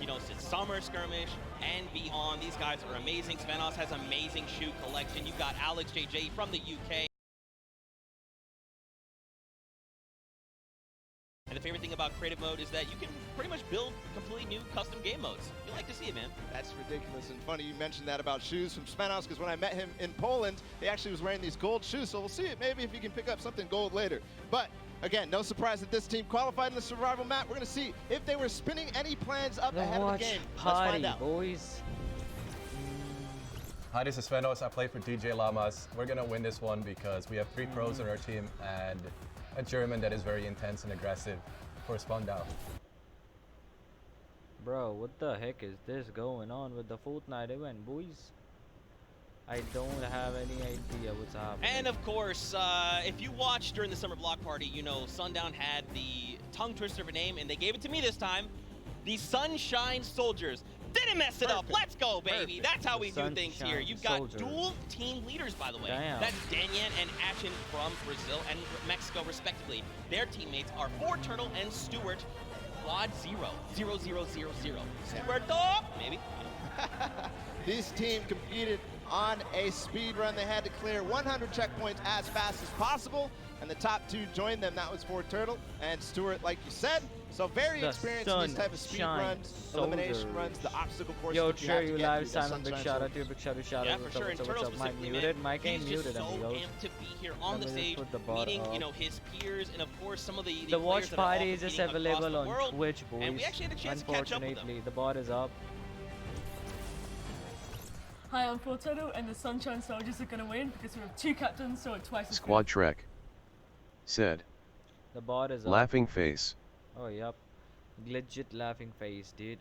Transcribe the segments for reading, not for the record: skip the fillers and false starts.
you know, since Summer Skirmish and beyond. These guys are amazing. Svenos has amazing shoe collection. You've got Alex JJ from the UK. And the favorite thing about creative mode is that you can pretty much build completely new custom game modes. You like to see it, man. That's ridiculous and funny you mentioned that about shoes from Svenos, because when I met him in Poland, he actually was wearing these gold shoes, so we'll see it maybe if he can pick up something gold later. But again, no surprise that this team qualified in the survival map. We're going to see if they were spinning any plans up ahead of the game. Let's find out. Boys. Hi, this is Svenos. I play for DJ Lamas. We're gonna win this one because we have 3 pros on our team and a German that is very intense and aggressive for Spandau. Bro, what the heck is this going on with the Fortnite event, boys? I don't have any idea what's happening. And of course, if you watched during the summer block party, you know Sundown had the tongue twister of a name, and they gave it to me this time. The Sunshine Soldiers. Didn't mess it up. Let's go, baby. That's how we do things here. You've got dual team leaders, by the way. Damn. That's Danyan and Ashen from Brazil and Mexico, respectively. Their teammates are Fortturtle and Stuart. Quad 0-0-0-0-0. Stuart up, maybe. This team competed on a speed run. They had to clear 100 checkpoints as fast as possible, and the top 2 joined them. That was Fortturtle and Stuart, like you said. So very experienced in this type of speed runs, elimination runs, the obstacle courses. Yo, that you have Trey, to you get live, through the Simon. Big Sunshine shout out to you. Soldiers. Big shout out. Yeah, for sure. And Turtle specifically, Mike man, muted. Mike ain't he's muted, just so amigos. amped to be here on the stage, meeting, you know, his peers, and of course some of the The watch players that are all party is just competing across available the on world. Twitch, boys. And we actually had a chance to catch up with them. Unfortunately, the bot is up. Hi, I'm Fortturtle, and the Sunshine Soldiers are going to win because we have 2 captains, so it's twice as Squad Trek said. The bot is up. Laughing face. Oh, yep. Legit laughing face, dude.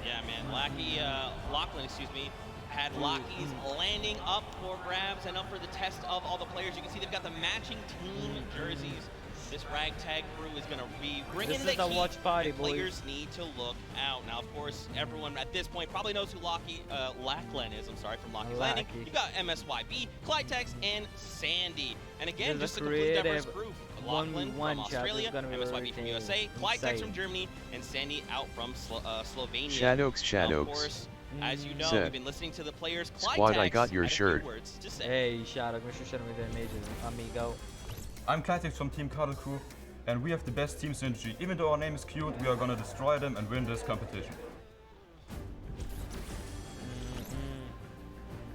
Yeah, man. Lachlan, excuse me, had Lockies landing up for grabs and up for the test of all the players. You can see they've got the matching team jerseys. This ragtag crew is going to be bringing the heat. Watch party, boys. Players need to look out. Now, of course, everyone at this point probably knows who Lachlan is. I'm sorry, from Lockie's Landing. You got MSYB, Clytex, and Sandy. And again, just a complete diverse group. Lachlan from Australia, MSYB from USA, Clytex from Germany, and Sandy out from Slovenia. Shadows. Now, of course, as you know, we've been listening to the players. Squad, I got your shirt. Hey, Shadow, make sure you send me the images, amigo. I'm Clytex from Team Cuddle Crew, and we have the best team synergy. Even though our name is cute, we are gonna destroy them and win this competition.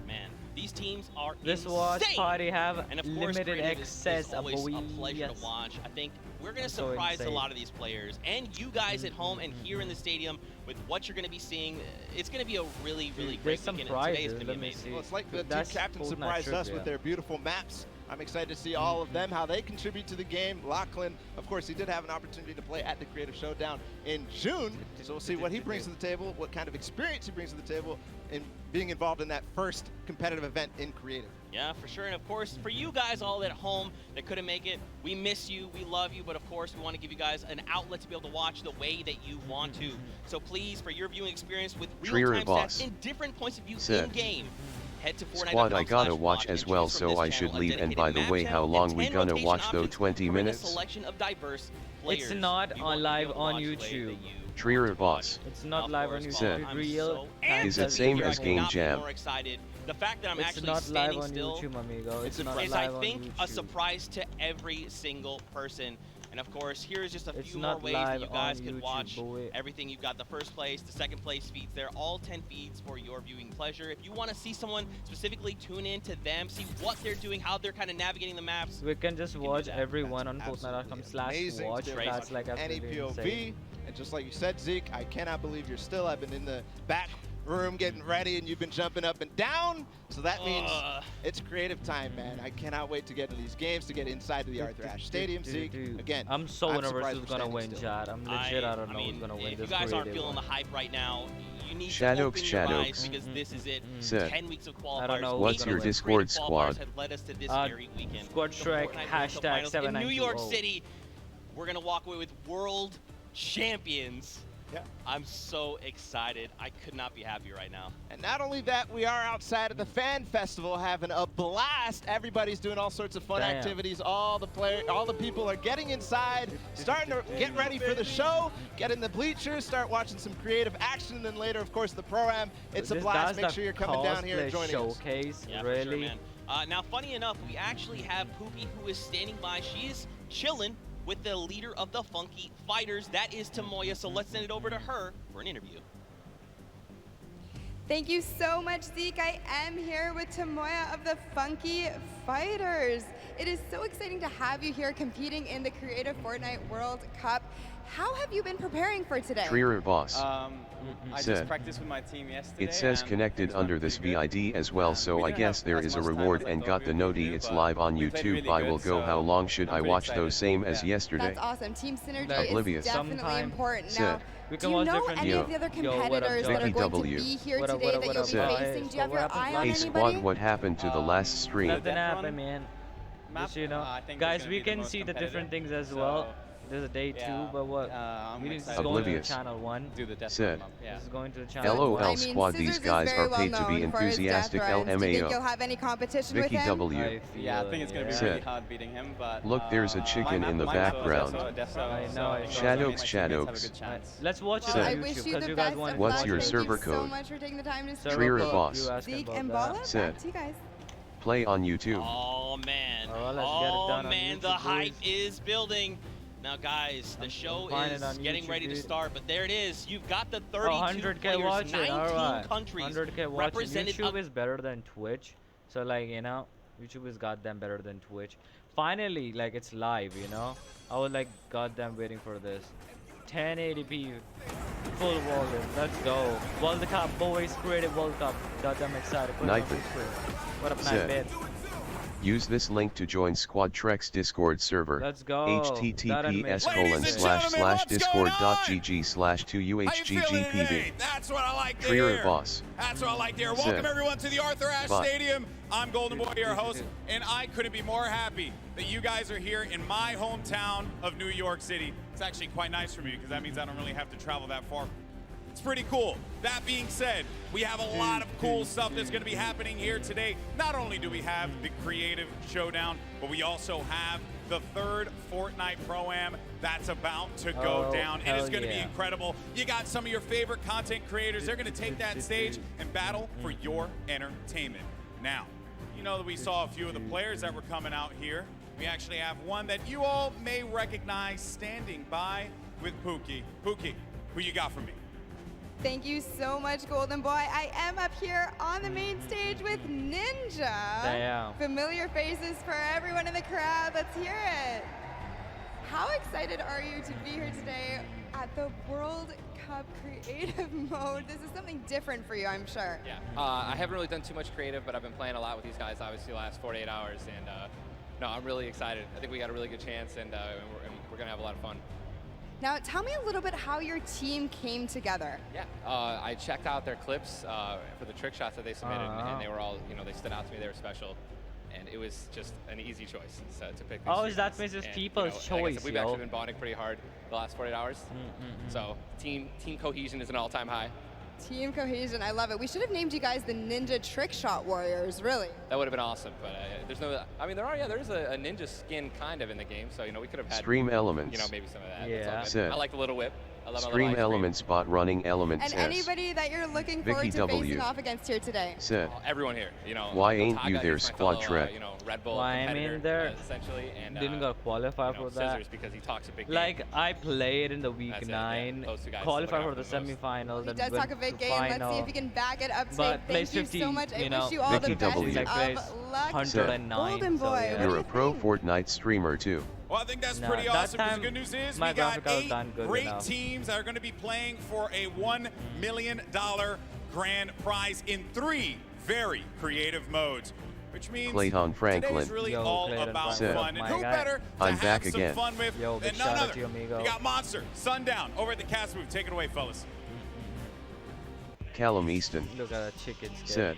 Man, these teams are This insane. watch party have And of course, limited creative access. is always a pleasure to watch. I think we're going to So surprise a insane. lot of these players and you guys at home and here in the stadium with what you're going to be seeing. It's going to be a really, really great some weekend. And today is prizes. going to be Let me amazing. see. Well, it's like the team That's captain Fortnite surprised us trivia. with their beautiful maps. I'm excited to see all of them, how they contribute to the game. Lachlan, of course, he did have an opportunity to play at the Creative Showdown in June, so we'll see what he brings to the table, what kind of experience he brings to the table in being involved in that first competitive event in Creative. Yeah, for sure. And of course, for you guys all at home that couldn't make it, we miss you, we love you, but of course, we want to give you guys an outlet to be able to watch the way that you want to. So please, for your viewing experience with real-time stats and different points of view in-game, head to Fortnite. Squad, I gotta watch as well, so I should leave. And by the way, how long we gonna watch though? 20 minutes? It's not on live on YouTube. Trier boss. It's not live on Said. YouTube. Real. Is it same as Game Jam? The fact that I'm It's actually not live standing on still YouTube, amigo. It's not is, live I on think, a YouTube. surprise to every single person. And of course, here's just a It's few more not ways that you live guys on could YouTube, watch boy. everything. You've got the first place, the second place feeds. They're all 10 feeds for your viewing pleasure. If you want to see someone specifically, tune in to them, see what they're doing, how they're kind of navigating the maps. We can just watch everyone on That's Fortnite.com/watch. That's like any absolutely POV. insane. And just like you said, Zeke, I cannot believe you're still. I've been in the back room getting ready and you've been jumping up and down. So that means it's creative time, man. I cannot wait to get into these games, to get inside the Arthur Ashe Stadium, Zeke. Again, I'm so nervous who's gonna win, still. chat. I'm legit, I don't know who's gonna win if this you guys aren't creative feeling one. the hype right now, you need Shadows, to open your eyes Shadows. because this is it. Said. 10 weeks of I qualifiers. don't know What's your Discord squad? Have led us to this very weekend. SQUADTREK, The Fortnite World Cup Finals in New York #7920. City. We're gonna walk away with world champions Yeah. I'm so excited. I could not be happier right now. And not only that, we are outside of the fan festival having a blast. Everybody's doing all sorts of fun activities. All the people are getting inside, starting to get ready for the show, get in the bleachers, start watching some creative action, and then later, of course, the pro-am. It's a blast. Make sure you're coming down here and joining us. Showcase, yeah, really. for sure, man. Now, funny enough, we actually have Pookie, who is standing by. She is chilling with the leader of the Funky Fighters. That is Tamoya, so let's send it over to her for an interview. Thank you so much, Zeke. I am here with Tamoya of the Funky Fighters. It is so exciting to have you here competing in the Creative Fortnite World Cup. How have you been preparing for today? Trier Boss I just practiced with my team yesterday. It says connected under this VID as well, so I guess there is a reward and got the noti. It's live on YouTube. I will go. How long should I watch those? Same as yesterday. That's awesome. Team synergy Oblivious. is definitely important. Now, We do you know any of the other competitors that are going to be here today that you'll be facing? Do you have your eye on Hey Squad, anybody? what happened to the last stream? Nothing happened, man. Just, you know, guys, we can see the different things as well. There's a day 2, but what? We need to go to channel 1. Said. This is going to the channel LOL 1. Squad, these guys are paid to be enthusiastic. Do you think you'll LMAO. have any competition Vicky with him? W. Yeah, I think it's going to be really hard beating him, but... Look, there's a chicken in the background. I know. Shadokes. Let's watch it Well, on I YouTube, wish you because the you guys best want of to What's luck. your Thank server you so code? much for taking the time to speak. Trier Boss. Zeke and Bala, back to you guys. Play on YouTube. Oh, man. Let's get it done on man, YouTube, the hype boys. is building. Now, guys, the show find is it on getting YouTube, ready to dude. start, but there it is. You've got the 32 100K players, watching. 19 Alright. countries 100K watching. represented. YouTube is better than Twitch. So, like, you know, YouTube is goddamn better than Twitch. Finally, like, it's live, you know? I was like, goddamn waiting for this. 1080p, full volume. Let's go. World Cup, boys. Creative World Cup. Goddamn excited. Put it on Knifey. big screen. What up, Said. Knifey? Use this link to join SquadTrek's Discord server. Let's go. https://discord.gg/2uhggpv. That's what I like to Trier hear. Boss. That's what I like to hear. Welcome everyone to the Arthur Ashe Bye. Stadium. I'm Golden Boy, your host, and I couldn't be more happy that you guys are here in my hometown of New York City. It's actually quite nice for me because that means I don't really have to travel that far. It's pretty cool. That being said, we have a lot of cool stuff that's going to be happening here today. Not only do we have the Creative Showdown, but we also have the 3rd Fortnite Pro-Am that's about to go down. It is going to be incredible. You got some of your favorite content creators. They're going to take that stage and battle for your entertainment. Now, you know that we saw a few of the players that were coming out here. We actually have one that you all may recognize standing by with Pookie. Pookie, who you got for me? Thank you so much, Golden Boy. I am up here on the main stage with Ninja. Damn. Familiar faces for everyone in the crowd. Let's hear it. How excited are you to be here today at the World Cup Creative Mode? This is something different for you, I'm sure. Yeah, I haven't really done too much creative, but I've been playing a lot with these guys, obviously, the last 48 hours, and no, I'm really excited. I think we got a really good chance, and we're going to have a lot of fun. Now, tell me a little bit how your team came together. Yeah, I checked out their clips for the trick shots that they submitted, and they were all, you know, they stood out to me. They were special, and it was just an easy choice to pick. These Oh, is that means it's people's choice, like I said, we've actually been bonding pretty hard the last 48 hours. So team cohesion is an all-time high. Team cohesion, I love it. We should have named you guys the Ninja Trick Shot Warriors, really. That would have been awesome, but there's no. I mean, there's a ninja skin kind of in the game, so you know we could have had Stream elements. You know, maybe some of that. Yeah. Said. I like the little whip. I love Stream elements bot running elements. And anybody that you're looking forward to facing off against here today. Said. Everyone here, you know. Why ain't you there, SquadTrek? You know, Red Bull. Why I'm in there? Essentially, and didn't got qualify for that. Scissors because he talks a big game. Like I played in the week 9, qualified for the semifinals. He does talk a big game. Let's see if he can back it up today. Thank you so much. I wish you all the best of luck. 109. Golden Boy. You're a pro Fortnite streamer too. Well, I think that's pretty awesome, because the good news is we got 8 great teams that are going to be playing for a $1 million grand prize in 3 very creative modes, which means Clayton Franklin today's really all about said, fun. And who better to I'm have back some again. fun with than none other. You got Monster, Sundown, over at the cast booth. Take it away, fellas. Callum Easton Look at that chicken said,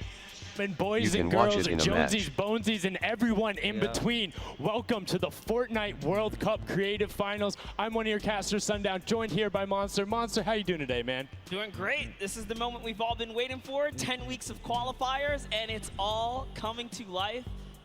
And boys and girls, Jonesies, Bonesies, and everyone in between, welcome to the Fortnite World Cup Creative Finals. I'm one of your casters, Sundown, joined here by Monster. Monster, how you doing today, man? Doing great. This is the moment we've all been waiting for. 10 weeks of qualifiers, and it's all coming to life.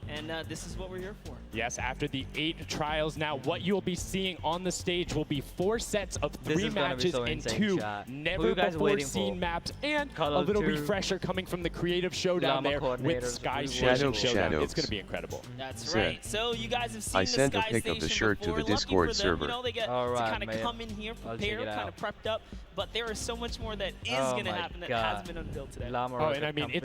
And this is what we're here for. Yes, after the 8 trials, now what you'll be seeing on the stage will be 4 sets of 3 matches in 2 never-before-seen maps, and a little refresher coming from the creative showdown there with Sky Station Showdown. It's going to be incredible. That's right. So you guys have seen I sent a pic of the shirt to the Discord server. You know, they get to kind of come in here prepared, kind of prepped up. But there is so much more that is going to happen that has been unveiled today. And I mean,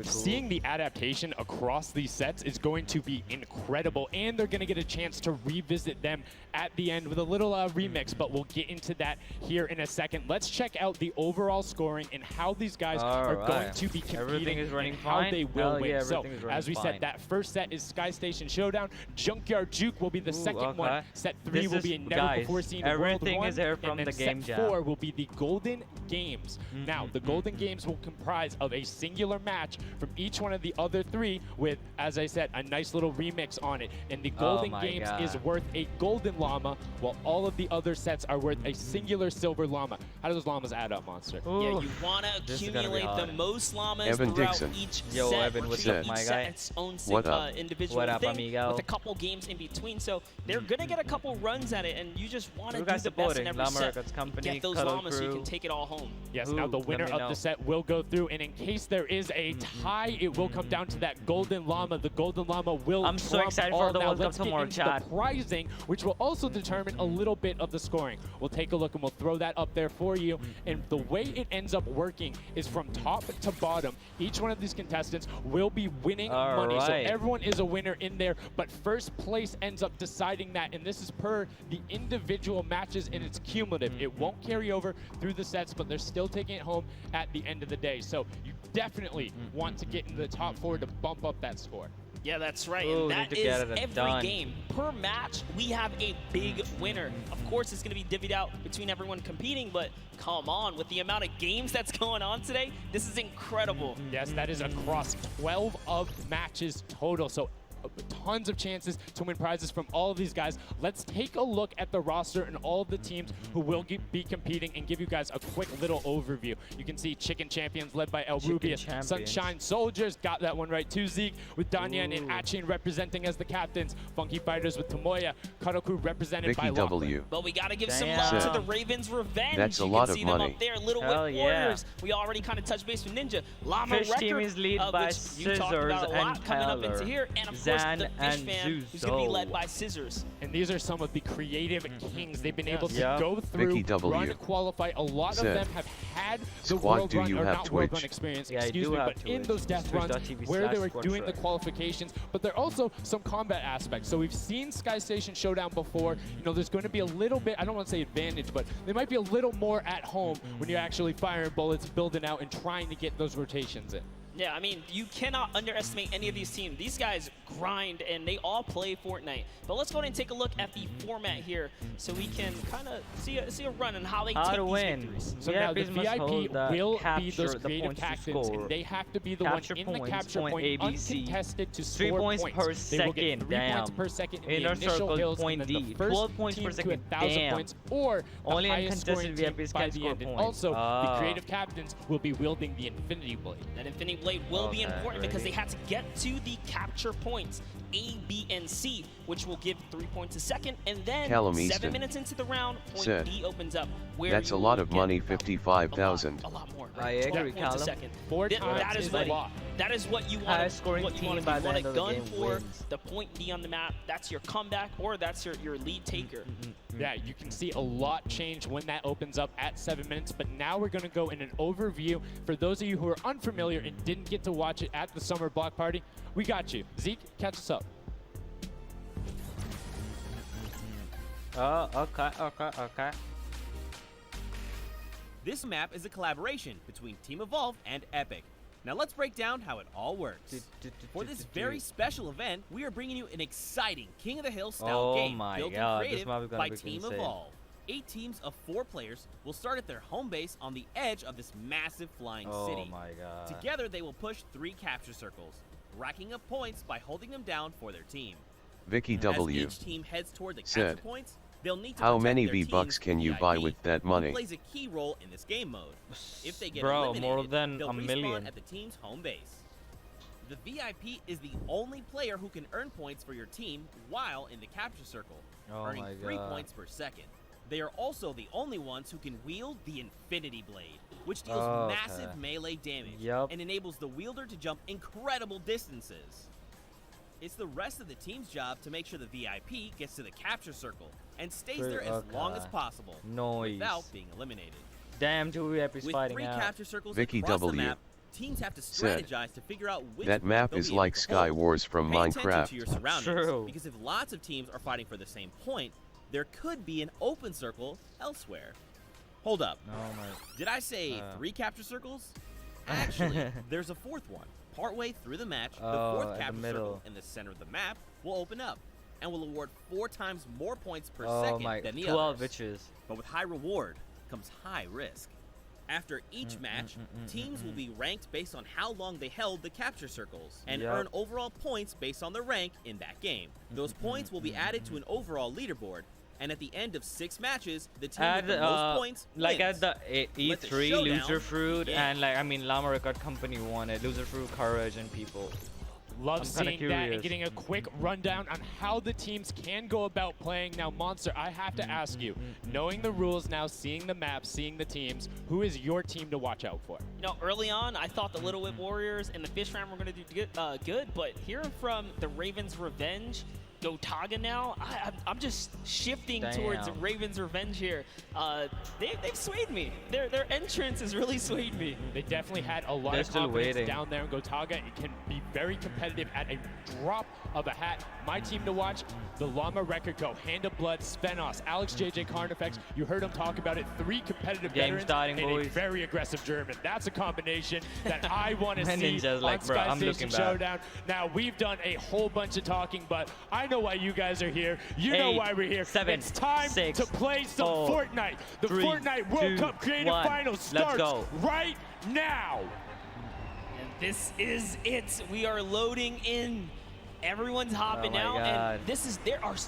seeing the adaptation across these sets is going to be incredible, and they're going to get a chance to revisit them at the end with a little remix, but we'll get into that here in a second. Let's check out the overall scoring and how these guys are going to be competing and how they will win. So, as we said, that first set is Sky Station Showdown. Junkyard Juke will be the second one. Set 3 will be a never-before-seen World 1, and then set 4 will be the Golden Games. Now, the Golden Games will comprise of a singular match from each one of the other 3 with, as I said, a nice little remix on it. And the Golden Games is worth a golden llama, while all of the other sets are worth a singular silver llama. How do those llamas add up, Monster? Yeah, you want to accumulate the most llamas throughout each set. Evan, what's up, my guy? Its own What individual up, thing amigo? with a couple games in between. So they're going to get a couple runs at it, and you just want to do the best in every set. Get those llamas so you can take it all home. Yes, now the winner of the set will go through, and in case there is a tie, it will come down to that golden llama. The golden llama will I'm so excited for the World Cup tomorrow, chat. The prizing, which will also determine a little bit of the scoring. We'll take a look and we'll throw that up there for you. And the way it ends up working is from top to bottom. Each one of these contestants will be winning money. So everyone is a winner in there, but first place ends up deciding that. And this is per the individual matches, and it's cumulative. It won't carry over through the sets, but they're still taking it home at the end of the day. So you definitely want to get into the top 4 to bump up that score. Yeah, that's right. And that is every game. Per match, we have a big winner. Of course, it's going to be divvied out between everyone competing, but come on, with the amount of games that's going on today, this is incredible. Yes, that is across 12 of matches total. So tons of chances to win prizes from all of these guys. Let's take a look at the roster and all of the teams who will be competing and give you guys a quick little overview. You can see Chicken Champions led by El Rubius. Sunshine Soldiers got that one right too, Zeke, with Danyan and Achin representing as the captains. Funky Fighters with Tomoya. Cuddleku represented by W. But we got to give some love to the Ravens Revenge. That's a lot of money. You can see them up there. Little Whip Warriors. We already kind of touched base with Ninja. Llama Fish team is led by Scissors and coming up into here. And of course, the Fish Fam, who's going to be led by Scissors. And these are some of the creative kings. They've been able to go through, run, qualify. A lot of them have had the world run, or not world run experience, excuse me, but in those death runs where they were doing the qualifications. But there are also some combat aspects. So we've seen Sky Station Showdown before. You know, there's going to be a little bit, I don't want to say advantage, but they might be a little more at home when you're actually firing bullets, building out, and trying to get those rotations in. Yeah, I mean, you cannot underestimate any of these teams. These guys grind, and they all play Fortnite. But let's go ahead and take a look at the format here so we can kind of see a run and how they take these victories. So now the VIP will be those creative captains, and they have to be the one in the capture point uncontested to score points. 3 points per second, they will get 3 points per second in the initial hills, and then the first 12 points per second, to 1,000 points, or only the highest scoring team VIPs by can the score end. And points. also, the creative captains will be wielding the Infinity Blade. That Infinity Blade will be important because they had to get to the capture points A, B, and C, which will give 3 points a second, and then 7 minutes into the round, point D opens up. Where that's a lot of money, 55,000. A lot more. I agree, Callum. That is a lot. That is what you want. Highest scoring team by the end of the game wins. The point D on the map. That's your comeback, or that's your lead taker. Yeah, you can see a lot change when that opens up at 7 minutes, but now we're going to go in an overview. For those of you who are unfamiliar and didn't get to watch it at the summer block party, we got you. Zeke, catch us up. Okay. This map is a collaboration between Team Evolve and Epic. Now let's break down how it all works. For this very special event, we are bringing you an exciting King of the Hill style game built and created by Team Evolve. 8 teams of 4 players will start at their home base on the edge of this massive flying city. Oh my god. Together, they will push 3 capture circles, racking up points by holding them down for their team. Vicky W. As each team heads toward the said, capture points, they'll need to how protect many their V-Bucks team's can you VIP, buy with that money? who plays a key role in this game mode. If they get Bro, eliminated, more than they'll a respawn million. at the team's home base. The VIP is the only player who can earn points for your team while in the capture circle, earning my 3 god. points per second. They are also the only ones who can wield the Infinity Blade, which deals massive melee damage and enables the wielder to jump incredible distances. It's the rest of the team's job to make sure the VIP gets to the capture circle and stays there as long as possible without being eliminated. Damn, 2 VIPs With fighting 3 out. capture circles Vicky across W. the map, teams have to said, strategize to figure out which that map they'll is be like able to Sky hold. Wars from Pay attention Minecraft. to your surroundings, True. because if lots of teams are fighting for the same point, there could be an open circle elsewhere. Hold up. Oh my. Did I say 3 capture circles? Actually, there's a 4th one. Partway through the match, the 4th capture circle in the center of the map will open up and will award 4 times more points per second than the 12 others. bitches. But with high reward comes high risk. After each match, teams will be ranked based on how long they held the capture circles and earn overall points based on their rank in that game. Those points will be added to an overall leaderboard, and at the end of 6 matches, the team with the most points like wins. at the Let the E3, showdown Loser Fruit, begin. and like I mean, Llama Record Company won it. Loser Fruit, Courage, and People. Love I'm kinda seeing that and curious. getting a quick rundown on how the teams can go about playing. Now, Monster, I have to ask you, knowing the rules now, seeing the map, seeing the teams, who is your team to watch out for? You know, early on, I thought the Little Whip Warriors and the Fish Ram were going to do good, but hearing from the Ravens Revenge, Gotaga now, I'm just shifting towards Ravens Revenge here. They've swayed me. Their entrance has really swayed me. They definitely had a lot of confidence down there in Gotaga. It can be very competitive at a drop of a hat. My team to watch, the Llama Record Co., Hand of Blood, Spenos, Alex JJ Carnifex. You heard him talk about it. 3 competitive veterans and a very aggressive German. That's a combination that I want to see on Sky Station Showdown. Now, we've done a whole bunch of talking, but I know why you guys are here. You know why we're here. 7, it's time 6, to play some 4, Fortnite. The 3, Fortnite World 2, Cup Creative 1. Finals starts right now. And this is it. We are loading in. Everyone's hopping out, and this is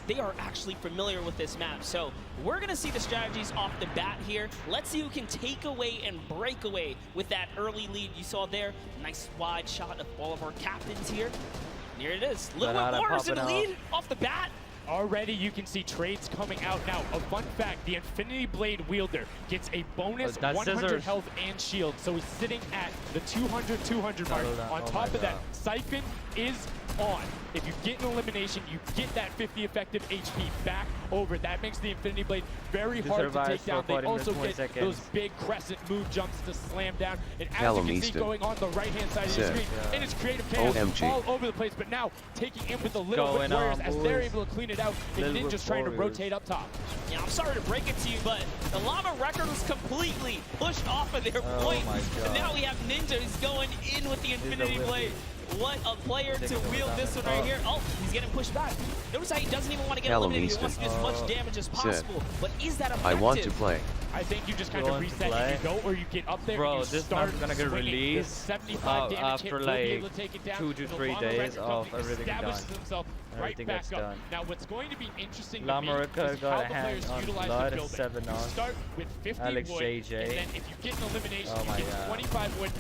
they are actually familiar with this map. So we're gonna see the strategies off the bat here. Let's see who can take away and break away with that early lead you saw there. Nice wide shot of all of our captains here. And here it is. Little Whip Warriors in the lead off the bat. Already you can see trades coming out now. A fun fact, the Infinity Blade wielder gets a bonus 100 health and shield. So he's sitting at the 200 mark. On top of that, Siphon is on. If you get an elimination, you get that 50 effective HP back over. That makes the Infinity Blade very hard to take down. They also get those big crescent move jumps to slam down. And as you can see going on the right-hand side of the screen, and it's creative chaos all over the place. But now taking in with the Little Whip Warriors as they're able to clean it out. And Ninja's trying to rotate up top. Yeah, I'm sorry to break it to you, but the Llama Record was completely pushed off of their point. And now we have Ninja who's going in with the Infinity Blade. What a player to wield this one right here. Oh, he's getting pushed back. Notice how he doesn't even want to get eliminated. He wants to do as much damage as possible. But is that effective? I want to play. I think you just kind of reset and you go, or you get up there and you this start map's gonna get released 75 damage after hit, like take it down, 2 to 3 days of everything done. Right back up. Now, what's going to be interesting Llama to me Record is got how a the players hand on utilize Blood, the building. 7 on. You start with 50 Alex wood, JJ. and then if you get an elimination, Oh you my get God. 25 wood.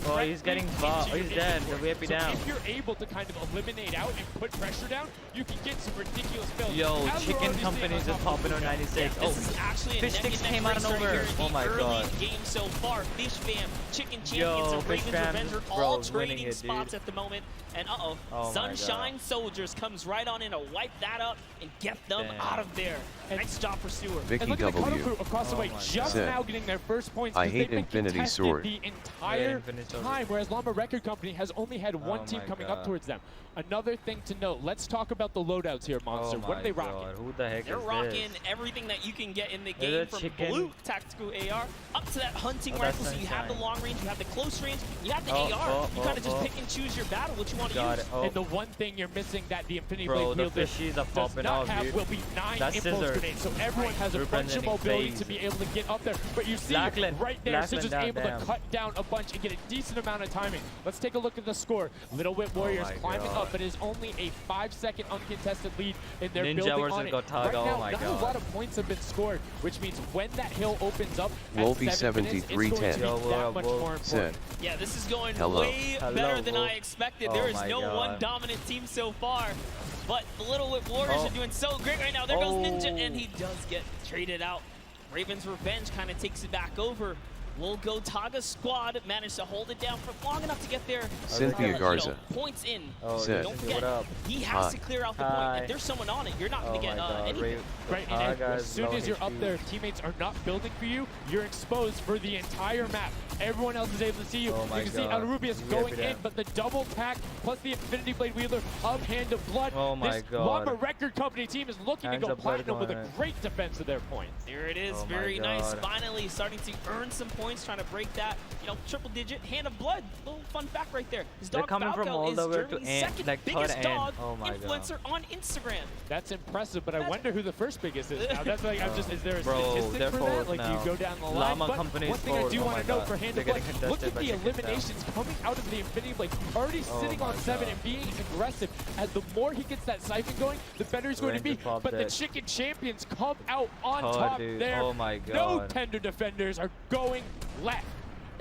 Oh, he's getting into he's your dead. inventory. The VIP So down. if you're able to kind of eliminate out and put pressure down, you can get some ridiculous builds. Yo, As we're Chicken already Company seeing just popping on 96. This is actually a Fish neck Sticks and neck came out of race right nowhere. here in Oh the my early god. game so far. Fish Fam, Chicken Champions, Yo, and Fish Ravens Fam, Revenge are bro, all winning trading it, spots dude. at the moment. And Oh my Sunshine Soldiers comes right on in to wipe that up and get them out of there. Nice job for Stewart. Vicky And look at the Cuddle W. Crew across the way, just said, now getting their first points. I because hate they've been Infinity contested Sword. the entire time, whereas Llama Record Company has only had one team coming up towards them. Another thing to note, let's talk about the loadouts here, Monster. What are they rocking? Who the heck They're is rocking this? everything that you can get in the Is game, it from chicken? blue tactical AR up to that hunting Oh, that's rifle. So you have the Sunshine. long range, you have the close range, you have the Oh, AR. oh, You kind of oh, just oh. pick and choose your battle, what you want to Got use. it. Oh. And the one thing you're missing that the Infinity Infinity Bro, Blade the wielder fishies are does popping not off, have dude. will be 9 That's impulse Scissors. grenades, so everyone has a bunch of mobility to be able to get up there. But you see Blackland. right there, Blackland Scissors down, able damn. to cut down a bunch and get a decent amount of timing. Let's take a look at the score. Little Whip Warriors my climbing God. up, but it is only a 5-second uncontested lead in their Ninja building versus on it. Gotaga, Right now, oh my not God. a lot of points have been scored, which means when that hill opens up at Wolfie 7 minutes, it's going to 7310 be that much more important. said, Yeah, this is going Hello. way better than I expected. Oh There is my no God. one dominant team so far. But the Little Whip Warriors are doing so great right now. There goes Ninja, and he does get traded out. Raven's Revenge kind of takes it back over. Will Gotaga squad manage to hold it down for long enough to get their Cynthia Garza points in? said, Don't forget, he has to clear out the point. If there's someone on it, you're not going to get anything. Right, and as soon as you're up there, if teammates are not building for you, you're exposed for the entire map. Everyone else is able to see you. You can see Alrubius going in, but the double tack plus the Infinity Blade wielder of Hand of Blood. Oh my this God. Llama Record Company team is looking Hands to go of Blood platinum with a going in. great defense of their points. There it is, Oh my very nice. God. Finally starting to earn some points, trying to break that, triple digit Hand of Blood. Little fun fact right there. His They're dog coming from Falco all is the way to Germany's end, second like third biggest end. dog Oh my God. influencer on Instagram. That's impressive, but I wonder who the first biggest is now. That's like, is there a Bro, statistic they're for that? forward Like, do you now. go down the line? Llama But Company's one thing I forward. do Oh want my to note God. for Hand They're of Blood, getting look contested at by the chickens now. eliminations coming out of the Infinity Blade. Already Oh sitting my on 7 God. and being aggressive. As the more he gets that siphon going, the better he's going to be. Ranger popped But the it. chicken champions come out on Oh, top dude. there. Oh my No God. tender defenders are going left.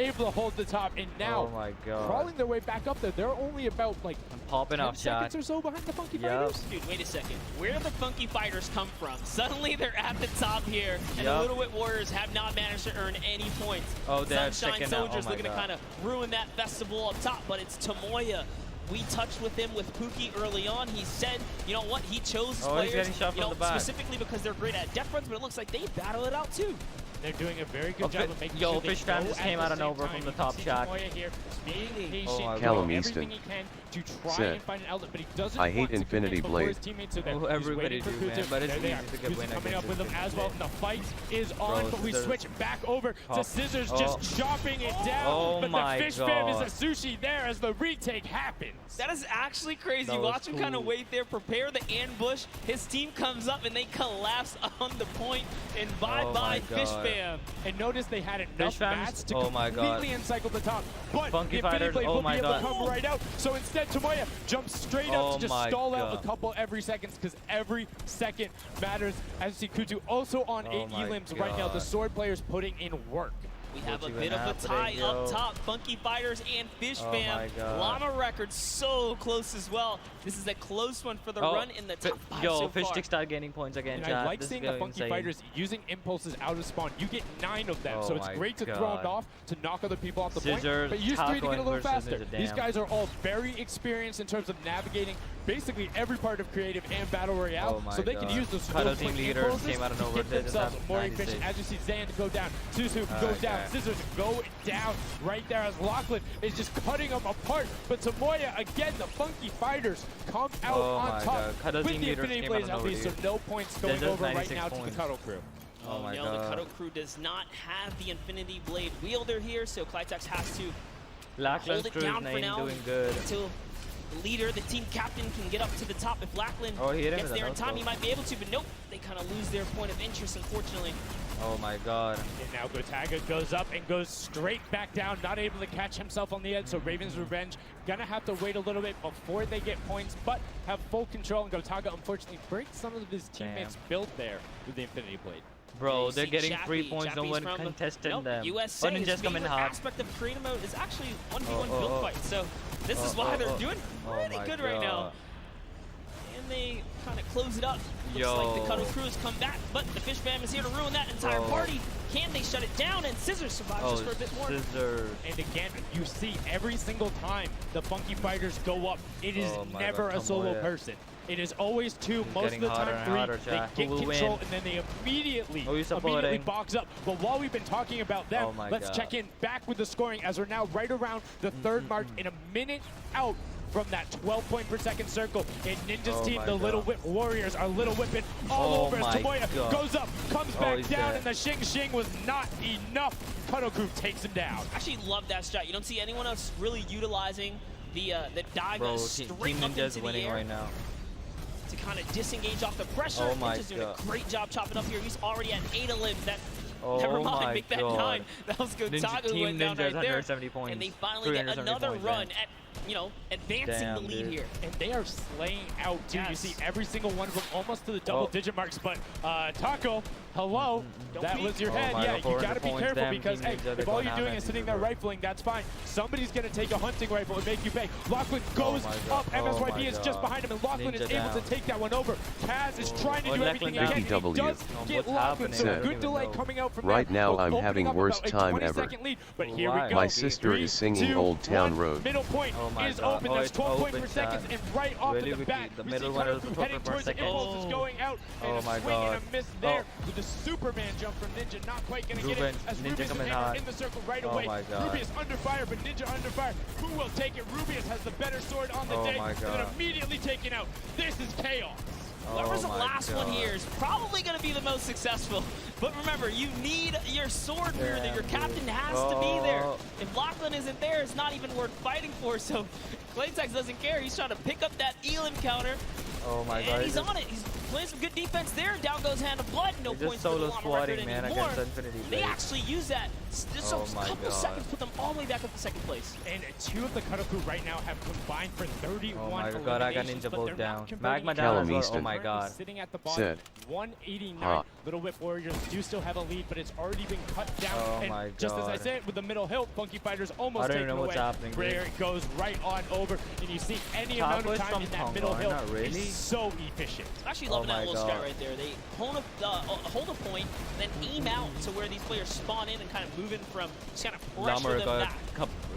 Able to hold the top, and now Oh my God. crawling their way back up there. They're only about like Popping 10 off seconds shot. or so behind the Funky Yep. Fighters. Dude, wait a second. Where do the Funky Fighters come from? Suddenly they're at the top here, and the Yep. Little Whip Warriors have not managed to earn any points. Oh, they're Sunshine sticking out. Soldiers Oh my looking to God. kind of ruin that festival up top, but it's Tomoya. We touched with him with Pookie early on. He said, you know what, he chose his Oh, he's players, getting shot from the back. specifically because they're great at death runs, but it looks like they battle it out too. They're doing a very good Oh, job of making yo, sure they Fish Fam go just at came the out of same nowhere time. from the You can top see shot. Tomoya here being patient, Oh my doing God. everything he can to try said, and find an outlet, but he doesn't I hate want to Infinity commit before Blade. his teammates are there. Oh, He's everybody waiting for do, man, Kutu. but it's There they easy are. to get Kutu's win coming against up with him Infinity as well, and the fight is on, Bro, but we Scissors. switch back over to Pop. Scissors, Oh. just chopping it down, Oh but my the Fish Fam is God. a sushi there as the retake happens. That is actually crazy. That was Watch him kind of cool. wait there, prepare the ambush. His team comes up and they collapse on the point. And bye-bye, my Fish God. Fam. And notice they had enough Fam's- mats to oh my God. completely encircle the top. But Funky the Infinity Fighters, Blade oh will my be able to God. come right out. So instead, Tomoya jumps straight up Oh to just my stall out God. a couple every seconds because every second matters. As you see Kutu also on Oh 8 my elims right now. The God. sword players putting in work. We have a What's bit even of a tie happening, yo? up top. Funky Fighters and Fish Oh Fam. my God. Llama Record so close as well. This is a close one for the run in the top 5 Yo, so Fish far. Stick start gaining points again, And chat. I like This seeing is the going Funky insane. Fighters using impulses out of spawn. You get 9 of them, Oh so it's my great to throw God. it off to knock other people off the point. Scissors, But use 3 to Taco get a little versus faster. Ninja, These damn. guys are all very experienced in terms of navigating basically every part of creative and battle royale, Oh my so they can God. use those Cuddle quick team leaders impulses came out of to nowhere. get They just themselves have more 96. efficient. As you see Zan go down, Suzu go Okay. down, Scissors go down right there as Lachlan is just cutting them apart. But Tomoya, again, the Funky Fighters come out Oh on my top God. Cuddle with team the leaders Infinity came Blades out of at least, so nowhere, no points They're going just over right 96 now to the points. Cuddle Crew. Oh my no, God. the Cuddle Crew does not have the Infinity Blade wielder here, so Clytex has to Lackland's hold it crew down is for now doing good. until the leader, the team captain, can get up to the top. If Lackland Oh, he hit him gets with a there in time, no-scope. he might be able to, but nope, they kind of lose their point of interest, unfortunately. Oh my God. And now Gotaga goes up and goes straight back down, not able to catch himself on the edge, so Raven's Revenge gonna have to wait a little bit before they get points, but have full control, and Gotaga unfortunately breaks some of his teammates' build there with the Infinity Blade. Bro, You they're see getting Chappie. 3 points, no Chappie's one from- contesting nope, them. USA, Oh, his Ninja's coming favorite hot. aspect of creative mode is actually 1v1 Oh, build oh, fights, so this is oh, why oh, they're oh. doing Oh pretty my good right now. God. And they kind of close it up. Looks like the Yo. Cuddle Crew has come back, but the Fish Fam is here to ruin that entire Bro. party. Can they shut it down? And Scissors survives Oh, just for a bit more. Scissors. And again, you see every single time the Funky Fighters go up, it is Oh my never God, a solo Tomoya. person. It is always 2, most of getting the hotter time and 3. hotter, They chat. get Who will control, win? and then they immediately Who you supporting? immediately box up. But while we've been talking about them, Oh my let's God. check in back with the scoring as we're now right around the 3rd mark in a minute out from that 12 point per second circle. And Ninja's Oh team, my the Little God. Whip Warriors, are Little Whipping all Oh over as my Tomoya God. goes up, comes Oh, back he's down, dead. and the Shing Shing was not enough. Cuddle Crew takes him down. Actually love that shot. You don't see anyone else really utilizing the dive Bro, straight Team up Ninja's into the winning air. right now. to kind of disengage off the pressure. Oh my Ninja's doing God. a great job chopping up here. He's already at 8 limbs. That Oh never my mind, make that God. 9. That was Gotaga who Team went down Ninja's right there. 170 points. And they finally get 370 another points, run man. at, you know, advancing Damn, the lead dude. here. And they are slaying out, too. You Yes. see every single one of them almost to the double-digit marks. But Taco, hello, that was your head. my Yeah, God, you 400 got to be points, careful damn, because, Team hey, Ninja, they're if all going you're out doing at is the sitting there river. rifling, that's fine. Somebody's going to take a hunting rifle and make you pay. Lachlan goes my God. up. Oh MSYB my is just God. behind him, and Lachlan Ninja is able down. to take that one over. Kaz is trying to do everything he Lachlan can. down. And he does BBW. get What's Lachlan, so happening? good delay coming out from Right there. now Both I'm opening having up worst about a time 20-second ever. lead, but here Why? we go. My sister 3, is singing 2, Old Town 1. Road. Middle point Oh my is God. open. Oh, That's it's 12 open, points per second, chat. and right off Really of the quickly, bat, the we middle see one Karaku is heading open for a towards the second. Impulse is going out, and Oh a my swing and God. a miss there with the Superman jump from Ninja. Not quite going to get it, Ruben, as Ninja Rubius coming and hot. Hammer in the circle right Oh away. my God. Rubius under fire, but Ninja under fire. Who will take it? Rubius has the better sword on the Oh day, my and then God. immediately taken out. This is chaos. Whoever's the my last one God. here is probably going to be the most successful. But remember, you need your sword mirror that your captain has to be there. If Lachlan isn't there, it's not even worth fighting for. So Claytex doesn't care. He's trying to pick up that Elim counter. Oh my God. And he's on it. He's playing some good defense there. Down goes Hand of Blood. No They're points just for the solo Llama record squatting, man, anymore. against Infinity They Blade. actually use that. Just Oh a my couple God. seconds put them all the way back up to second place. And 2 of the Karaku right now have combined for 31 Oh my God, I got eliminations, Ninja but both they're down. not converting Magma each down other. as well. Easton. Oh my God. Sitting at the bottom, Said. 189. Ha. Little Whip Warriors do still have a lead, but it's already been cut down. Oh and my just as I God. said, with the middle hill, Funky Fighters I almost don't taken even know away. what's happening, dude. Where it goes right on over, and you see any Top amount of push time from in that Tonga, middle hill not really. is so efficient. Actually Oh loving that my little God. strat right there. They hold a point, then aim out to where these players spawn in and kind of move in from, just kind of pressure them back.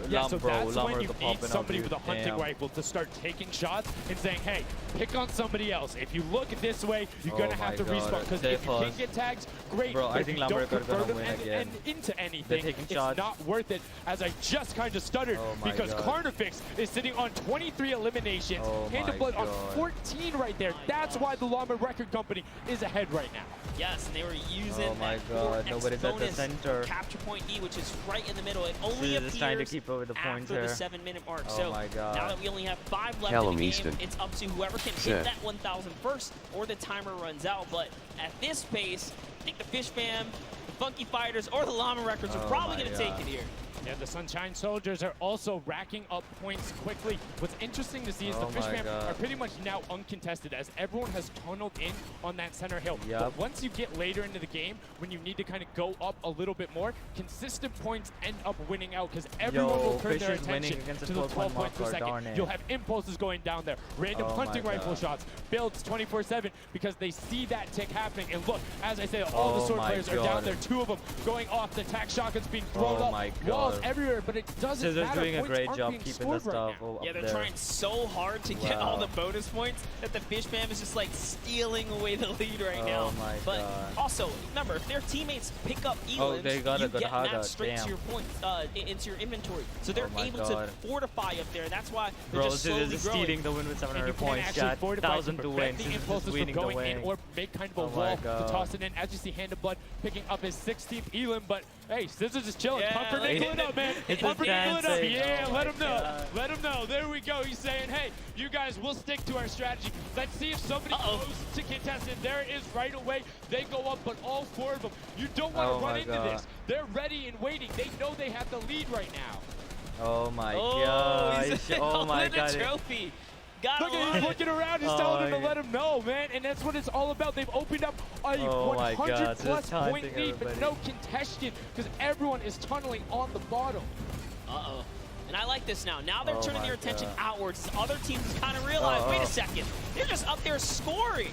Yeah, so that's when you need popping somebody up, with a dude. hunting Damn. rifle to start taking shots and saying, hey, pick on somebody else. If you look this way, you're going to have to my God. respawn. Because They if you can pause. get tags, great. Bro, but I if think you don't Lamberto convert gonna them win and again. into anything, They're taking it's shots. not worth it. As I just kind of stuttered Oh my because God. Carnifex is sitting on 23 eliminations. Oh Hand my of Blood on God. 14 right there. That's why the Llama Record Company is ahead right now. Yes, and they were using Oh my that God, 4x nobody's at the bonus center. capture point E, which is right in the middle. It only Just trying to appears keep up with the points after here. the 7-minute mark. Oh So my God. now that we only have 5 left Callum in the game, Easton. it's up to whoever can hit Set. that 1,000 first or the timer runs out. But at this pace, I think the Fish Fam, the Funky Fighters, or the Llama Records are Oh probably my going to take God. it here. Yeah, the Sunshine Soldiers are also racking up points quickly. What's interesting to see is Oh the Fish my Fam God. are pretty much now uncontested as everyone has tunneled in on that center hill. Yep. But once you get later into the game, when you need to kind of go up a little bit more, consistent points end up winning out because everyone will turn Fish their is winning attention against to the the 12 12 points per marker, darn second. it. You'll have impulses going down there, random Oh my hunting rifle God. shots, builds 24/7 because they see that tick happening. And look, as I say, all the Oh sword my players are down God. there. 2 of them going off. The tac shotguns being thrown Oh up. my Walls God. everywhere, but it doesn't Scissors matter. doing a Points great aren't job being keeping the scored right stuff now. up Yeah, they're there. trying so hard to get all Wow. the bonus points that the Fish Fam is just like stealing away the lead right now. Oh my but God. also, remember, if their teammates pick up Oh, elims, they got a you good get hug that out, straight damn. to your points, into your inventory. So they're Oh my able God. to fortify up there. That's why they're Bro, just this slowly is growing. stealing the win with And 700 you can points, actually chat. fortify 1,000 to to prevent win. the This is impulses from winning the going in win. or make kind of a Oh my wall to God. toss it in. As you see, Hand of Blood picking up his 16th Elim, but hey, Scissors is chilling. Yeah, Pumpernickel like- it up, man. It's Pumpernickel it up. dancing. Yeah, Oh let my him know. God. Let him know. There we go. He's saying, hey, you guys, we'll stick to our strategy. Let's see if somebody goes to contest it. There it is right away. They go up, but all 4 of them. You don't want to Oh run my into God. this. They're ready and waiting. They know they have the lead right now. Oh my Oh, gosh. he's Oh my holding God. a trophy. Gotta Look at love him it. looking around. He's Oh telling him my to let him know, man. And that's what it's all about. They've opened up a Oh my God, 100 just plus point taunting lead, but everybody. no contention because everyone is tunneling on the bottom. Uh-oh. And I like this now. Now they're Oh turning my their attention God. outwards. Other teams kind of realize, wait a second, they're just up there scoring.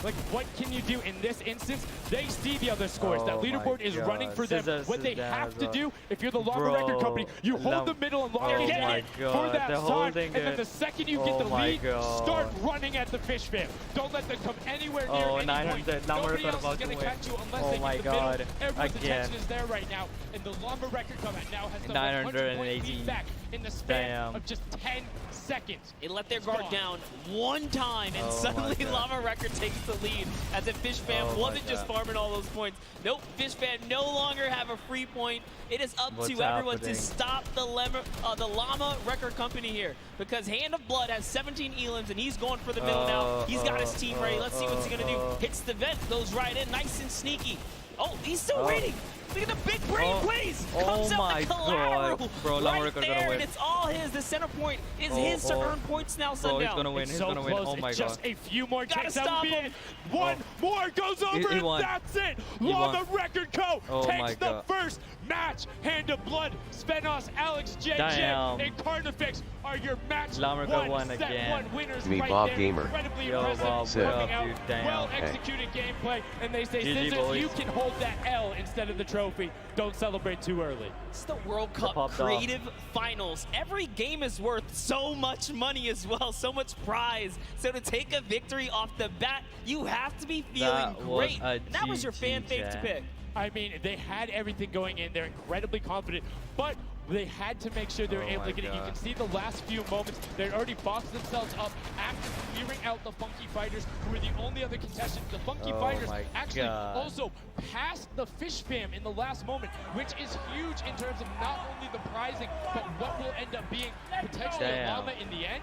Like, what can you do in this instance? They see the other scores. That Oh my leaderboard is God. running for them. Scissors What they is down have as to well. do, if you're the Llama Bro, Record Company, you hold Lam- the middle and lock Oh it in my it for God, that they're time. holding And then it. the second you get Oh the my lead, God. start running at the Fish Fam. Don't let them come anywhere near Oh, any 900. point. Llama Nobody Record else about is to going to win. catch you unless Oh they my get the God. middle. Everyone's Again. attention is there right now. And the Llama Record Company now has the 100 point 980. lead back. in the span of just 10 seconds. It let their guard down one time, and suddenly Llama Record takes the lead, as if Fish Fam wasn't just farming all those points. Nope, Fish Fam no longer have a free point. It is up to everyone to stop the Llama Record Company here, because Hand of Blood has 17 elims, and he's going for the middle now. He's got his team ready. Let's see what's he gonna do. Hits the vent, goes right in, nice and sneaky. Oh, he's still waiting. Look at the big brain plays. Comes out the collateral right there, and it's all his. The center point is his to earn points now, Sundown. He's gonna win. He's gonna win. Oh my god. Just a few more ticks. That would be it. One more goes over, and that's it. Llama Record Co. takes the first match. Hand of Blood, Spenos, Alex, JJ, and Carnifex are your match one set one winners Me, right Bob there. Gamer. Incredibly Yo, impressive. Bob, Coming out, well-executed gameplay, and they say, GG, Scissors, you can hold that L instead of the trophy. Don't celebrate too early. It's the World Cup Creative Finals. Every game is worth so much money as well, so much prize. So to take a victory off the bat, you have to be feeling great. And that was your fan fave to pick. I mean, they had everything going in. They're incredibly confident, but they had to make sure they were able to get it. You can see the last few moments, they'd already boxed themselves up after clearing out the Funky Fighters, who were the only other contestants. The Funky Fighters actually also passed the Fish Fam in the last moment, which is huge in terms of not only the prizing, but what will end up being potentially Llama in the end.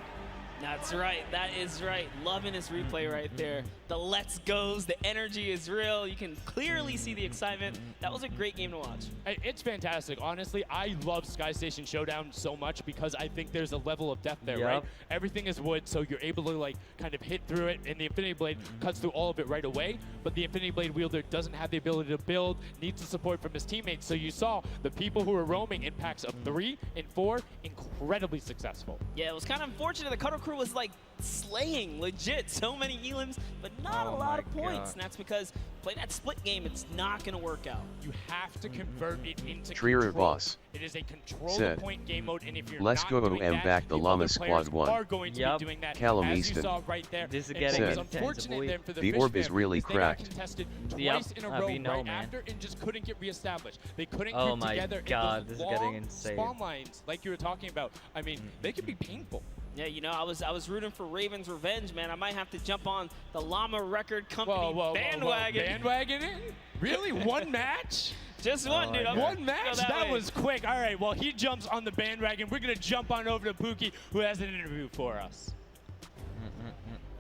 That's right. That is right. Loving this replay right there. The let's goes. The energy is real. You can clearly see the excitement. That was a great game to watch. It's fantastic. Honestly, I love Sky Station Showdown so much because I think there's a level of depth there, right? Everything is wood, so you're able to like kind of hit through it, and the Infinity Blade cuts through all of it right away. But the Infinity Blade wielder doesn't have the ability to build, needs the support from his teammates. So you saw the people who were roaming in packs of 3 and 4, incredibly successful. Yeah, it was kind of unfortunate. The Cutter Crew was like slaying legit so many elims, but not a lot of points. And that's because play that split game, it's not going to work out. You have to convert it into Trier control. Boss It is a control the point game mode, and if you're Let's not go doing and that, back the Llama Squad 1. Are going to be doing that, Callum as Easton you saw right there. This is And getting what was intense, unfortunate boy. then for the The Fish orb is Fam really is they cracked. got contested twice in a row right after and just couldn't get reestablished. They couldn't group together. God, and this those is getting long insane. spawn lines, like you were talking about, I mean, they could be painful. Yeah, you know, I was rooting for Raven's revenge, man. I might have to jump on the Llama Record Company bandwagon. Bandwagon in? Really? One match? Just one, dude. One match? That was quick. All right, well, he jumps on the bandwagon. We're going to jump on over to Pookie, who has an interview for us.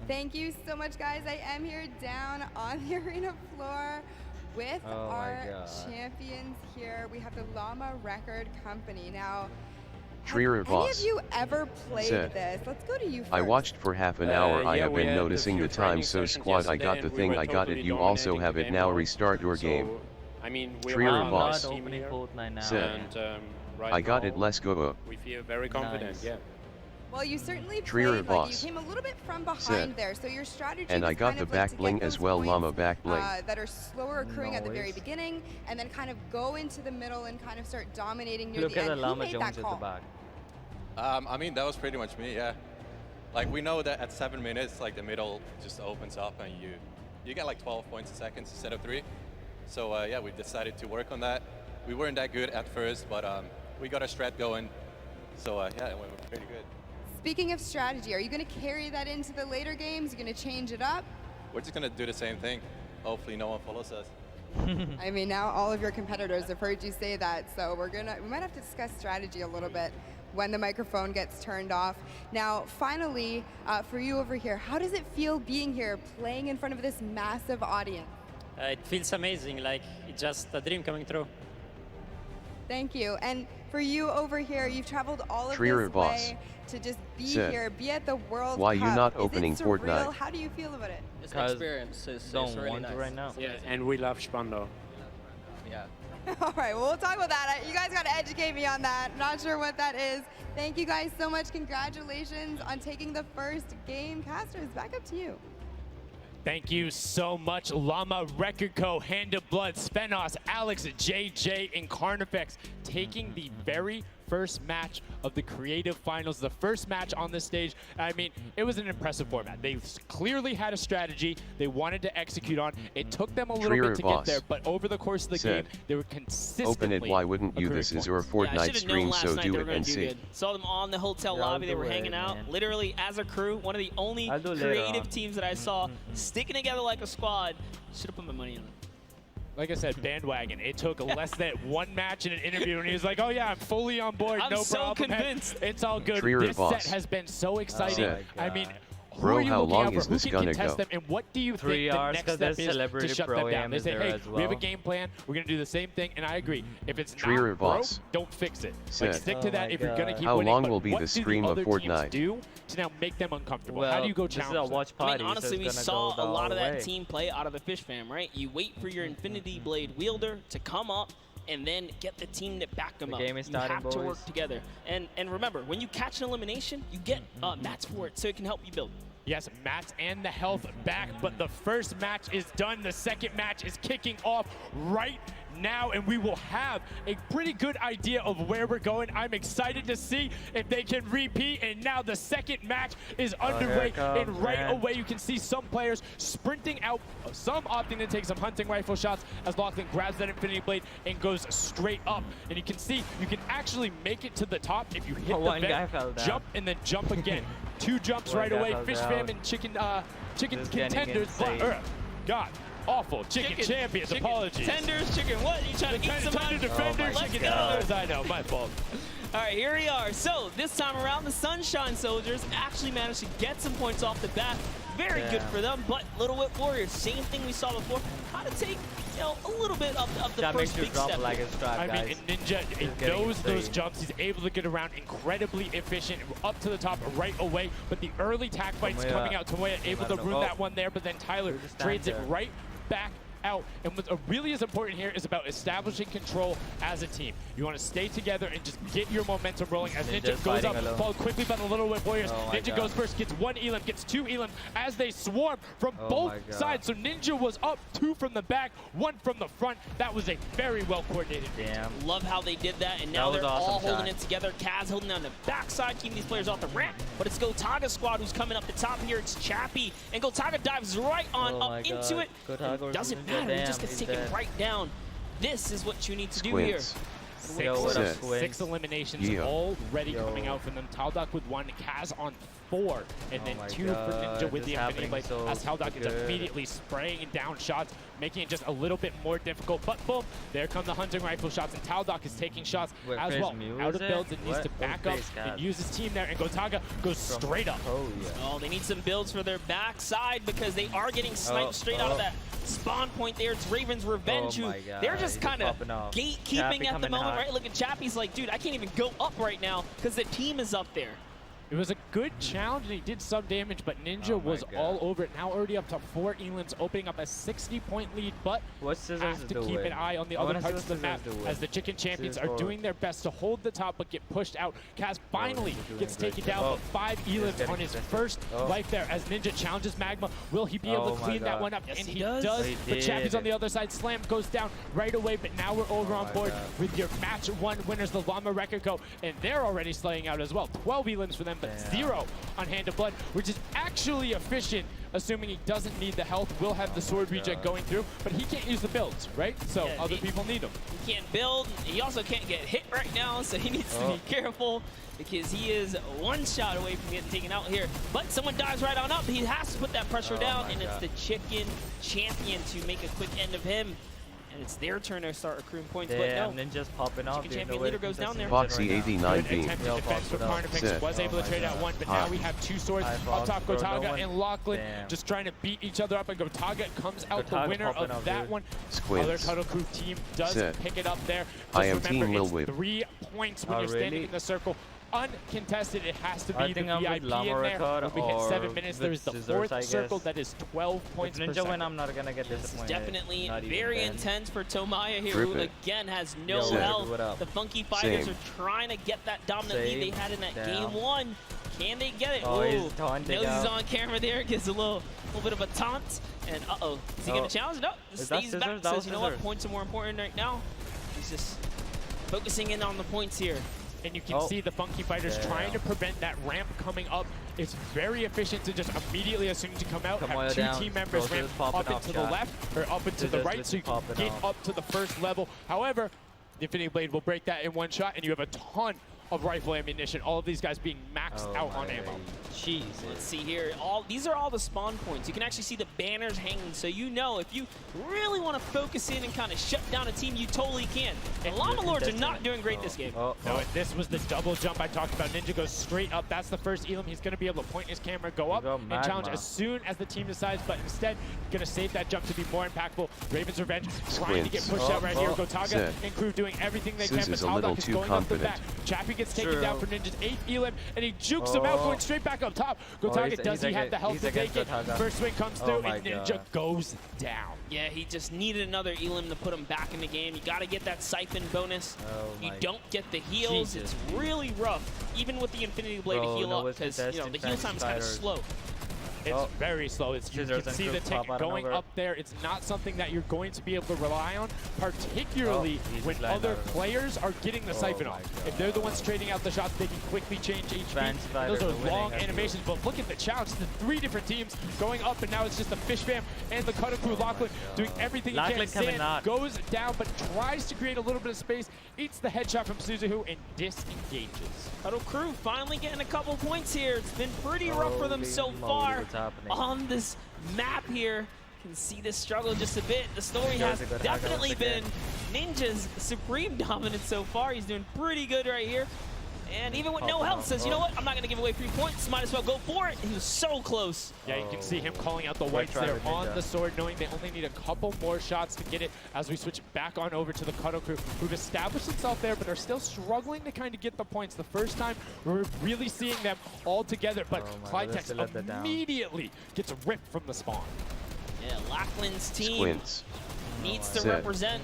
Thank you so much, guys. I am here down on the arena floor with our champions here. We have the Llama Record Company. Now, Trier have any of Boss you ever played this? Let's go to you first. I watched for half an hour. I have been noticing the time, so squad, I got the thing, I got it. You also have it now. Restart your game. I mean, Trier Boss said, I got it. Let's go. We feel very confident. Yeah. Well, you certainly Trier played, Boss you came a little bit from behind there, so your strategy and I got the back bling as well, Llama back bling. That are slower occurring at the very beginning, and then kind of go into the middle and kind of start dominating near Look the at end. the Llama Who made Jones that at the call? back. I mean, that was pretty much me, yeah. Like, we know that at 7 minutes, like, the middle just opens up and you get like 12 points a second instead of 3. So, yeah, we decided to work on that. We weren't that good at first, but we got a strat going. So, yeah, it went pretty good. Speaking of strategy, are you going to carry that into the later games? You're going to change it up? We're just going to do the same thing. Hopefully no one follows us. I mean, now all of your competitors have heard you say that, so we might have to discuss strategy a little bit when the microphone gets turned off. Now, finally, for you over here, how does it feel being here, playing in front of this massive audience? It feels amazing, like it's just a dream coming true. Thank you. And for you over here, you've traveled all of Trier this Boss way to just be said, here, be at the World why Cup. you not Is opening it surreal? Fortnite? How do you feel about it? It's an experience. It's really nice. right now. Yeah, and we love Spando. Yeah. All right, well, we'll talk about that. You guys got to educate me on that. Not sure what that is. Thank you guys so much. Congratulations on taking the first game. Casters, back up to you. Thank you so much, Llama Record Co., Hand of Blood, Spenos, Alex, JJ, and Carnifex taking the very first match of the Creative Finals, the first match on this stage. I mean, it was an impressive format. They clearly had a strategy they wanted to execute on. It took them a little bit to get there, but over the course of the game, they were consistently open it. Why wouldn't you? This is your Fortnite stream, so do it and see. Saw them on the hotel lobby. They were hanging out. Literally, as a crew, one of the only creative teams that I saw sticking together like a squad. Should have put my money on it. Like I said, bandwagon. It took less than one match in an interview, and he was like, "Oh yeah, I'm fully on board. I'm no so problem. convinced. Hey, it's all good." Trier This boss. set has been so exciting. I mean, who Bro, are you how looking long out for? is Who this can gonna contest go? them, and what do you 3 think the hours, next 'cause step there's is Celebrity to shut Pro them down? Am They is say, there "Hey, as we have a well." game plan. We're gonna do the same thing," and I agree. If it's Trier not broke, boss. don't fix it. Said. Like stick to that if you're gonna keep How winning. long but will be what the do stream of other teams Fortnite? do to now make them uncomfortable? Well, How do you go this is challenge a watch them? I party. mean, honestly, so we it's gonna saw go a lot all of the that way. team play out of the Fish fam, right? You wait for your Infinity Blade wielder to come up and then get the team to back them up. game is You starting, have to work boys. together. And remember, when you catch an elimination, you get mats for it, so it can help you build. Yes, mats and the health back, but the first match is done. The second match is kicking off right now, and we will have a pretty good idea of where we're going. I'm excited to see if they can repeat, and now the second match is underway, and right away you can see some players sprinting out, some opting to take some hunting rifle shots as Lachlan grabs that Infinity Blade and goes straight up. And you can see you can actually make it to the top if you hit One the guy vent, fell down. jump, and then jump again. 2 jumps One right guy away. fell Fish down. fam and chicken This is getting contenders. insane. God, awful. Chicken champions, apologies. Tenders, chicken, what? You trying to eat some Tender defenders, Let's chicken go. tenders. I know, my fault. All right, here we are. So this time around, the Sunshine Soldiers actually managed to get some points off the bat. Very good for them, but Little Whip Warriors, same thing we saw before. How to take, you know, a little bit of the That first makes you big drop step. like a strap, I guys. mean, Ninja It's knows getting those insane. jumps. He's able to get around incredibly efficient, up to the top right away. But the early tack fights Tomoya. coming out. Tomoya able to ruin Oh. that one there, but then Tyler Just stand trades it there. right back out. And what really is important here is about establishing control as a team. You want to stay together and just get your momentum rolling as Ninja Ninja's goes up, fighting alone. followed quickly by the Little Whip Warriors. Oh my Ninja God. goes first, gets 1 elim, gets 2 elim as they swarm from Oh both my God. sides. So Ninja was up 2 from the back, 1 from the front. That was a very well coordinated. Damn. Love how they did that, and now That was they're all awesome holding shot. it together. Kaz holding down the backside, keeping these players off the ramp. But it's Gotaga squad who's coming up the top here. It's Chappie, and Gotaga dives right on Oh my up into God. it. Gotaga And doesn't versus Ninja. matter, he just Damn, gets he's taken dead. right down. This is what you need to do here. Squints. Six eliminations Yeah. already coming out from them. Taldock with 1, Kaz on 4, and then my 2 for Ninja God, with the this Infinity happening Blade. so As Taldock is good. immediately spraying down shots, making it just a little bit more difficult. But boom, there come the hunting rifle shots, and Taldock is taking shots Wait, as Chris well. Mew Out is of it? builds and needs What? to back Oh, up Chris and Cat. use his team there, and Gotaga goes straight up. Oh, yeah. Oh, they need some builds for their backside because they are getting sniped straight out of that spawn point there. It's Raven's Revenge, Oh who my God, they're just he's kind of popping off. gatekeeping Chappie at the coming moment, hot. right? Look at Chappie's like, dude, I can't even go up right now because the team is up there. It was a good challenge, and he did some damage, but Ninja Oh my was God. all over it. Now already up to 4 elims, opening up a 60-point lead, but What's Scissors have to keep doing? an eye on the I other wanna see parts what of the map Scissors doing. as the Chicken Champions Scissors are forward. doing their best to hold the top but get pushed out. Kaz finally he's doing gets great. taken down, Oh. but 5 He's elims getting on his contested. first Oh. life there as Ninja challenges Magma. Will he be able Oh to my clean that God. one up? Yes, And he he does. does. He But Chappie's did. on the other side. Slam goes down right away, but now we're over on my board God. with your match 1 winners, the Llama Rekiko, and they're already slaying out as well. 12 elims for them, but Damn. 0 on Hand of Blood, which is actually efficient, assuming he doesn't need the health. Will have the sword reject going through, but he can't use the builds, right? So Yeah, other he- people need them. He can't build. He also can't get hit right now, so he needs to be careful because he is 1 shot away from getting taken out here. But someone dives right on up. He has to put that pressure down, my and it's God. the Chicken Champion to make a quick end of him. And it's their turn to start accruing points, Damn, but no. Ninja's popping off. Chicken dude, Champion the way leader goes down there. Foxy 89 Good beam. attempt Yo, to defense Fox for it up. Carnifex. Sit. Was able Oh to trade my out God. 1, but Hot. now we have 2 swords High up Fox, top. bro, no Gotaga one- and Lachlan Damn. just trying to beat each other up, and Gotaga comes out the Gotaga winner popping of up, that dude. one. Squints. Other Cuddle Crew team does Sit. pick it up there. I Just am remember, Team Lil it's Whip. 3 points when Oh, you're standing really? in the circle. Uncontested, it has to I be the think I'm with VIP in Llama there. Record When we hit 7 or minutes, with there's the Scissors, 4th I circle guess. that is 12 points If per Ninja win, second. I'm not gonna get This is disappointed. definitely Not even very then. intense for Tomaya here, Grip who it. again has no Yo, health. what up? The Funky Fighters Same. are trying to get that dominant lead they Same. had in that Damn. game 1. Can they get it? Oh, he's Ooh, taunting knows he's out. on camera there, gives a little bit of a taunt. And uh-oh, is he Oh. gonna challenge? No, Is that stays back, Scissors? That says, was you know what, Scissors. points are more important right now. He's just focusing in on the points here. and you can see the Funky Fighters trying to prevent that ramp coming up. It's very efficient to just immediately, as soon as you come out, have two team members ramp up into the left or up into the right so you can get up to the first level. However, the Infinity Blade will break that in one shot, and you have a ton of rifle ammunition. All of these guys being maxed out on ammo. Jeez. Let's see here. These are all the spawn points. You can actually see the banners hanging, so you know if you really want to focus in and kind of shut down a team, you totally can. And Llama Lords are not doing great this game. No, and this was the double jump I talked about. Ninja goes straight up. That's the first Elam. He's going to be able to point his camera, go up, and challenge as soon as the team decides, but instead, going to save that jump to be more impactful. Raven's Revenge trying to get pushed out right here. Gotaga and crew doing everything they can, but Talgok is going up the back. Chappie gets taken down for Ninja's 8th Elam, and he jukes him out, going straight back up top. Gotaga, does he have the health to take it? First swing comes through, and Ninja goes down. Yeah, he just needed another Elam to put him back in the game. You got to get that siphon bonus. You don't get the heals. It's really rough, even with the Infinity Blade to heal up, because the heal time is kind of slow. It's very slow. You can see the tick going up there. It's not something that you're going to be able to rely on, particularly when other players are getting the siphon off. If they're the ones trading out the shots, they can quickly change HP. Those are long animations, but look at the challenge. The 3 different teams going up, and now it's just the Fish Fam and the Cutter Crew. Lachlan doing everything he can. Sand goes down, but tries to create a little bit of space, eats the headshot from Suzuhu, and disengages. Cutter Crew finally getting a couple points here. It's been pretty rough for them so far. On this map here, can see this struggle just a bit. The story has definitely been Ninja's supreme dominance so far. He's doing pretty good right here. And even with no health, says, you know what, I'm not going to give away 3 points. Might as well go for it. He was so close. Yeah, you can see him calling out the whites there on the sword, knowing they only need a couple more shots to get it as we switch back on over to the Cutter Crew, who've established themselves there, but are still struggling to kind of get the points. The first time we're really seeing them all together, but Clytex immediately gets ripped from the spawn. Yeah, Lachlan's team needs to represent.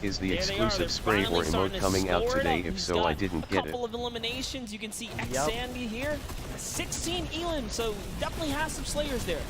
Is the exclusive spray or emote coming out today? If so, I didn't get it. A couple of eliminations. You can see Sandy here. 16 Elam, so definitely has some Slayers there.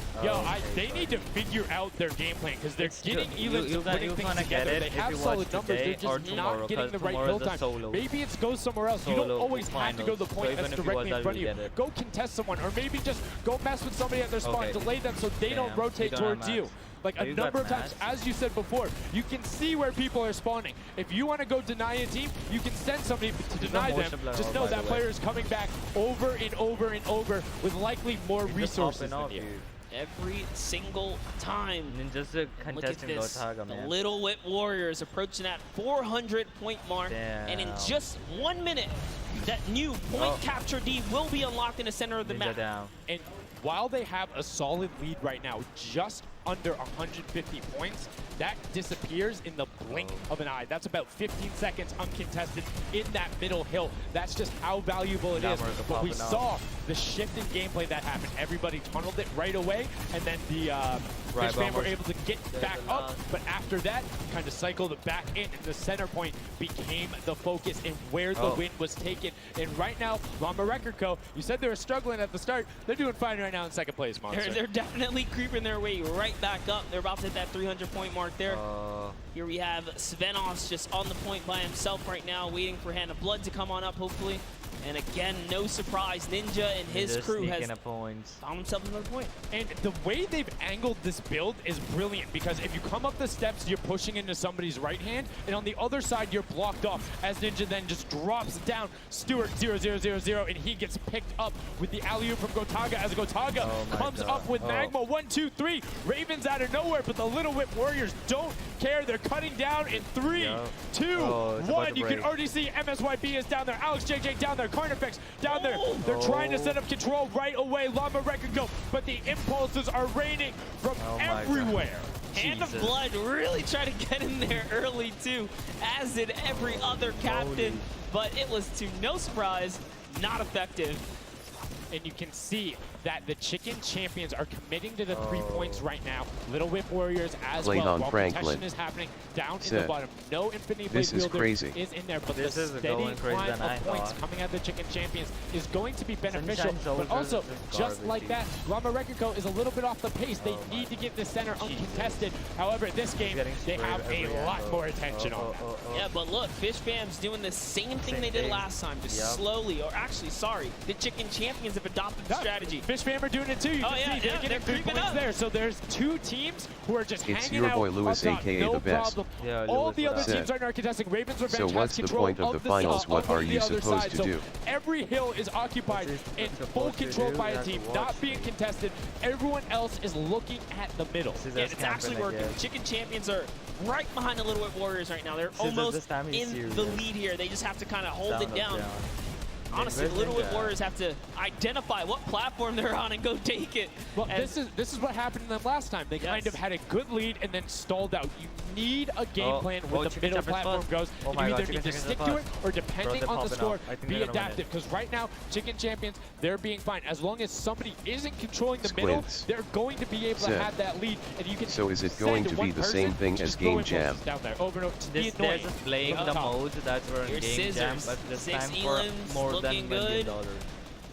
They need to figure out their game plan, because they're getting Elams and putting things together. They have solid numbers, they're just not getting the right build time. Maybe it's go somewhere else. You don't always have to go to the point that's directly in front of you. Go contest someone, or maybe just go mess with somebody at their spawn, delay them so they don't rotate towards you. Like a number of times, as you said before, you can see where people are spawning. If you want to go deny a team, you can send somebody to deny them. Just know that player is coming back over and over and over with likely more resources than you. Every single time. Ninja's look at this. The Little Whip Warriors approaching that 400-point mark. And in just 1 minute, that new point capture D will be unlocked in the center of the map. And while they have a solid lead right now, just under 150 points, that disappears in the blink of an eye. That's about 15 seconds uncontested in that middle hill. That's just how valuable it is. But we saw the shift in gameplay that happened. Everybody tunneled it right away, and then the Fish Fam were able to get back up. But after that, kind of cycled it back in, and the center point became the focus and where the win was taken. And right now, Llama Record Co., you said they were struggling at the start. They're doing fine right now in second place, Monster. They're definitely creeping their way right back up. They're about to hit that 300-point mark there. Here we have Svenos just on the point by himself right now, waiting for Hand of Blood to come on up, hopefully. And again, no surprise, Ninja and his crew has found himself another point. And the way they've angled this build is brilliant, because if you come up the steps, you're pushing into somebody's right hand, and on the other side, you're blocked off, as Ninja then just drops down Stewart 0-0-0-0, and he gets picked up with the alley-oop from Gotaga, as Gotaga comes up with Magma. 1, 2, 3. Ravens out of nowhere, but the Little Whip Warriors don't care. They're cutting down in 3, 2, 1. You can already see MSYB is down there. Alex JJ down there. Carnifex down there. They're trying to set up control right away. Llama Record go, but the impulses are raining from everywhere. Hand of Blood really tried to get in there early too, as did every other captain, but it was to no surprise not effective. And you can see that the Chicken Champions are committing to the 3 points right now. Little Whip Warriors as Played well. on While Franklin. protection is happening down in the bottom. No Infinity Blade This is Wielder crazy. is in there, but This the is steady going crazy climb than I of points thought. coming out of the Chicken Champions is going to be beneficial. Sunshine But Soldiers also, is just garbage, like dude. that, Llama Record Co. is a little bit off the pace. They need to get the center uncontested. However, this game, they have a lot more attention on them. Yeah, but look, Fish Fam's doing the same thing they did last time, just slowly, or actually, sorry, the Chicken Champions have adopted the strategy. Fish Fam are doing it too. You can see they're getting 3 points there. So there's 2 teams who are just It's hanging your out boy Lewis, on top, aka no the best. problem. Yeah, All Lewis, the what other up? teams are not contesting. Ravens Revenge So has what's the control point of the the finals? side, What are the you other supposed side. to So do? every hill is occupied and full control by a team, not being contested. Everyone else is looking at the middle. Yeah, it's actually working. Chicken Champions are right behind the Little Whip Warriors right now. They're almost in the lead here. They just have to kind of hold it down. Honestly, the Little Whip Warriors have to identify what platform they're on and go take it. Well, this is what happened to them last time. They kind of had a good lead and then stalled out. You need a game plan where the middle platform goes. Oh You my either God, need to Chicken stick to Champions it or, depending Bro, on the they're score, popping up. I think be they're gonna win adaptive. Because right now, Chicken Champions, they're being fine. As long as somebody isn't controlling the middle, Squints. they're going to be able to have that lead. And you can So is it going to be the same thing as Game Jam? Down there, over and over. They're just playing the mode that were in Game Jam, but this time for more than $1 million.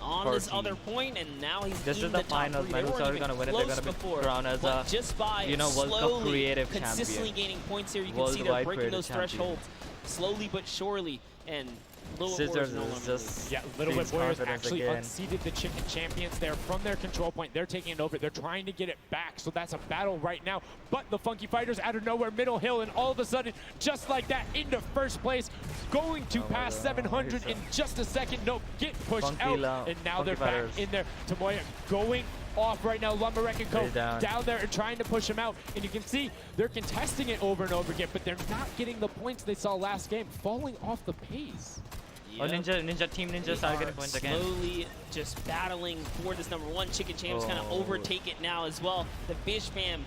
On this other point, and now he's this in is the the finals, man. Who's already gonna win it? They're gonna be crowned as a, just by you know, World Cup slowly, creative consistently champion. gaining points here, you can see they're Worldwide breaking those creative champion. thresholds slowly but surely, and Little Whip Scissors Warriors is just Yeah, Little Whip Warriors confidence actually again. unseated the Chicken Champions there from their control point. They're taking it over. They're trying to get it back, so that's a battle right now. But the Funky Fighters out of nowhere, middle hill, and all of a sudden, just like that, into first place, going to pass 700 in just a second. Nope, get pushed out, and now they're back in there. Tomoya going off right now. Lumberwreck and Co. down there and trying to push him out. And you can see they're contesting it over and over again, but they're not getting the points they saw last game, falling off the pace. Oh, Team Ninja started getting points again. Slowly just battling for this #1. Chicken Champs kind of overtake it now as well. The Fish Fam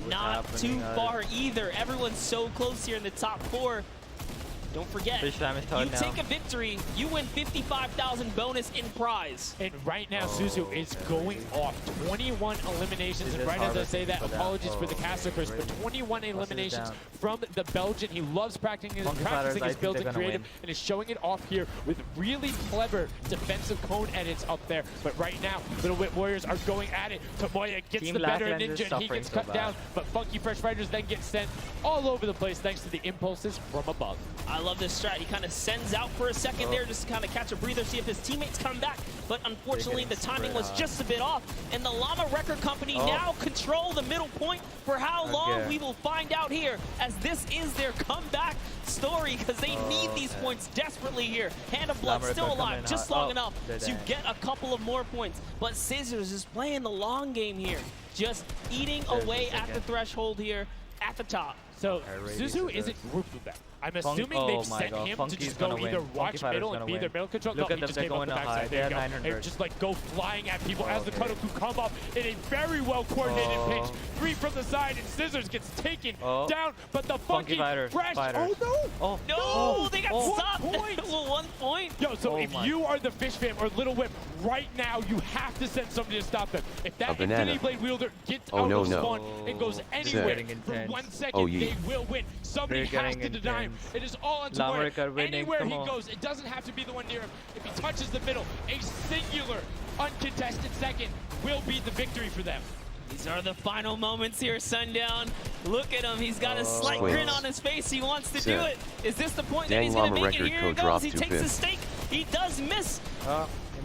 not too far either. Everyone's so close here in the top 4. Don't forget, Fish Fam is you now. take a victory, you win 55,000 bonus in prize. And right now, Suzu is going off 21 eliminations. And right as I say that, apologies for the caster curse, but 21 eliminations from the Belgian. He loves practicing his builds and creative, and is showing it off here with really clever defensive cone edits up there. But right now, Little Whip Warriors are going at it. Tomoya gets the better of Ninja, and he gets cut down. But Funky Fresh Fighters then get sent all over the place thanks to the impulses from above. I love this strat. He kind of sends out for a second there just to kind of catch a breather, see if his teammates come back. But unfortunately, the timing was just a bit off. And the Llama Record Company now control the middle point. For how long, we will find out here, as this is their comeback story, because they need these points desperately here. Hand of Blood still alive, just long enough to get a couple of more points. But Scissors is playing the long game here, just eating away at the threshold here at the top. So Suzu isn't grouped with them. I'm assuming they've sent him to just go either watch middle and be their middle control. Look no, at he them, just they're came up going the to high. backside. They're There you go. 900. And just like go flying at people as the Kodoku come up in a very well coordinated pitch. 3 from the side, and Scissors gets taken down, but the Funky Fresh. Oh no! No, they got stopped. 1 point. Well, 1 point. Yo, so if you are the Fish Fam or Little Whip, right now you have to send somebody to stop them. If that Infinity Blade wielder gets out of spawn and goes anywhere for 1 second, they will win. Somebody has to deny him. It is all on Tomoya. Anywhere he goes, it doesn't have to be the one near him. If he touches the middle, a singular, uncontested second will be the victory for them. These are the final moments here, Sundown. Look at him. He's got a slight grin on his face. He wants to do it. Is this the point that he's going to make it? Here he goes. He takes the stake. He does miss.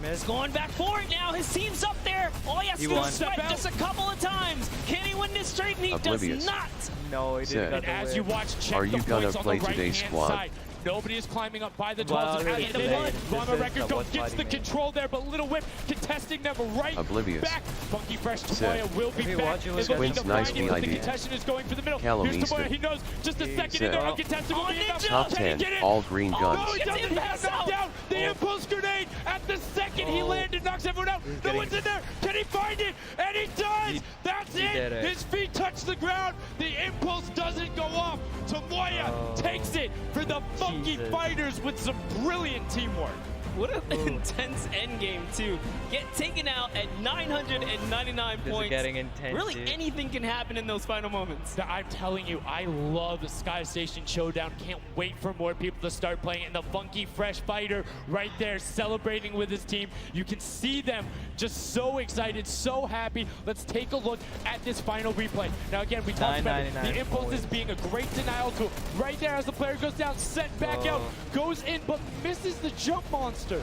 He's going back for it now. His team's up there. All he has to do is sweat just a couple of times. Can he win this straight? And he does not. No, he didn't. And as you watch, check Are you the gonna points on play the today's right-hand squad? side. Nobody is climbing up by the 12s. As they did, Llama Record Co gets the control there, but Little Whip contesting them right back. Funky Fresh Tomoya will be back. It's looking to find it, but the contestation is going for the middle. Here's Tomoya. He knows just a second in there. Uncontested will be enough. Top 10, all green guns. No, he doesn't have knocked down. The impulse grenade at the second he landed knocks everyone out. No one's in there. Can he find it? And he does. That's it. His feet touch the ground. The impulse doesn't go off. Tomoya takes it for the Funky Fighters with some brilliant teamwork. What an intense endgame, too. Get taken out at 999 This points. is getting intense, Really, dude. anything can happen in those final moments. I'm telling you, I love the Sky Station Showdown. Can't wait for more people to start playing. And the Funky Fresh Fighter right there celebrating with his team. You can see them just so excited, so happy. Let's take a look at this final replay. Now, again, we talked about it. The impulses being a great denial tool. Right there as the player goes down, sent back out, goes in, but misses the jump monster.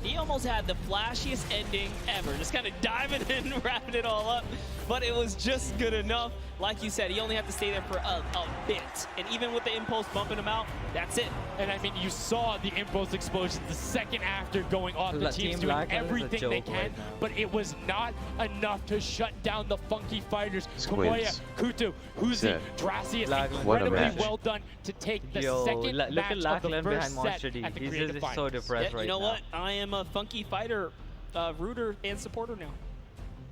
He almost had the flashiest ending ever, just kind of diving in and wrapping it all up, but it was just good enough. Like you said, he only had to stay there for a bit, and even with the impulse bumping him out, that's it. And I mean, you saw the impulse explosion the second after going off. The team's doing everything they can, but it was not enough to shut down the Funky Fighters. Tomoya, Kutu, Huzi, Drassi, is incredibly well done to take the second match of the first set at the Creative Finals. So depressed right now. You know what? I am a Funky Fighter rooter and supporter now.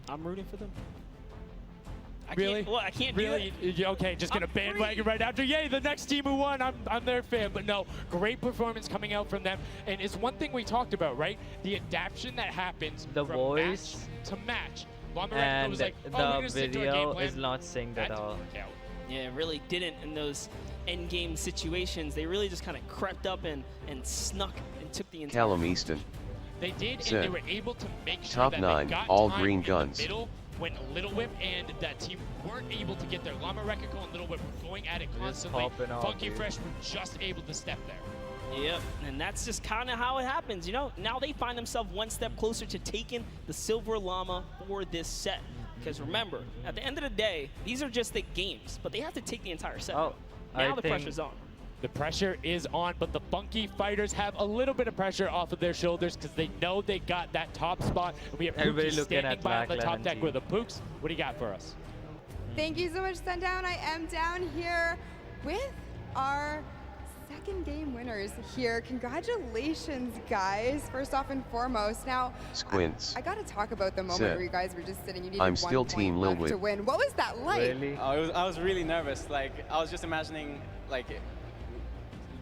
I'm rooting for them. I can't do it. Okay, just gonna bandwagon right after. Yay, the next team who won, I'm their fan. But no, great performance coming out from them. And it's one thing we talked about, right? The adaptation that happens the from voice match to match. And was like, the video is not synced at all. Yeah, it really didn't in those end game situations. They really just kind of crept up and snuck and took the entire. Callum Easton. They did, and they were able to make sure Top that 9, they got all time green in guns. the middle when Little Whip and that team weren't able to get their Llama Rekiko and Little Whip were going at it constantly. Funky Fresh were just able to step there. Yep, and that's just kind of how it happens, you know? Now they find themselves one step closer to taking the Silver Llama for this set. Because remember, at the end of the day, these are just the games, but they have to take the entire set. Now the pressure's on. The pressure is on, but the Funky Fighters have a little bit of pressure off of their shoulders because they know they got that top spot. And we have Everybody Pookie looking standing at by on the Black top Lemon deck team. with a Pooks. What do you got for us? Thank you so much, Sundown. I am down here with our second game winners here. Congratulations, guys, first off and foremost. Now, Squints. I got to talk about the moment Sir. where you guys were just sitting. You needed I'm 1 still point Team left Lil to Whip. win. What was that like? Really? Oh, I was really nervous. Like, I was just imagining, like,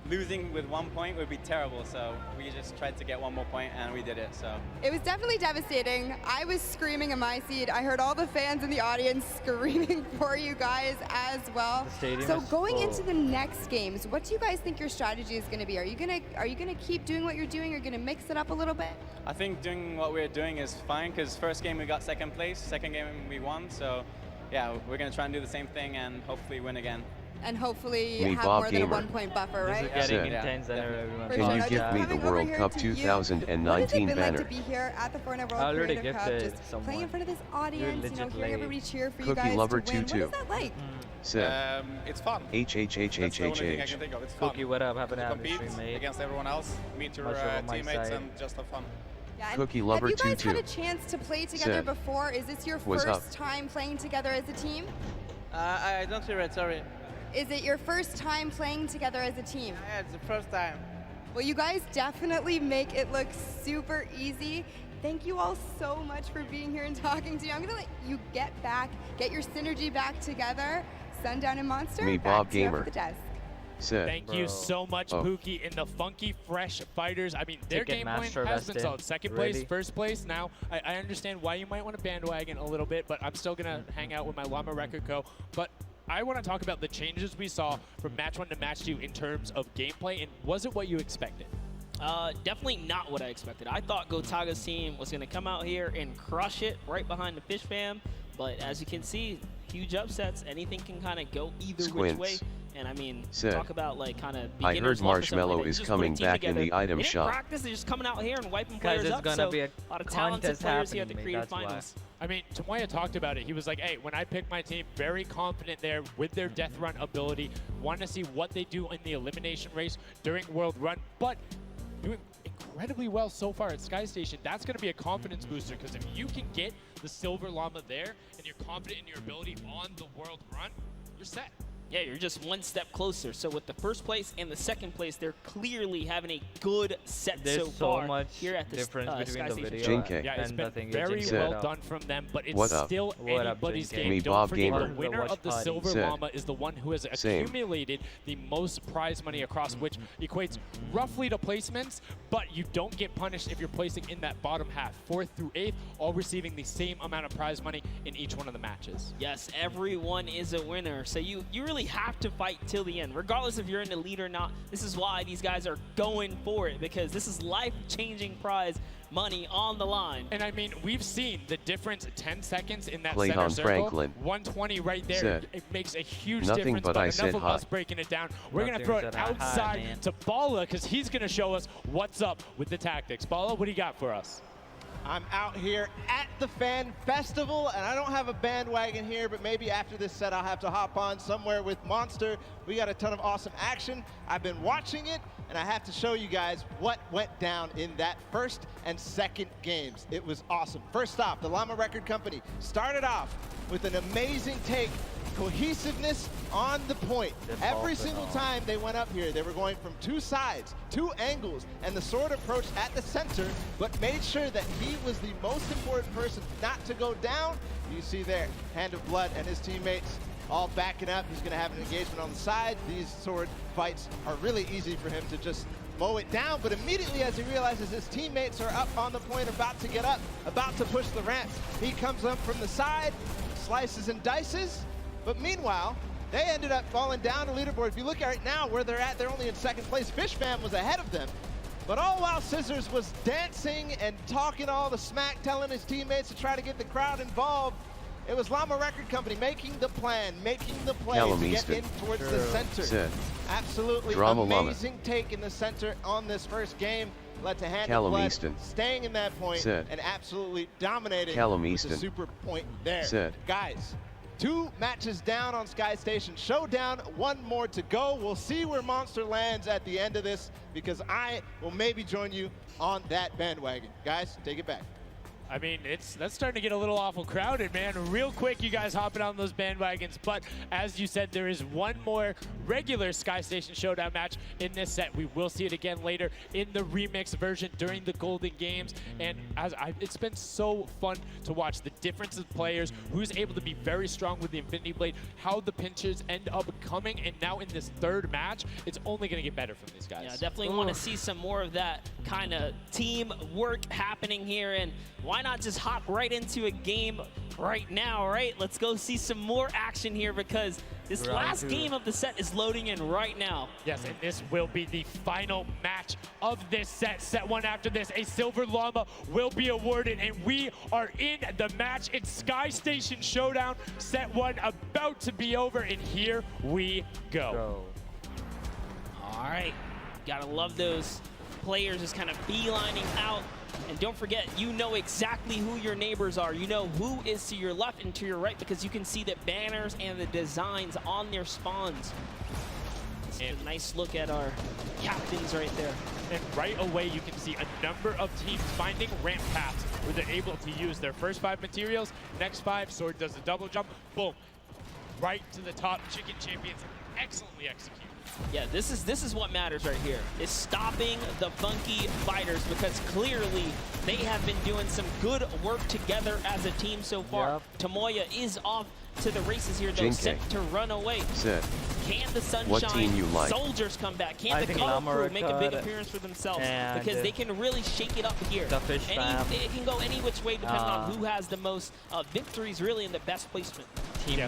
losing with 1 point would be terrible. So we just tried to get 1 more point, and we did it. So It was definitely devastating. I was screaming in my seat. I heard all the fans in the audience screaming for you guys as well. The stadium So is going full. into the next games, what do you guys think your strategy is going to be? Are you gonna keep doing what you're doing? Or gonna mix it up a little bit? I think doing what we're doing is fine because first game we got second place, second game we won. So yeah, we're gonna try and do the same thing and hopefully win again. And hopefully Me, have Bob more than a Gamer. 1 point buffer, This right? is getting Yeah. intense. Everyone. For Can sure. you Now, give just me the coming over World here Cup to you, 2019 what has it been banner? like to be here at the Fortnite I World already Creative Cup, gifted just someone. playing in front of this audience, you know, legit hearing late. everybody cheer for you Cookie guys Lover to win. 22. What is that like? Sir. It's fun. H H H H H H. It's fun. Cookie, what up? Happen to You have a compete stream, mate. against everyone else, meet your Much on my teammates, side. and just have fun. Yeah, and Cookie Lover have you guys 22. had a chance to play together Sir. before? Is this your What's first up? time playing together as a team? I don't hear it, sorry. Is it your first time playing together as a team? Yeah, it's the first time. Well, you guys definitely make it look super easy. Thank you all so much for being here and talking to me. I'm gonna let you get your synergy back together. Sundown and Monster, Me, back Bob to you up Gamer. at the desk. Sir. Thank you so much, Oh. Pookie, and the Funky Fresh Fighters. I mean, their game plan Ticketmaster has been vested. solid. Second place, Ready? first place. Now, I understand why you might want to bandwagon a little bit, but I'm still going to hang out with my Llama Rekiko. But I want to talk about the changes we saw from match 1 to match 2 in terms of gameplay, and was it what you expected? Definitely not what I expected. I thought Gotaga's team was going to come out here and crush it right behind the Fish Fam, but as you can see, huge upsets. Anything can kind of go either which way. Squints. And I mean, Sir. talk about like kind of I beginner's heard luck or something Marshmallow like that. is You just put a coming team back in together. the item They didn't shop. practice, they're just coming out here and wiping Guys, players it's up. gonna So be a a lot of talented contest players here at happening, the mate, Creative that's why. Finals. I mean, Tomoya talked about it. He was like, hey, when I pick my team, very confident there with their death run ability. Want to see what they do in the elimination race during World Run, but doing incredibly well so far at Sky Station. That's going to be a confidence booster because if you can get the Silver Llama there and you're confident in your ability on the World Run, you're set. Yeah, you're just one step closer. So with the first place and the second place, they're clearly having a good set There's so so far much here at the difference between the video Jinke. Yeah, it's and been the thing. very well done from them, but it's still anybody's game. Me, Don't Bob forget, Gamer. the winner of the Silver Llama is the one who has accumulated the most prize money across, which equates roughly to placements, but you don't get punished if you're placing in that bottom half. 4th through 8th, all receiving the same amount of prize money in each one of the matches. Yes, everyone is a winner. So you really have to fight till the end, regardless if you're in the lead or not. This is why these guys are going for it, because this is life-changing prize money on the line. And I mean, we've seen the difference 10 seconds in that Played center on circle. Franklin. 120 right there. Said. It makes a huge Nothing difference, but but I enough said of hi. us breaking it down. We're going to Nothing throw it said hi, outside man. to Bala, because he's going to show us what's up with the tactics. Bala, what do you got for us? I'm out here at the Fan Festival, and I don't have a bandwagon here, but maybe after this set I'll have to hop on somewhere with Monster. We got a ton of awesome action. I've been watching it, and I have to show you guys what went down in that first and second games. It was awesome. First off, the Llama Record Company started off with an amazing take, cohesiveness on the point. Every single time they went up here, they were going from 2 sides, 2 angles, and the sword approach at the center, but made sure that he was the most important person not to go down. You see there, Hand of Blood and his teammates all backing up. He's going to have an engagement on the side. These sword fights are really easy for him to just mow it down, but immediately as he realizes his teammates are up on the point, about to get up, about to push the ramps, he comes up from the side, slices and dices. But meanwhile, they ended up falling down the leaderboard. If you look at right now where they're at, they're only in second place. Fish Fam was ahead of them. But all while Scissors was dancing and talking all the smack, telling his teammates to try to get the crowd involved, it was Llama Record Company making the plan, making the play to get in towards the center. Absolutely amazing take in the center on this first game. Led to Hand of Blood staying in that point and absolutely dominating with the super point there. Guys, 2 matches down on Sky Station Showdown, 1 more to go. We'll see where Monster lands at the end of this, because I will maybe join you on that bandwagon. Guys, take it back. I mean, that's starting to get a little awful crowded, man. Real quick, you guys hopping on those bandwagons. But as you said, there is 1 more regular Sky Station Showdown match in this set. We will see it again later in the remix version during the Golden Games. And it's been so fun to watch the difference of players, who's able to be very strong with the Infinity Blade, how the pinches end up coming. And now in this 3rd match, it's only going to get better from these guys. Yeah, definitely want to see some more of that kind of team work happening here. And why not just hop right into a game right now, right? Let's go see some more action here, because this last game of the set is loading in right now. Yes, and this will be the final match of this set. Set 1 after this, a Silver Llama will be awarded, and we are in the match. It's Sky Station Showdown. Set 1 about to be over, and here we go. All right, gotta love those players just kind of beelining out. And don't forget, you know exactly who your neighbors are. You know who is to your left and to your right, because you can see the banners and the designs on their spawns. It's a nice look at our captains right there. And right away, you can see a number of teams finding ramp paths where they're able to use their first 5 materials. Next 5, Sword does a double jump. Boom. Right to the top. Chicken Champions excellently executed. Yeah, this is what matters right here. Is stopping the Funky Fighters, because clearly they have been doing some good work together as a team so far. Tomoya is off to the races here, though, set to run away. Can the Sunshine Soldiers come back? Can the Color Crew make a big appearance for themselves? Because they can really shake it up here. It can go any which way depending on who has the most victories, really, in the best placement.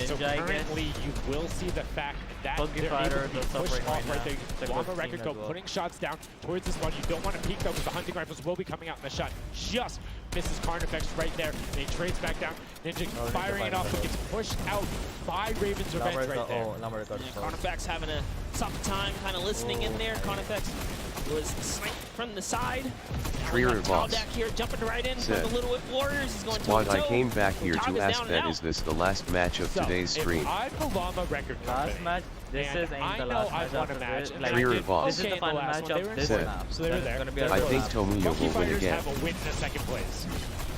So currently you will see the fact that they're able to be pushed off right there. Llama Record go putting shots down towards this one. You don't want to peek though, because the hunting rifles will be coming out in the shot. Just misses Carnifex right there. And he trades back down. Ninja firing it off, but gets pushed out by Raven's Revenge right there. Carnifex having a tough time kind of listening in there. Carnifex was sniped from the side. Taldak here jumping right in from the Little Whip Warriors. He's going Squad, I came back here to ask that is this the last match of today's stream? I'm the Llama Record Company. Last match? This is ain't the last match of match. This is the final match of this map. So they were there. I think Tomoya will win again. Have a win in the 2nd place.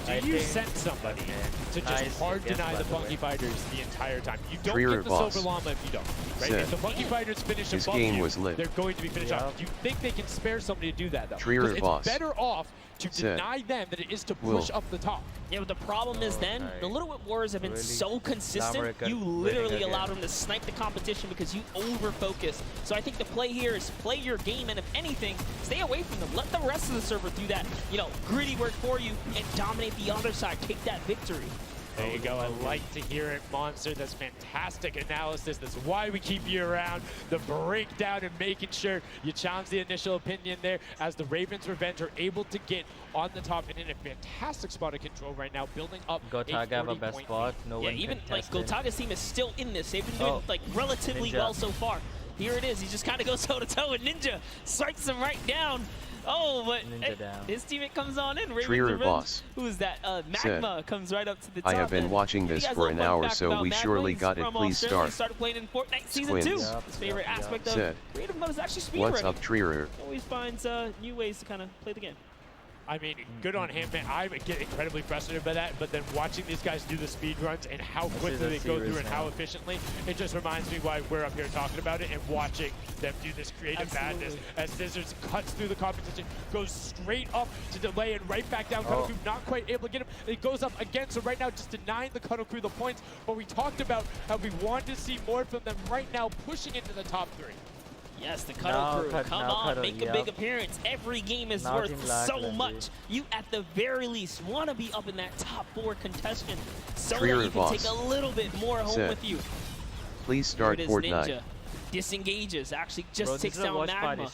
Do you send somebody to just hard deny the Funky Fighters the entire time? You don't get the Silver Llama if you don't. Right? If the Funky Fighters finish above you, they're going to be finished off. Do you think they can spare somebody to do that, though? Because it's better off to deny them than it is to push up the top. Yeah, but the problem is then, the Little Whip Wars have been so consistent, you literally allowed them to snipe the competition because you over-focus. So I think the play here is play your game, and if anything, stay away from them. Let the rest of the server do that, you know, gritty work for you and dominate the other side. Take that victory. There you go. I like to hear it, Monster. That's fantastic analysis. That's why we keep you around. The breakdown and making sure you challenge the initial opinion there as the Ravens Revenge are able to get on the top and in a fantastic spot of control right now, building up Gotaga have a best spot. No one even can like Gotaga's team is still in this. They've been doing like relatively well so far. Here it is. He just kind of goes toe to toe with Ninja, strikes him right down. Oh, but his teammate comes on in. Trierr boss. Who is that? Magma comes right up to the top. I have been watching this for an hour, so we surely got it. Please start. Started playing in Fortnite Season 2. His favorite aspect of creative mode is actually speedrunning. What's up, Trierr? Always finds new ways to kind of play the game. I mean, good on him, man. I get incredibly frustrated by that, but then watching these guys do the speed runs and how quickly they go through and how efficiently, it just reminds me why we're up here talking about it and watching them do this creative madness as Scissors cuts through the competition, goes straight up to delay and right back down. Cuddle Crew not quite able to get him. It goes up again, so right now just denying the Cuddle Crew the points, but we talked about how we wanted to see more from them right now pushing into the top 3. Yes, the Cuddle Crew, come on, make a big appearance. Every game is worth so much. You, at the very least, want to be up in that top 4 contention so that you can take a little bit more home with you. Please start Fortnite. Ninja disengages, actually just takes down Magma.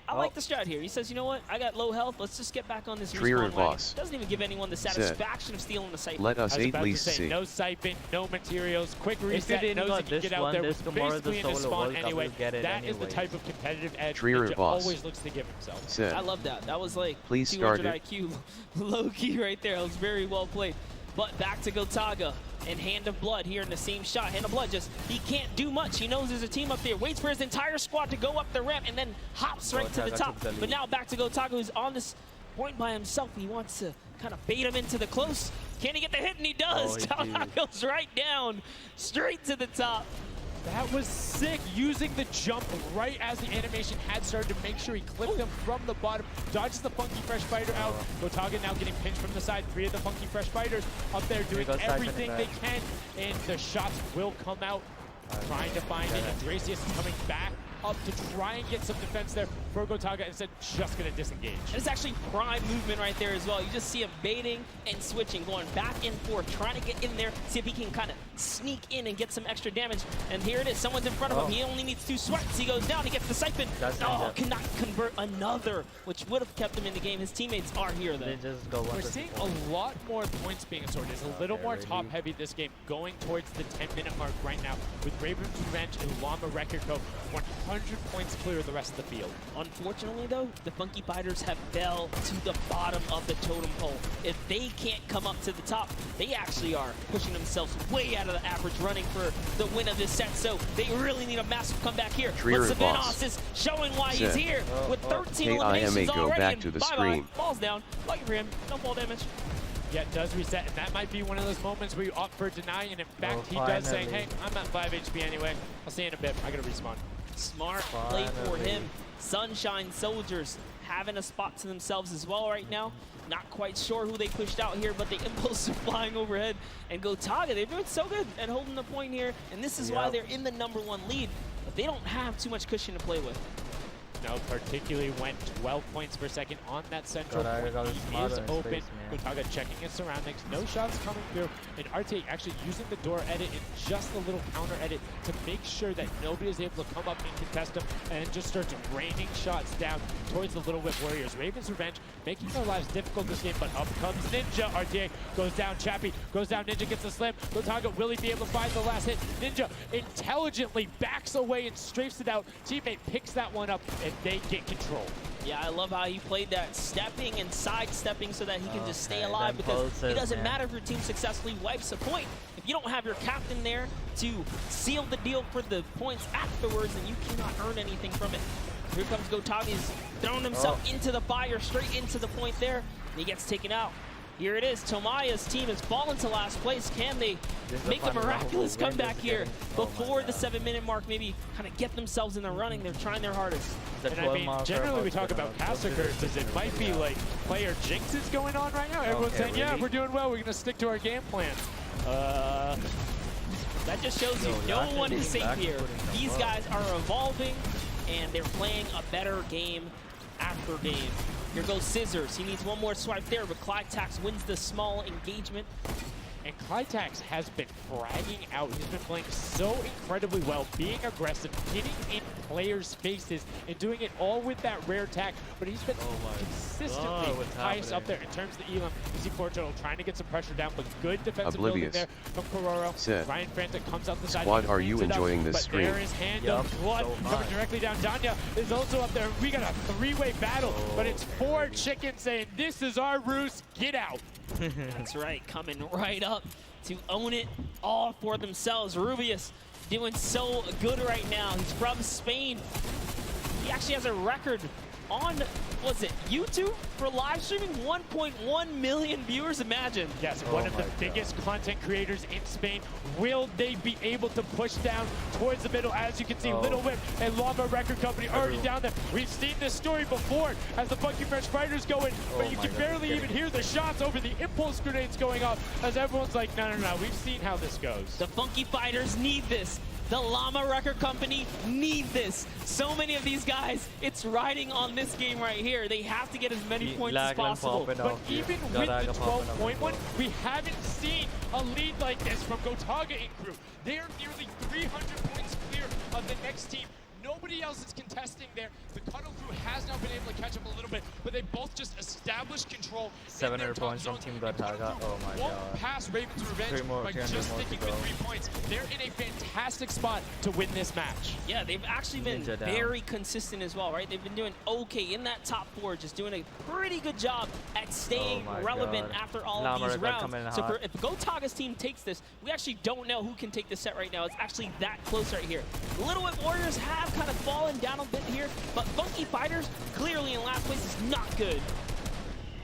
I like the strat here. He says, you know what, I got low health, let's just get back on this respawn wagon. Doesn't even give anyone the satisfaction of stealing the siphon. Let us at least see. No siphon, no materials, quick reset, knows he can get out there with basically in the spawn anyway. That is the type of competitive edge Ninja always looks to give himself. I love that. That was like 200 IQ low-key right there. It was very well played. But back to Gotaga and Hand of Blood here in the same shot. Hand of Blood just, he can't do much. He knows there's a team up there, waits for his entire squad to go up the ramp and then hops right to the top. But now back to Gotaga, who's on this point by himself. He wants to kind of bait him into the close. Can he get the hit? And he does. Gotaga goes right down, straight to the top. That was sick, using the jump right as the animation had started to make sure he clipped him from the bottom, dodges the Funky Fresh Fighter out. Gotaga now getting pinched from the side. 3 of the Funky Fresh Fighters up there doing everything they can, and the shots will come out. Trying to find it. Dracius is coming back up to try and get some defense there for Gotaga, instead just going to disengage. And it's actually prime movement right there as well. You just see him baiting and switching, going back and forth, trying to get in there, see if he can kind of sneak in and get some extra damage. And here it is, someone's in front of him. He only needs 2 swipes. He goes down, he gets the siphon. Cannot convert another, which would have kept him in the game. His teammates are here though. We're seeing a lot more points being assorted. It's a little more top heavy this game, going towards the 10-minute mark right now with Ravens Revenge and Llama Record Co. 100 points clear of the rest of the field. Unfortunately though, the Funky Fighters have fell to the bottom of the totem pole. If they can't come up to the top, they actually are pushing themselves way out of the average, running for the win of this set. So they really need a massive comeback here. But Savannos is showing why he's here with 13 eliminations already. Back to the screen. Falls down. Lucky for him, no fall damage. Yeah, it does reset, and that might be one of those moments where you opt for denying, and in fact, he does say, hey, I'm at 5 HP anyway. I'll see you in a bit. I gotta respawn. Smart play for him. Sunshine Soldiers having a spot to themselves as well right now. Not quite sure who they pushed out here, but the impulse are flying overhead. And Gotaga, they've been so good at holding the point here, and this is why they're in the #1 lead. But they don't have too much cushion to play with. No, particularly when 12 points per second on that central point. He is open. Gotaga checking his surroundings. No shots coming through. And RTA actually using the door edit and just a little counter edit to make sure that nobody is able to come up and contest him, and just starts raining shots down towards the Little Whip Warriors. Ravens Revenge making their lives difficult this game, but up comes Ninja. RTA goes down. Chappie goes down. Ninja gets the slam. Gotaga, will he be able to find the last hit? Ninja intelligently backs away and strafes it out. Teammate picks that one up, and they get control. Yeah, I love how he played that stepping and sidestepping so that he can just stay alive, because it doesn't matter if your team successfully wipes a point. If you don't have your captain there to seal the deal for the points afterwards, then you cannot earn anything from it. Here comes Gotaga. He's throwing himself into the fire, straight into the point there. And he gets taken out. Here it is. Tomaya's team has fallen to last place. Can they make a miraculous comeback here before the 7-minute mark? Maybe kind of get themselves in the running. They're trying their hardest. And I mean, generally we talk about caster curses. It might be like player jinxes going on right now. Everyone's saying, yeah, we're doing well. We're going to stick to our game plan. That just shows you no one is safe here. These guys are evolving, and they're playing a better game after game. Here goes Scissors. He needs one more swipe there, but ClydeTax wins the small engagement. And ClydeTax has been fragging out. He's been playing so incredibly well, being aggressive, getting in players' faces, and doing it all with that rare attack. But he's been consistently highest up there in terms of the elim. You see Fortnite trying to get some pressure down, but good defensive building there from Kororo. Ryan Frantic comes out the side. Squad, are you enjoying this stream? There is hand of blood coming directly down. Danya is also up there. We got a three-way battle, but it's 4 chickens saying, this is our roost, get out. That's right, coming right up to own it all for themselves. Rubius doing so good right now. He's from Spain. He actually has a record on, was it YouTube for live streaming? 1.1 million viewers, imagine. Yes, one of the biggest content creators in Spain. Will they be able to push down towards the middle? As you can see, Little Whip and Llama Record Company already down there. We've seen this story before as the Funky Fresh Fighters go in, but you can barely even hear the shots over the impulse grenades going off as everyone's like, no, we've seen how this goes. The Funky Fighters need this. The Llama Record Company need this. So many of these guys, it's riding on this game right here. They have to get as many points as possible. But even with the 12-point one, we haven't seen a lead like this from Gotaga and crew. They are nearly 300 points clear of the next team. Nobody else is contesting there. The Cuddle crew has now been able to catch up a little bit, but they both just established control. 700 points from Team Gotaga. Oh my god. Won't pass Raven's Revenge by just sticking with 3 points. They're in a fantastic spot to win this match. Yeah, they've actually been very consistent as well, right? They've been doing okay in that top 4, just doing a pretty good job at staying relevant after all of these rounds. So if Gotaga's team takes this, we actually don't know who can take this set right now. It's actually that close right here. Little Whip Warriors have kind of fallen down a bit here, but Funky Fighters clearly in last place is not good.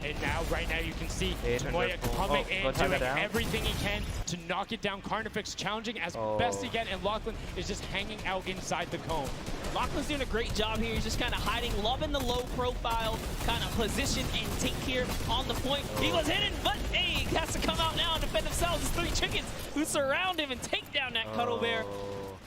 And now, right now, you can see Tomoya coming in, doing everything he can to knock it down. Carnifex challenging as best he can, and Lachlan is just hanging out inside the cone. Lachlan's doing a great job here. He's just kind of hiding, loving the low profile kind of position and take here on the point. He was hidden, but hey, he has to come out now and defend themselves. It's 3 chickens who surround him and take down that Cuddle Bear.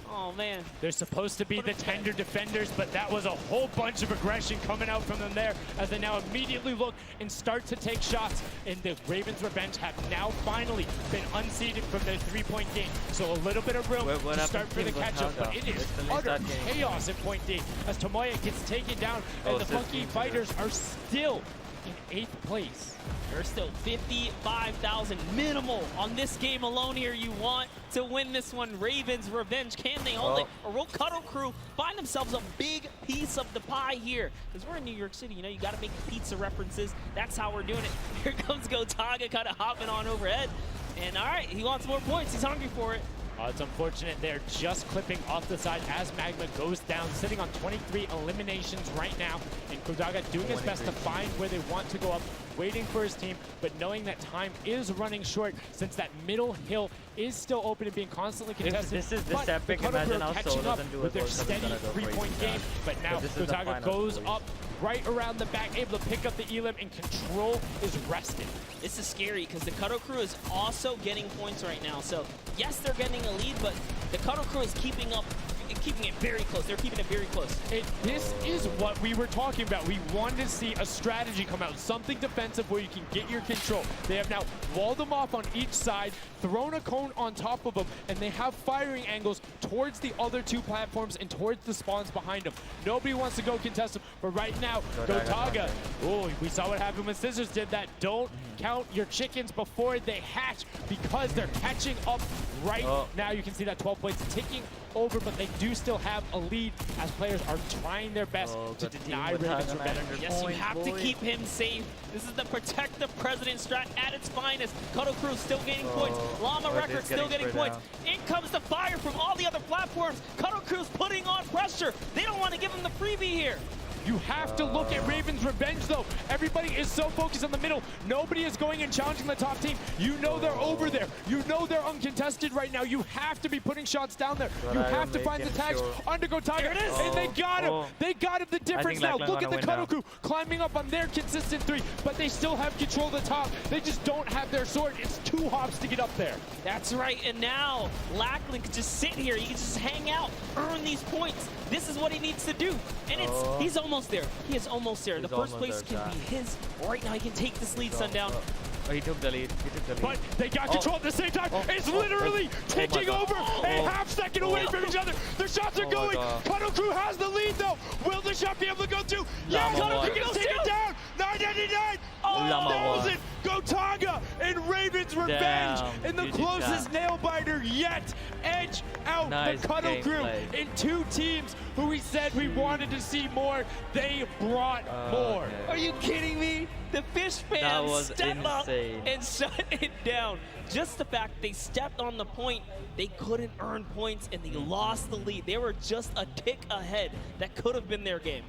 Oh, man. They're supposed to be the tender defenders, but that was a whole bunch of aggression coming out from them there as they now immediately look and start to take shots. And the Ravens Revenge have now finally been unseated from their 3-point game. So a little bit of room to start for the catch-up, but it is utter chaos in point D as Tomoya gets taken down, and the Funky Fighters are still in 8th place. There's still 55,000 minimal on this game alone here. You want to win this one. Ravens Revenge, can they hold it? Or will Cuddle Crew find themselves a big piece of the pie here? Because we're in New York City, you know, you got to make pizza references. That's how we're doing it. Here comes Gotaga kind of hopping on overhead. And all right, he wants more points. He's hungry for it. It's unfortunate they're just clipping off the side as Magma goes down, sitting on 23 eliminations right now. And Gotaga doing his best to find where they want to go up, waiting for his team, but knowing that time is running short since that middle hill is still open and being constantly contested. This epic. Imagine how Solo doesn't do with their steady 3-point game. But now Gotaga goes up right around the back, able to pick up the elim, and control is rested. This is scary because the Cuddle Crew is also getting points right now. So yes, they're getting a lead, but the Cuddle Crew is keeping it very close. They're keeping it very close. This is what we were talking about. We wanted to see a strategy come out, something defensive where you can get your control. They have now walled them off on each side, thrown a cone on top of them, and they have firing angles towards the other 2 platforms and towards the spawns behind them. Nobody wants to go contest them, but right now, Gotaga, we saw what happened when Scissors did that. Don't count your chickens before they hatch because they're catching up right now. You can see that 12 points ticking over, but they do still have a lead as players are trying their best to deny Ravens Revenge. Yes, you have to keep him safe. This is the protect the president strat at its finest. Cuddle Crew still gaining points. Llama Record still getting points. In comes the fire from all the other platforms. Cuddle Crew's putting on pressure. They don't want to give him the freebie here. You have to look at Raven's Revenge, though. Everybody is so focused on the middle. Nobody is going and challenging the top team. You know they're over there. You know they're uncontested right now. You have to be putting shots down there. You have to find the tags under Gotaga. And they got him. They got him. The difference now. Look at the Cuddle Crew climbing up on their consistent 3, but they still have control of the top. They just don't have their sword. It's 2 hops to get up there. That's right. And now Lachlan can just sit here. He can just hang out, earn these points. This is what he needs to do. And he's almost there. He is almost there. The first place can be his. Right now he can take this lead, Sundown. Oh, he took the lead. But they got control at the same time. It's literally taking over a half-second away from each other. The shots are going. Cuddle Crew has the lead, though. Will the shot be able to go through? Yes, Cuddle Crew can take it down. 999. 1,000. Gotaga and Raven's Revenge in the closest nail-biter yet. Edge out the Cuddle Crew in 2 teams who we said we wanted to see more. They brought more. Are you kidding me? The fish fans stepped up and shut it down. Just the fact they stepped on the point, they couldn't earn points and they lost the lead. They were just a tick ahead. That could have been their game.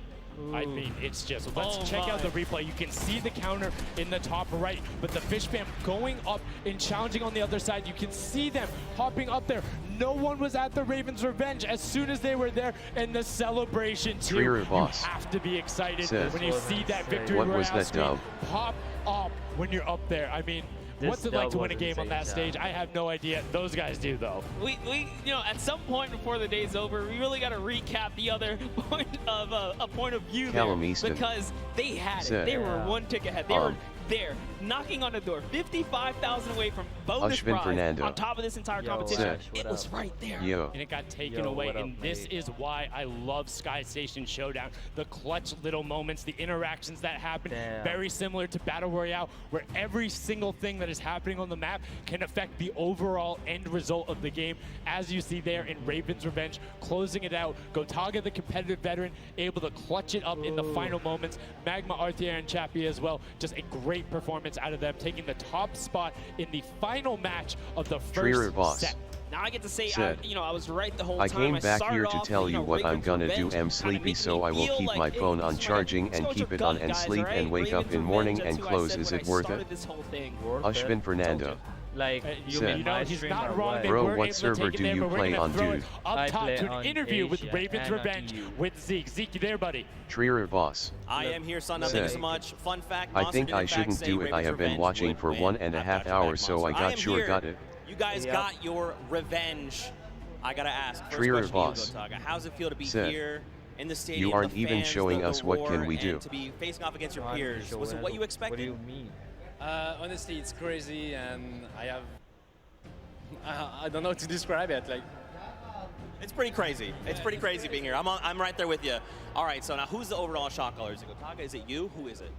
I mean, it's just, let's check out the replay. You can see the counter in the top right, but the fish fam going up and challenging on the other side. You can see them hopping up there. No one was at the Raven's Revenge as soon as they were there, and the celebration too. You have to be excited when you see that victory royale screen pop up when you're up there. I mean, what's it like to win a game on that stage? I have no idea. Those guys do, though. We you know, at some point before the day's over, we really got to recap the other point of a point of view there, because they had it. They were 1 tick ahead. They were there, knocking on the door, 55,000 away from bonus prize on top of this entire competition. It was right there. And it got taken away, and this is why I love Sky Station Showdown. The clutch little moments, the interactions that happen, very similar to Battle Royale, where every single thing that is happening on the map can affect the overall end result of the game, as you see there in Raven's Revenge, closing it out. Gotaga, the competitive veteran, able to clutch it up in the final moments. Magma, Arthier, and Chappie as well. Just a great performance out of them, taking the top spot in the final match of the first set. Now I get to say, I was right the whole time. I came back here to tell you what I'm gonna do. I'm sleepy, so I will keep my phone on charging and keep it on and sleep and wake up in morning and close. Is it worth it? Ashvin Fernando. Like, you know, he's not wrong. Bro, what server do you play on, dude? Up top to an interview with Raven's Revenge with Zeke. Zeke, you there, buddy? Trier boss. I am here, son. Thank you so much. Fun fact. I think I shouldn't do it. I have been watching for 1.5 hours, so I got it. You guys got your revenge. I gotta ask. Trier boss. How's it feel to be here in the stadium? You aren't even showing us what can we do. To be facing off against your peers. Was it what you expected? What do you mean? Honestly, it's crazy, and I don't know how to describe it. Like, it's pretty crazy. It's pretty crazy being here. I'm right there with you. All right, so now who's the overall shot caller? Is it Gotaga? Is it you? Who is it?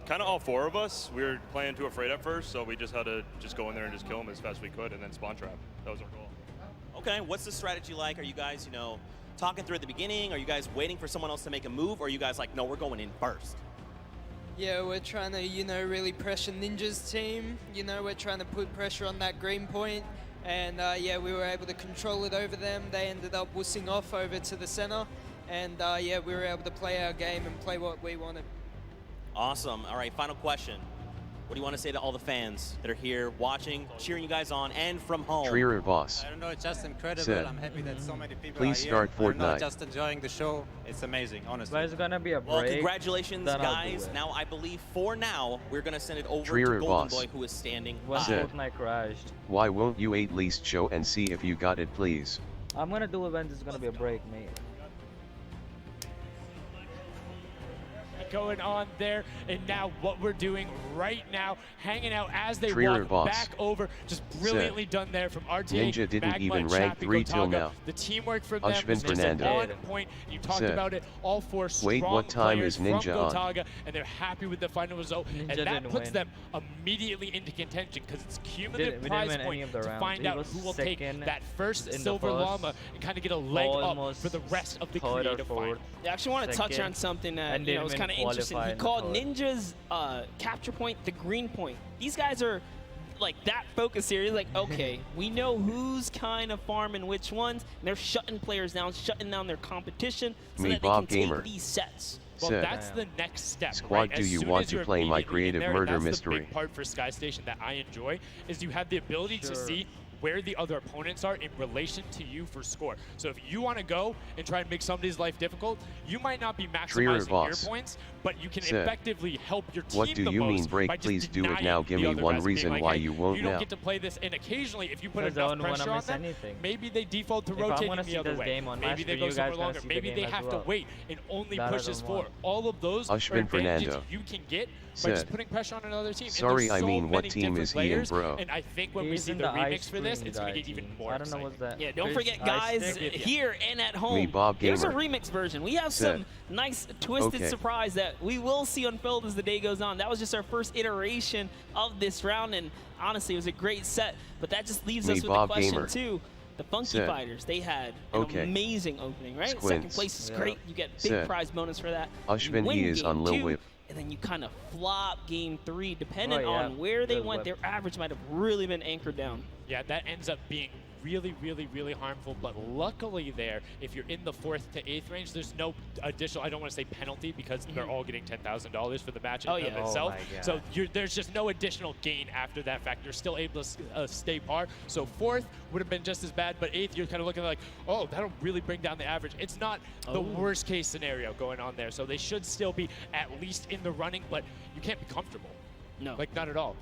Kind of all 4 of us. We were playing too afraid at first, so we just had to just go in there and just kill them as fast as we could, and then spawn trap. That was our goal. Okay, what's the strategy like? Are you guys, talking through at the beginning? Are you guys waiting for someone else to make a move? Or are you guys like, no, we're going in first? Yeah, we're trying to, really pressure Ninja's team. We're trying to put pressure on that green point. And yeah, we were able to control it over them. They ended up wussing off over to the center. And yeah, we were able to play our game and play what we wanted. Awesome. All right, final question. What do you want to say to all the fans that are here watching, cheering you guys on, and from home? Trier boss. I don't know, it's just incredible. I'm happy that so many people Please are start here. Fortnite. I'm not just enjoying the show. It's amazing, honestly. There's gonna be a break. Well, congratulations, guys. Now, I believe for now, we're going to send it over Trier to Golden boss. Boy, who is standing When by. Fortnite crashed. Why won't you at least show and see if you got it, please? I'm gonna do it when there's gonna be a break, mate. Going on there, and now what we're doing right now, hanging out as they Trier walk boss. back over, just brilliantly done there from RTA. Ninja didn't Magma, even rank Chappie, 3 till Gotaga. now. The teamwork for them Ashvin was just Fernando. on point. You talked about it. All 4 strong Wait, what time players is Ninja from on? Gotaga, and they're happy with the final result, Ninja and that didn't puts win. them immediately into contention because it's cumulative We didn't prize win any point of the to rounds. find He out was who will take second that first in the silver first, llama and kind of get a leg up almost for the rest of the third or creative fourth. final. Yeah, I actually want to touch Second, on something that and didn't was kind of even interesting. qualify He in the called third. Ninja's capture point the green point. These guys are like that focus here. He's like, okay, we know who's kind of farming which ones, and they're shutting players down, shutting down their competition so that they can take these sets. Well, that's the next step. Squad, right? do As you soon want as to you're play my immediately in creative there, murder that's mystery? The big part for Sky Station that I enjoy is you have the ability to see where the other opponents are in relation to you for score. So if you want to go and try and make somebody's life difficult, you might not be maximizing your points, but you can effectively help your team What do you mean break? Please do it now. Give me one reason why you won't you now. don't get to play this, and occasionally if you put enough pressure on them, maybe they default to rotating the other way. Maybe they go somewhere longer. Maybe they have to wait and only push this forward. All of those are advantages you can get by just putting pressure on another team. Sorry, I mean, what team is he in, bro? And I think when we see the remix for this, it's going to get even more exciting. Yeah, don't forget, guys, here and at home, Bob there's a Gamer. remix version. We have some nice twisted surprise that we will see unfold as the day goes on. That was just our first iteration of this round, and honestly, it was a great set. But that just leaves us with Bob the question, Gamer. too. The Funky Fighters, they had an amazing opening, right? Squints. Second place is great. You get big prize bonus for that. Ushman, he is on Lil Whip. And then you kind of flop game 3, depending on where they went. Their average might have really been anchored down. Yeah, that ends up being really, really, really harmful. But luckily there, if you're in the 4th to 8th range, there's no additional, I don't want to say penalty, because they're all getting $10,000 for the match in itself. So there's just no additional gain after that fact. You're still able to stay par. So 4th would have been just as bad, but 8th, you're kind of looking like, oh, that'll really bring down the average. It's not the worst case scenario going on there. So they should still be at least in the running, but you can't be comfortable. No. Like, not at all.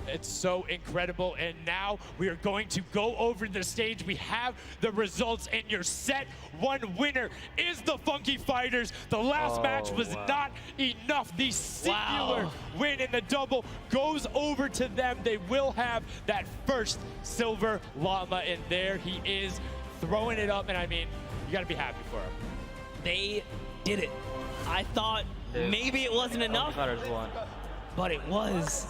It's so incredible, and now we are going to go over the stage. We have the results, and your set 1 winner is the Funky Fighters. The last match was not enough. The singular win in the double goes over to them. They will have that first silver llama, and there he is throwing it up, and I mean, you gotta be happy for him. They did it. I thought maybe it wasn't enough, but it was.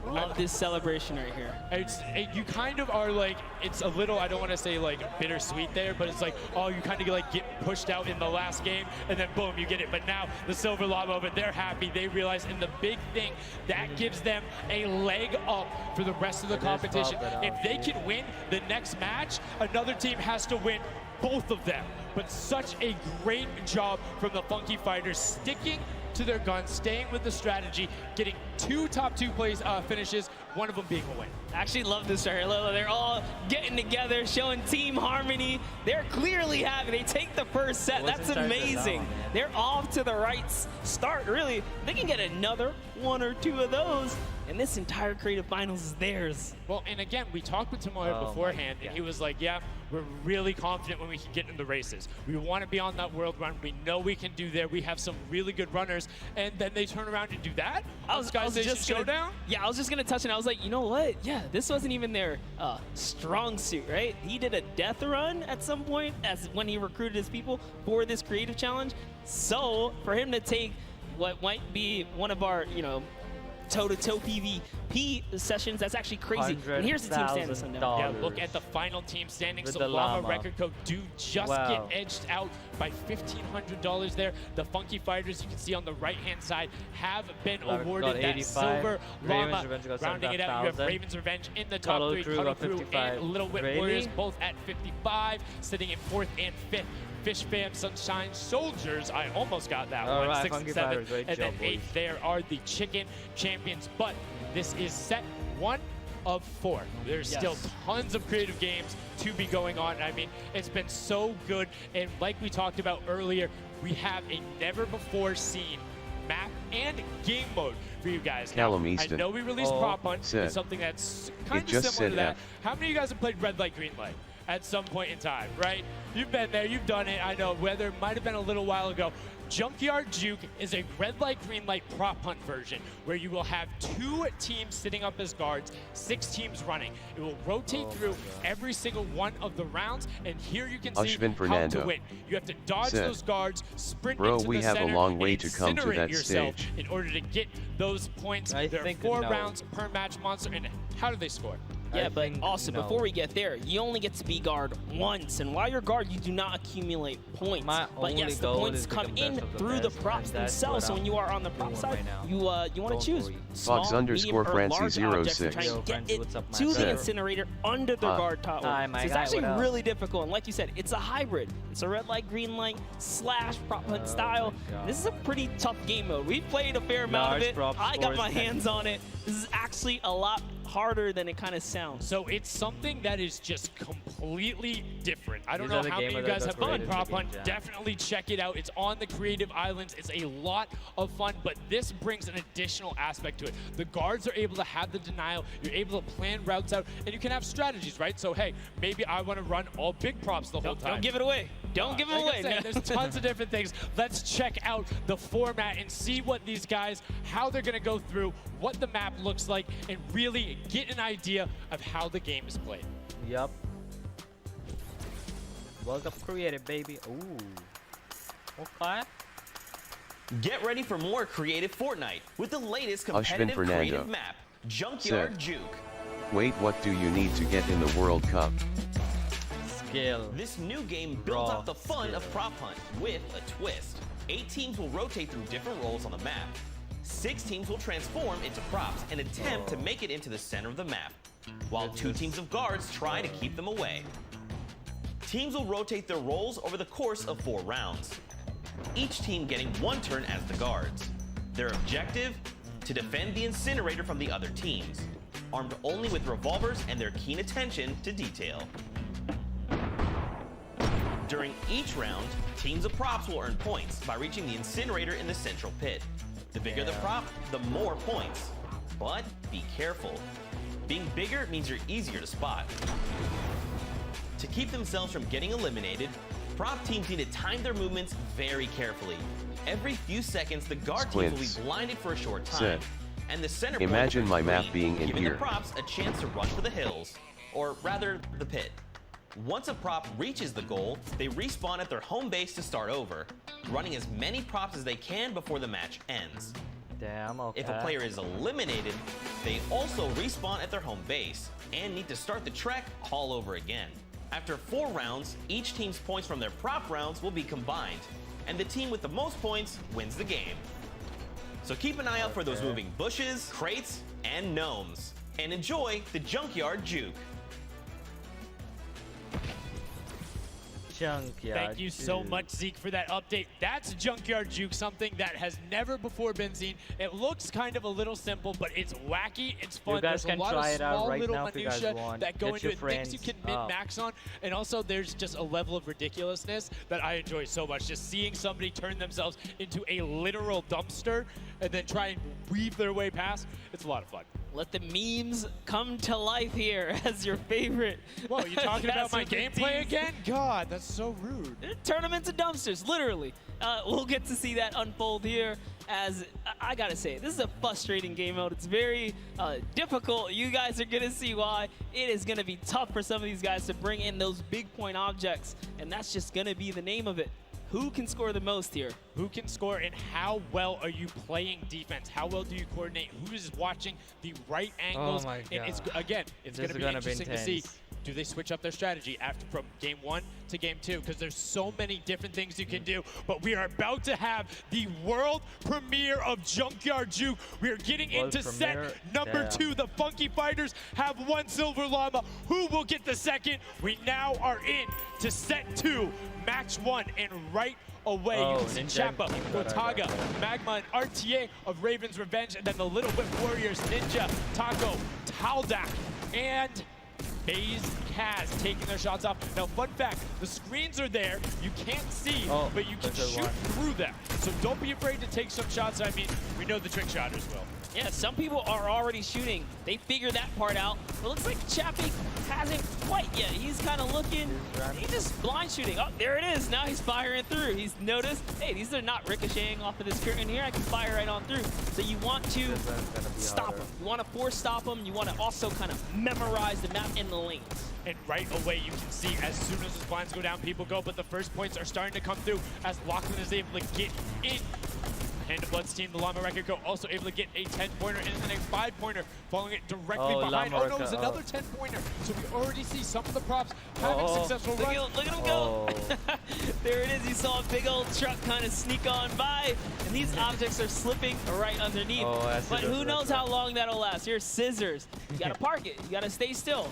Love this celebration right here. You kind of are like, it's a little, I don't want to say like bittersweet there, but it's like, oh, you kind of like get pushed out in the last game, and then boom, you get it. But now the silver llama, but they're happy. They realize, and the big thing, that gives them a leg up for the rest of the competition. If they can win the next match, another team has to win both of them. But such a great job from the Funky Fighters, sticking to their guns, staying with the strategy, getting 2 top 2 plays finishes, one of them being a win. I actually love this right here. They're all getting together, showing team harmony. They're clearly happy. They take the first set. That's amazing. They're off to the right start, really. They can get another 1 or 2 of those, and this entire creative finals is theirs. Well, and again, we talked with Tomoya beforehand, and he was like, yeah, we're really confident when we can get in the races. We want to be on that world run. We know we can do there. We have some really good runners, and then they turn around and do that? I was just Showdown? Yeah, I was just going to touch it. I was like, you know what? Yeah, this wasn't even their strong suit, right? He did a death run at some point as when he recruited his people for this creative challenge. So for him to take what might be one of our, toe-to-toe PvP sessions, that's actually crazy. And here's the team standings. Yeah, look at the final team standings. So Llama Record Code do just get edged out by $1,500 there. The Funky Fighters, you can see on the right-hand side, have been awarded that silver llama. Rounding it out, you have Raven's Revenge in the top 3, Cuddle Crew and Little Whip Warriors, both at 55, sitting in 4th and 5th. Fish Fam, Sunshine Soldiers, I almost got that one, 6th and 7th, and then 8th there are the Chicken Champions, but this is set 1 of 4. There's still tons of creative games to be going on. I mean, it's been so good, and like we talked about earlier, we have a never-before-seen map and game mode for you guys. Now, I know we released Prop Hunt, it's something that's kind of similar to that. How many of you guys have played Red Light, Green Light at some point in time, right? You've been there, you've done it. I know, whether it might have been a little while ago. Junkyard Juke is a red light, green light prop hunt version where you will have 2 teams sitting up as guards, 6 teams running. It will rotate through every single one of the rounds, and here you can see how to win. You have to dodge those guards, sprint into the center, we have a long way to come to that yourself stage in order to get those points. There are 4 rounds per match, Monster, and how do they score? Yeah, but also, before we get there, you only get to be guard once, and while you're guard, you do not accumulate points. But yes, the points come in through the props themselves, so when you are on the prop side, you want to choose small, medium, or large objects and try and get it to the incinerator under the guard tower. So it's actually really difficult, and like you said, it's a hybrid. It's a red light, green light, / prop hunt style. This is a pretty tough game mode. We've played a fair amount of it. I got my hands on it. This is actually a lot harder than it kind of sounds. So it's something that is just completely different. I don't know how many of you guys have fun Prop Hunt. Definitely check it out. It's on the Creative Islands. It's a lot of fun, but this brings an additional aspect to it. The guards are able to have the denial. You're able to plan routes out, and you can have strategies, right? So, hey, maybe I want to run all big props the whole time. Don't give it away. Don't give it away. There's tons of different things. Let's check out the format and see what these guys, how they're going to go through, what the map looks like, and really get an idea of how the game is played. Yup. World Cup creative, baby. Ooh. Okay. Get ready for more creative Fortnite with the latest competitive creative map, Junkyard Juke. Wait, what do you need to get in the World Cup? Skill. This new game builds up the fun of Prop Hunt with a twist. 8 teams will rotate through different roles on the map. 6 teams will transform into props and attempt to make it into the center of the map, while 2 teams of guards try to keep them away. Teams will rotate their roles over the course of 4 rounds, each team getting 1 turn as the guards. Their objective? To defend the incinerator from the other teams, armed only with revolvers and their keen attention to detail. During each round, teams of props will earn points by reaching the incinerator in the central pit. The bigger the prop, the more points. But be careful. Being bigger means you're easier to spot. To keep themselves from getting eliminated, prop teams need to time their movements very carefully. Every few seconds, the guard teams will be blinded for a short time. And the center point Imagine my map being in giving here. the props a chance to run for the hills, or rather, the pit. Once a prop reaches the goal, they respawn at their home base to start over, running as many props as they can before the match ends. Damn, okay. If a player is eliminated, they also respawn at their home base and need to start the trek all over again. After 4 rounds, each team's points from their prop rounds will be combined, and the team with the most points wins the game. So keep an eye out for those moving bushes, crates, and gnomes, and enjoy the Junkyard Juke. Thank you so much, Zeke, for that update. That's Junkyard Juke, something that has never before been seen. It looks kind of a little simple, but it's wacky, it's fun. You guys There's can a lot try of it out small right little now if you guys minutia want. that go Get into your it, things you friends can min-max on, and also there's just a level of ridiculousness that I enjoy so much. Just seeing somebody turn themselves into a literal dumpster and then try and weave their way past, it's a lot of fun. Let the memes come to life here as your favorite. Whoa, you talking about my gameplay again? God, that's so rude. Turn them into dumpsters, literally. We'll get to see that unfold here as, I gotta say, this is a frustrating game mode. It's very difficult. You guys are gonna see why. It is gonna be tough for some of these guys to bring in those big point objects, and that's just gonna be the name of it. Who can score the most here? Who can score, and how well are you playing defense? How well do you coordinate? Who is watching the right angles? Oh my God. And it's, again, it's going to be interesting to see. Do they switch up their strategy after from game 1 to game 2? Because there's so many different things you can do. But we are about to have the world premiere of Junkyard Juke. We are getting into set number 2. The Funky Fighters have 1 silver llama. Who will get the second? We now are in to set 2, match 1, and right away, you can see Chappa, Otaga, Magma, and RTA of Raven's Revenge, and then the Little Whip Warriors, Ninja, Taco, Taldak, and FaZe Kaz taking their shots off. Now, fun fact, the screens are there. You can't see, but you can shoot through them. So don't be afraid to take some shots. I mean, we know the trick shotters will. Yeah, some people are already shooting. They figured that part out. It looks like Chappie hasn't quite yet. He's kind of looking. He's just blind shooting. Oh, there it is. Now he's firing through. He's noticed, hey, these are not ricocheting off of this curtain here. I can fire right on through. So you want to stop him. You want to force stop him. You want to also kind of memorize the map and the lanes. And right away, you can see as soon as the blinds go down, people go. But the first points are starting to come through as Lachlan is able to get in Panda Blood's team, the Llama Record Co. also able to get a 10-pointer and then a 5-pointer, following it directly behind. Llama Oh no, it's another 10-pointer. So we already see some of the props having successful runs. Look at him go. There it is. You saw a big old truck kind of sneak on by, and these objects are slipping right underneath. But who knows how long that'll last. Here's Scissors. You gotta park it. You gotta stay still.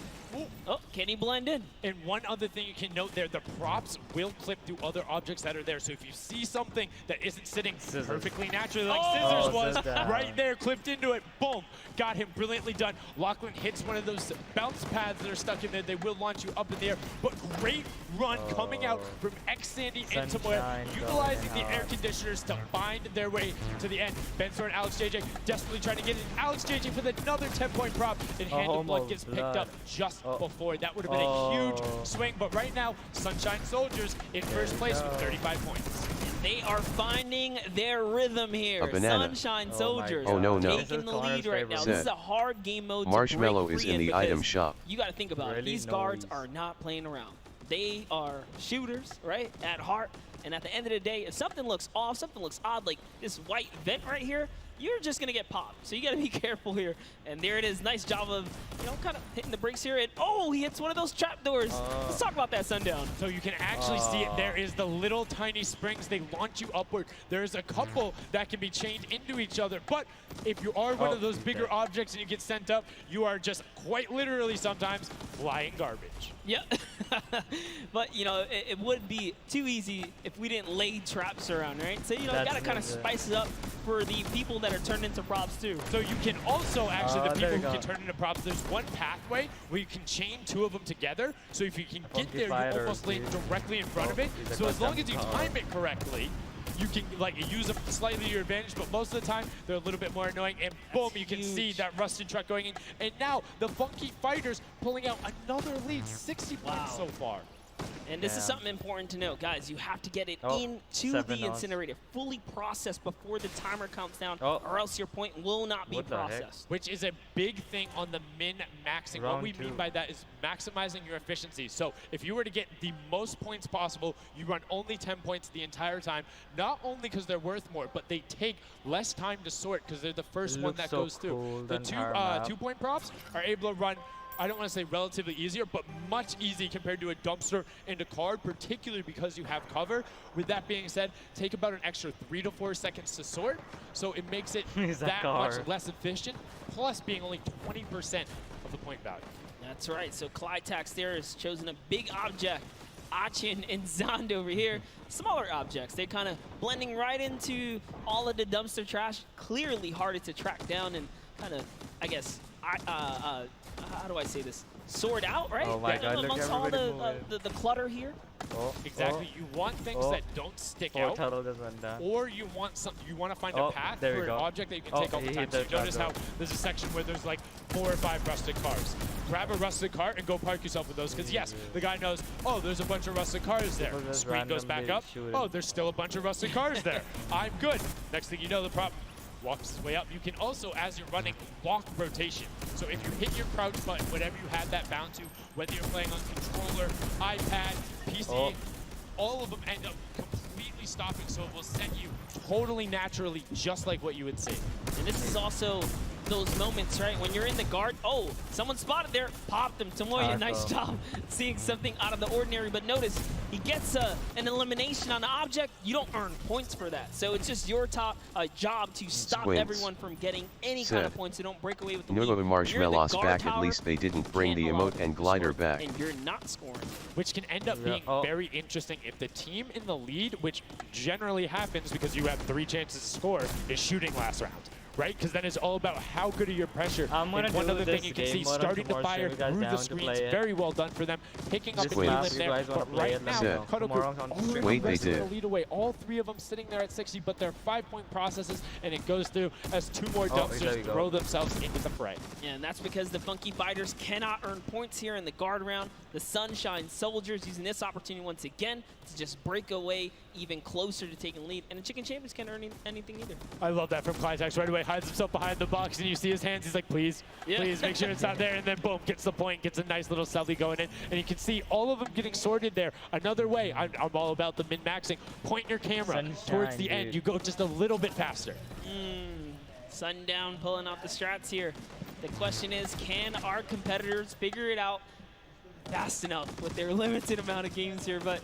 Oh, can he blend in? And one other thing you can note there, the props will clip through other objects that are there. So if you see something that isn't sitting perfectly naturally like Scissors was, right there, clipped into it, boom, got him brilliantly done. Lachlan hits one of those bounce pads that are stuck in there. They will launch you up in the air, but great run coming out from Sandy and Tomoya, utilizing the air conditioners to find their way to the end. Bensor and Alex JJ desperately trying to get in. Alex JJ for another 10-point prop, and Hand of Blood gets picked up just before. That would have been a huge swing, but right now, Sunshine Soldiers in first place with 35 points. They are finding their rhythm here. Sunshine Soldiers taking the lead right now. This is a hard game mode. Marshmallow is in the item shop. You got to think about it. These guards are not playing around. They are shooters, right, at heart. And at the end of the day, if something looks off, something looks odd, like this white vent right here, you're just going to get popped. So you got to be careful here. And there it is. Nice job of, you know, kind of hitting the brakes here. And oh, he hits one of those trapdoors. Let's talk about that, Sundown. So you can actually see it. There is the little tiny springs. They launch you upward. There's a couple that can be chained into each other. But if you are one of those bigger objects and you get sent up, you are just quite literally sometimes flying garbage. Yeah. But, you know, it would be too easy if we didn't lay traps around, right? So, you know, you got to kind of spice it up for the people that are turned into props, too. So you can also, actually, the people who can turn into props, there's one pathway where you can chain two of them together. So if you can get there, you almost land directly in front of it. So as long as you time it correctly, you can like use them slightly to your advantage, but most of the time they're a little bit more annoying. And boom, you can see that rusted truck going in. And now the Funky Fighters pulling out another lead, 60 points so far. And this is something important to know, guys. You have to get it into the incinerator, fully processed before the timer counts down, or else your point will not be processed. Which is a big thing on the min-maxing. What we mean by that is maximizing your efficiency. So if you were to get the most points possible, you run only 10 points the entire time. Not only because they're worth more, but they take less time to sort because they're the first one that goes through. The two-point props are able to run, I don't want to say relatively easier, but much easier compared to a dumpster and a card, particularly because you have cover. With that being said, take about an extra 3 to 4 seconds to sort, so it makes it that much less efficient, plus being only 20% of the point value. That's right, so ClydeTax there has chosen a big object. Achin and Zond over here, smaller objects. They're kind of blending right into all of the dumpster trash, clearly harder to track down and kind of, I guess, how do I say this? Sort out, right? Oh my God, amongst all the clutter here. Exactly. You want things that don't stick out, or you want you want to find a path for an object that you can take all the time. So you notice how there's a section where there's like 4 or 5 rusted cars. Grab a rusted car and go park yourself with those, because yes, the guy knows, oh, there's a bunch of rusted cars there. Screen goes back up. Oh, there's still a bunch of rusted cars there. I'm good. Next thing you know, the prop walks his way up. You can also, as you're running, block rotation. So if you hit your crouch button, whatever you had that bound to, whether you're playing on controller, iPad, PC, all of them end up completely stopping, so it will set you totally naturally, just like what you would see. And this is also those moments, right, when you're in the guard, oh, someone spotted there, popped him. Tomoya, nice job seeing something out of the ordinary, but notice he gets an elimination on the object. You don't earn points for that, so it's just your job to stop everyone from getting any kind of points, so don't break away with the lead. No marshmallows back, at least they didn't bring the emote and glider back. And you're not scoring. Which can end up being very interesting if the team in the lead, which generally happens because you have 3 chances to score, is shooting last round. Right? Because then it's all about how good are your pressure. And one other thing you can see, starting to fire through the screens, very well done for them. Picking up the kill in there, but right now, Cuddle Group they did. Lead away. All 3 of them sitting there at 60, but they're 5-point processes, and it goes through as 2 more dumpsters throw themselves into the fray. Yeah, and that's because the Funky Fighters cannot earn points here in the guard round. The Sunshine Soldiers using this opportunity once again to just break away even closer to taking lead. And the Chicken Champions can't earn anything either. I love that from Clytex. Right away, hides himself behind the box, and you see his hands. He's like, please, please make sure it's not there. And then boom, gets the point, gets a nice little selfie going in. And you can see all of them getting sorted there. Another way, I'm all about the min-maxing. Point your camera towards the end. You go just a little bit faster. Sundown pulling out the strats here. The question is, can our competitors figure it out fast enough with their limited amount of games here? But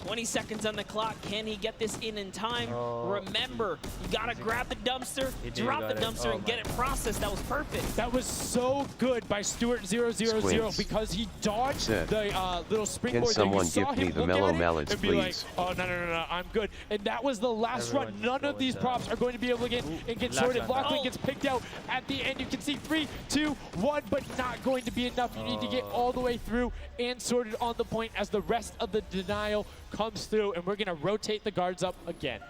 20 seconds on the clock. Can he get this in time? Remember, you gotta grab the dumpster, drop the dumpster, and get it processed. That was perfect. That was so good by Stuart000 because he dodged the little springboard. Can someone there. give me the mellow mallets, and be please? Like, oh, no, I'm good. And that was the last run. None of these props are going to be able to get and get sorted. Lachlan gets picked out at the end. You can see 3, 2, 1, but not going to be enough. You need to get all the way through and sorted on the point as the rest of the denial comes through, and we're going to rotate the guards up again.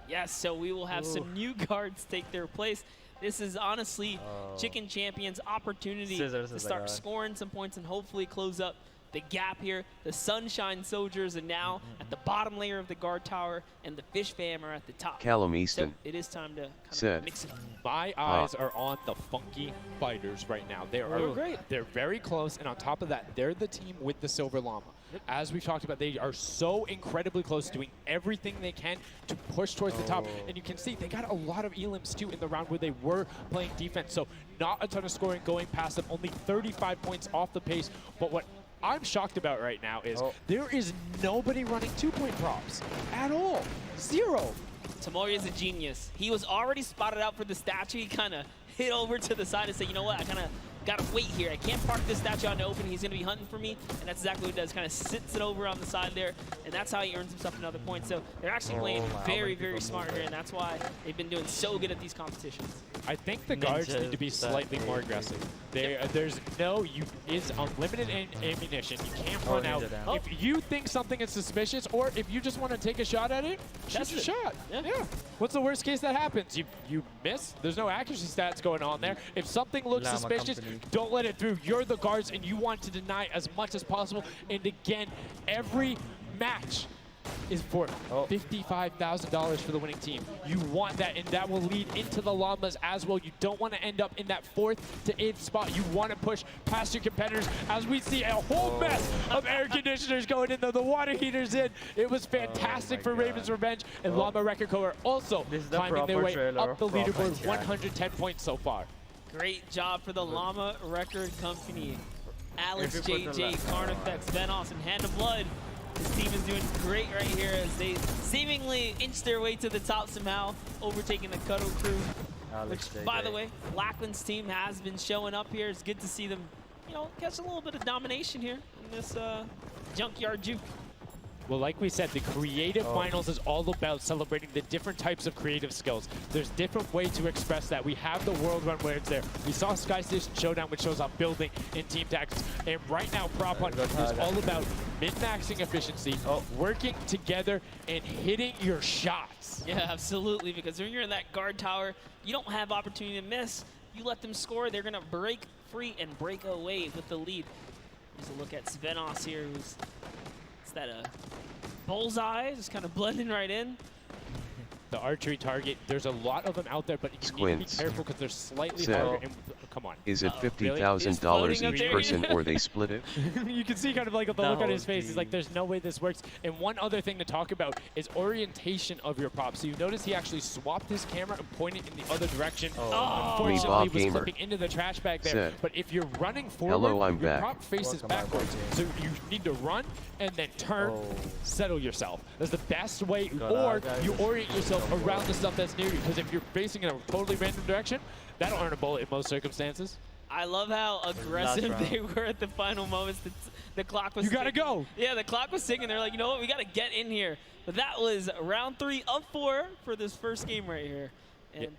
Yes, so we will have some new guards take their place. This is honestly Chicken Champions' opportunity to start scoring some points and hopefully close up the gap here. The Sunshine Soldiers are now at the bottom layer of the guard tower, and the Fish Fam are at the top. Callum Easton So it is time to kind of mix it up. My eyes are on the Funky Fighters right now. They are great. They're very close, and on top of that, they're the team with the Silver Llama. As we've talked about, they are so incredibly close, doing everything they can to push towards the top. And you can see they got a lot of elims too in the round where they were playing defense. So not a ton of scoring going past them, only 35 points off the pace. But what I'm shocked about right now is there is nobody running 2-point props at all. 0. Tamori is a genius. He was already spotted out for the statue. He kind of hit over to the side and said, you know what, I kind of got to wait here. I can't park this statue out in the open. He's going to be hunting for me. And that's exactly what he does. Kind of sits it over on the side there. And that's how he earns himself another point. So they're actually playing very, very smart here. And that's why they've been doing so good at these competitions. I think the guards need to be slightly more aggressive. There's is unlimited ammunition. You can't run out. If you think something is suspicious, or if you just want to take a shot at it, shoot your shot. Yeah. What's the worst case that happens? You miss. There's no accuracy stats going on there. If something looks suspicious, don't let it through. You're the guards, and you want to deny as much as possible. And again, every match is for $55,000 for the winning team. You want that, and that will lead into the Llamas as well. You don't want to end up in that 4th to 8th spot. You want to push past your competitors as we see a whole mess of air conditioners going in, the water heaters in. It was fantastic for Raven's Revenge, and Llama Record Co. are also climbing their way up the leaderboard, 110 points so far. Great job for the Llama Record Company. Alex, JJ, Carnifex, Venos, and Hand of Blood. This team is doing great right here as they seemingly inch their way to the top somehow, overtaking the Cuddle Crew. Which, by the way, Lachlan's team has been showing up here. It's good to see them, catch a little bit of domination here in this junkyard juke. Well, like we said, the creative finals is all about celebrating the different types of creative skills. There's different ways to express that. We have the world run where it's there. We saw Sky Station Showdown, which shows up building in team tactics. And right now, Prop Hunt is all about min-maxing efficiency, working together, and hitting your shots. Yeah, absolutely, because when you're in that guard tower, you don't have opportunity to miss. You let them score, they're going to break free and break away with the lead. Here's a look at Svenos here, who's that bullseye, just kind of blending right in. The archery target, there's a lot of them out there, but you need to be careful because they're slightly harder. And, come on. Is it $50,000 each person, or they split it? You can see kind of like the look on his face. He's like, there's no way this works. And one other thing to talk about is orientation of your prop. So you notice he actually swapped his camera and pointed in the other direction. Unfortunately, he was flipping into the trash bag there. But if you're running forward, your prop faces backwards. So you need to run and then turn, settle yourself. That's the best way. Or you orient yourself around the stuff that's near you. Because if you're facing in a totally random direction, that'll earn a bullet in most circumstances. I love how aggressive they were at the final moments. The clock was ticking. You gotta go. Yeah, the clock was ticking. They're like, you know what, we gotta get in here. But that was round 3 of 4 for this first game right here. And,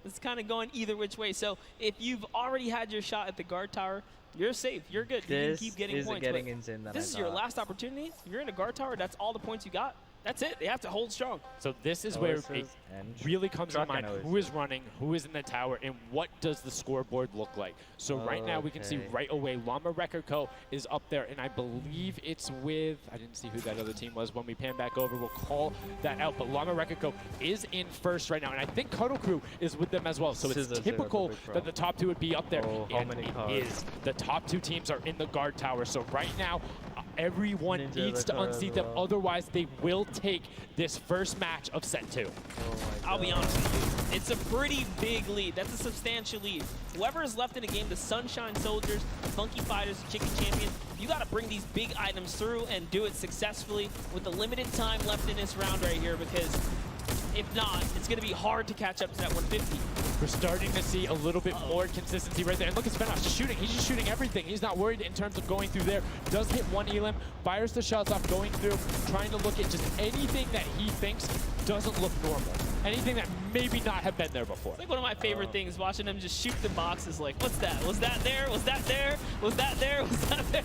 it's kind of going either which way. So if you've already had your shot at the guard tower, you're safe. You're good. You can keep getting points. Insane this is your last opportunity. You're in a guard tower. That's all the points you got. That's it. They have to hold strong. So this is where it really comes to mind who is running, who is in the tower, and what does the scoreboard look like. So right now we can see right away Llama Record Co. is up there, and I believe it's with, I didn't see who that other team was. When we pan back over, we'll call that out. But Llama Record Co. is in first right now, and I think Cuddle Crew is with them as well. So it's typical that the top two would be up there, and it is. The top two teams are in the guard tower. So right now, everyone needs to unseat them, otherwise they will take this first match of set 2. I'll be honest with you, it's a pretty big lead. That's a substantial lead. Whoever is left in the game, the Sunshine Soldiers, the Funky Fighters, the Chicken Champions, you got to bring these big items through and do it successfully with the limited time left in this round right here, because if not, it's going to be hard to catch up to that 150. We're starting to see a little bit more consistency right there. And look at Svenos just shooting. He's just shooting everything. He's not worried in terms of going through there. Does hit one elim, fires the shots off, going through, trying to look at just anything that he thinks doesn't look normal. Anything that maybe not have been there before. It's like one of my favorite things, watching him just shoot the boxes like, what's that? Was that there? Was that there? Was that there? Was that there?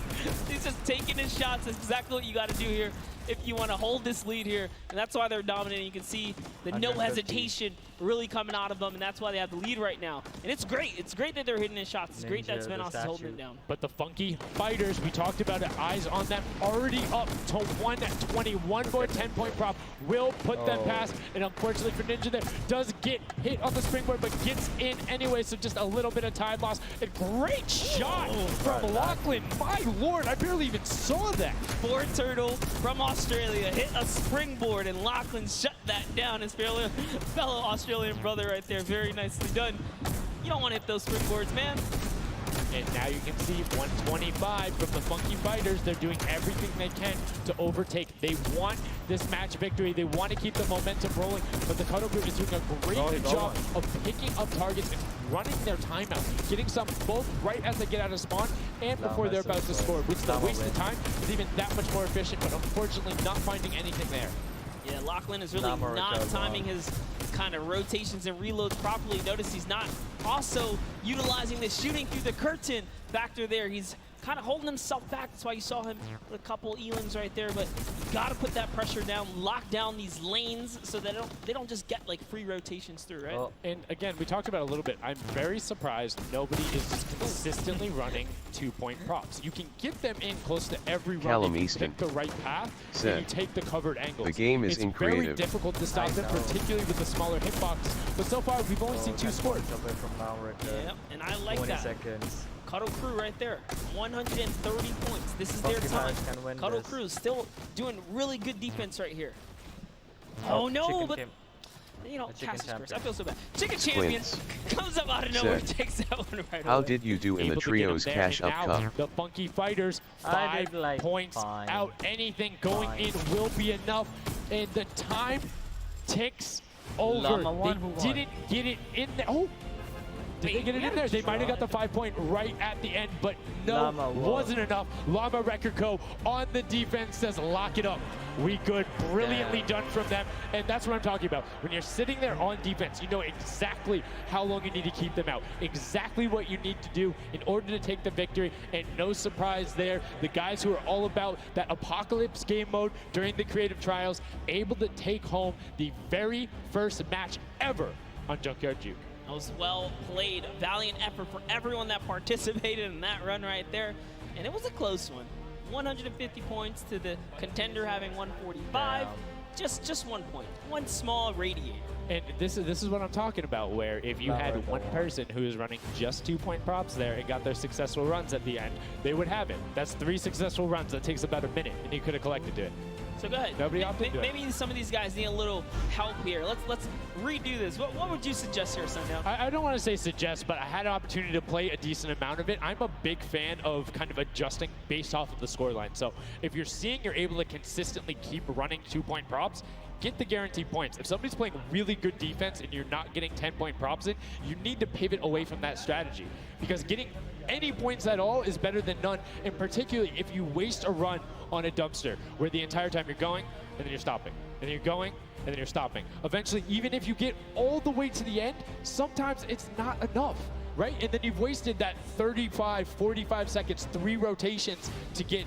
He's just taking his shots. That's exactly what you got to do here if you want to hold this lead here. And that's why they're dominating. You can see the no hesitation really coming out of them, and that's why they have the lead right now. And it's great. It's great that they're hitting his shots. It's great that Svenos is holding it down. But the Funky Fighters, we talked about it, eyes on them, already up to 120. One more 10-point prop will put them past. And unfortunately for Ninja there, does get hit on the springboard, but gets in anyway, so just a little bit of time loss. A great shot from Lachlan. My lord, I barely even saw that. Turtle from Australia hit a springboard, and Lachlan shut that down. His fellow Australian brother right there. Very nicely done. You don't want to hit those springboards, man. And now you can see 125 from the Funky Fighters. They're doing everything they can to overtake. They want this match victory. They want to keep the momentum rolling, but the Cuddle Group is doing a great job of picking up targets and running their timeout, getting some both right as they get out of spawn and before they're about to score, which the waste of time is even that much more efficient, but unfortunately not finding anything there. Yeah, Lachlan is really not timing his kind of rotations and reloads properly. Notice he's not also utilizing the shooting through the curtain factor there. He's kind of holding himself back. That's why you saw him with a couple elims right there. But you got to put that pressure down, lock down these lanes so that they don't just get like free rotations through, right? Well, and again, we talked about it a little bit. I'm very surprised nobody is just consistently running 2-point props. You can get them in close to every run if you pick the right path and you take the covered angles. The game is it's very difficult to stop them, particularly with the smaller hitbox. But so far, we've only seen 2 scored. Yep, and I like 20 that. seconds. Cuddle Crew right there, 130 points. This is their time. Cuddle Crew still doing really good defense right here. Oh no, but you know, cast curse. I feel so bad. Chicken Champion comes up out of nowhere, takes that one right away. How did you do in the Trios Cash Up Cup? The Funky Fighters, 5 points out. Anything going in will be enough, and the time ticks over. They didn't get it in there. Oh! Did they get it in there? They might have got the 5-point right at the end, but no, wasn't enough. Llama Record Co. on the defense says, lock it up. We good. Brilliantly done from them. And that's what I'm talking about. When you're sitting there on defense, you know exactly how long you need to keep them out, exactly what you need to do in order to take the victory. And no surprise there, the guys who are all about that apocalypse game mode during the creative trials, able to take home the very first match ever on Junkyard Juke. That was well played. Valiant effort for everyone that participated in that run right there. And it was a close one. 150 points to the contender having 145. Just 1 point. One small radiator. And this is what I'm talking about, where if you had one person who is running just 2-point props there and got their successful runs at the end, they would have it. That's 3 successful runs. That takes about a minute, and you could have collected it. So go ahead. Nobody opted to Maybe some of these guys need a little help here. Let's redo this. What would you suggest here, Sundown? I don't want to say suggest, but I had an opportunity to play a decent amount of it. I'm a big fan of kind of adjusting based off of the scoreline. So if you're seeing you're able to consistently keep running 2-point props, get the guaranteed points. If somebody's playing really good defense and you're not getting 10-point props in, you need to pivot away from that strategy, because getting any points at all is better than none, and particularly if you waste a run on a dumpster where the entire time you're going and then you're stopping, and then you're going and then you're stopping. Eventually, even if you get all the way to the end, sometimes it's not enough, right? And then you've wasted that 35, 45 seconds, 3 rotations to get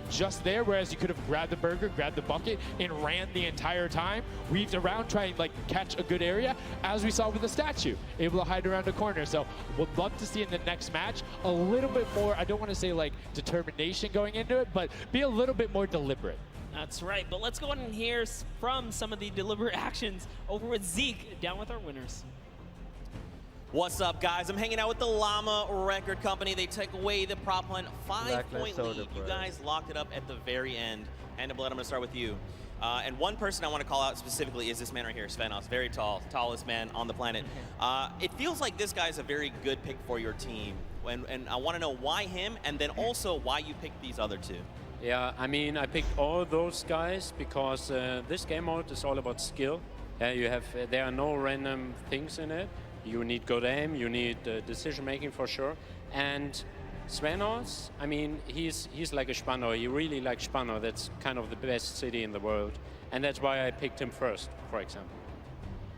just there, whereas you could have grabbed the burger, grabbed the bucket, and ran the entire time, weaved around, trying to like catch a good area, as we saw with the statue, able to hide around a corner. So would love to see in the next match a little bit more, I don't want to say like determination going into it, but be a little bit more deliberate. That's right, but let's go on and hear from some of the deliberate actions over with Zeke, down with our winners. What's up, guys? I'm hanging out with the Llama Record Company. They took away the prop hunt, 5-point lead. You guys locked it up at the very end. And Blood, I'm gonna start with you. And one person I want to call out specifically is this man right here, Svenos. Very tall, tallest man on the planet. It feels like this guy's a very good pick for your team. And I want to know why him, and then also why you picked these other two. Yeah, I mean, I picked all those guys because this game mode is all about skill. There are no random things in it. You need good aim, you need decision making for sure. And Svenos, I mean, he's like a Spanner. He really likes Spanner. That's kind of the best city in the world. And that's why I picked him first, for example.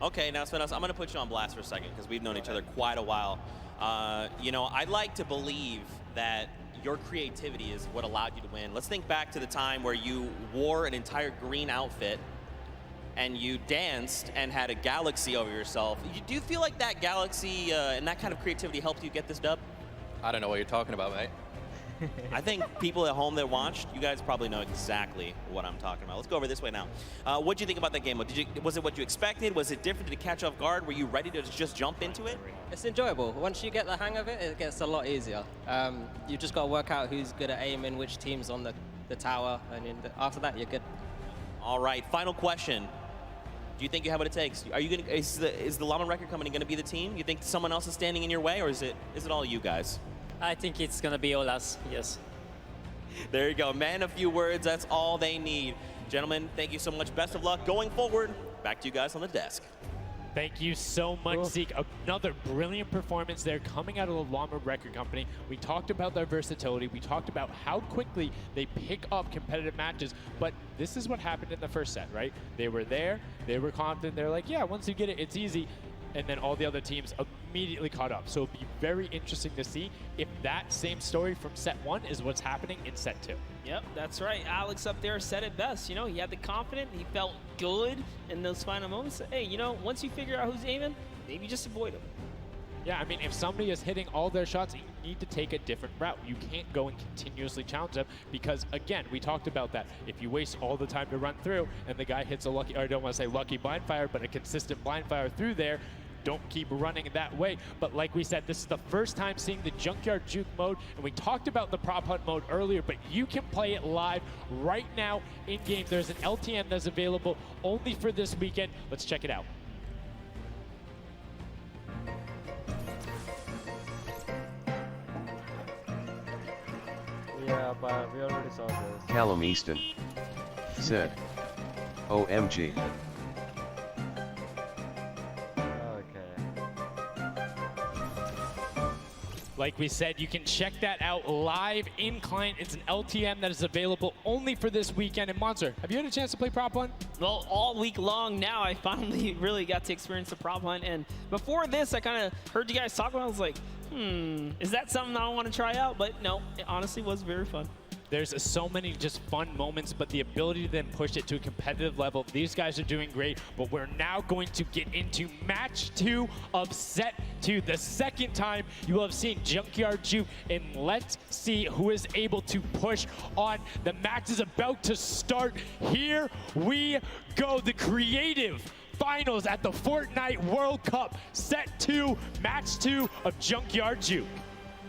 Okay, now Svenos, I'm going to put you on blast for a second because we've known each other quite a while. You know, I'd like to believe that your creativity is what allowed you to win. Let's think back to the time where you wore an entire green outfit and you danced and had a galaxy over yourself. Do you feel like that galaxy and that kind of creativity helped you get this dub? I don't know what you're talking about, mate. I think people at home that watched, you guys probably know exactly what I'm talking about. Let's go over this way now. What did you think about that game? Was it what you expected? Was it different? Did it catch off guard? Were you ready to just jump into it? It's enjoyable. Once you get the hang of it, it gets a lot easier. You just got to work out who's good at aiming, which team's on the tower, and after that, you're good. All right, final question. Do you think you have what it takes? Are you gonna? Is the Llama Record Company going to be the team? You think someone else is standing in your way, or is it all you guys? I think it's going to be all us, yes. There you go, man. A few words, that's all they need. Gentlemen, thank you so much. Best of luck going forward. Back to you guys on the desk. Thank you so much, Zeke. Another brilliant performance there coming out of the Llama Record Company. We talked about their versatility. We talked about how quickly they pick up competitive matches. But this is what happened in the first set, right? They were there. They were confident. They're like, yeah, once you get it, it's easy. And then all the other teams immediately caught up. So it'll be very interesting to see if that same story from set 1 is what's happening in set 2. Yep, that's right. Alex up there said it best. You know, he had the confidence. He felt good in those final moments. Hey, you know, once you figure out who's aiming, maybe just avoid him. Yeah, I mean, if somebody is hitting all their shots, you need to take a different route. You can't go and continuously challenge them because, again, we talked about that. If you waste all the time to run through and the guy hits a lucky, or I don't want to say lucky blind fire, but a consistent blind fire through there, don't keep running that way. But like we said, this is the first time seeing the Junkyard Juke mode, and we talked about the prop hunt mode earlier, but you can play it live right now in-game. There's an LTM that's available only for this weekend. Let's check it out. Yeah, but we already saw this. Callum Easton said, OMG. Like we said, you can check that out live in client. It's an LTM that is available only for this weekend. And Monster, have you had a chance to play prop hunt? Well, all week long now, I finally really got to experience the prop hunt. And before this, I kind of heard you guys talk about it. I was like, is that something I want to try out? But no, it honestly was very fun. There's so many just fun moments, but the ability to then push it to a competitive level, these guys are doing great, but we're now going to get into match 2 of set 2. The second time you will have seen Junkyard Juke, and let's see who is able to push on. The match is about to start. Here we go, the creative finals at the Fortnite World Cup, set 2, match 2 of Junkyard Juke.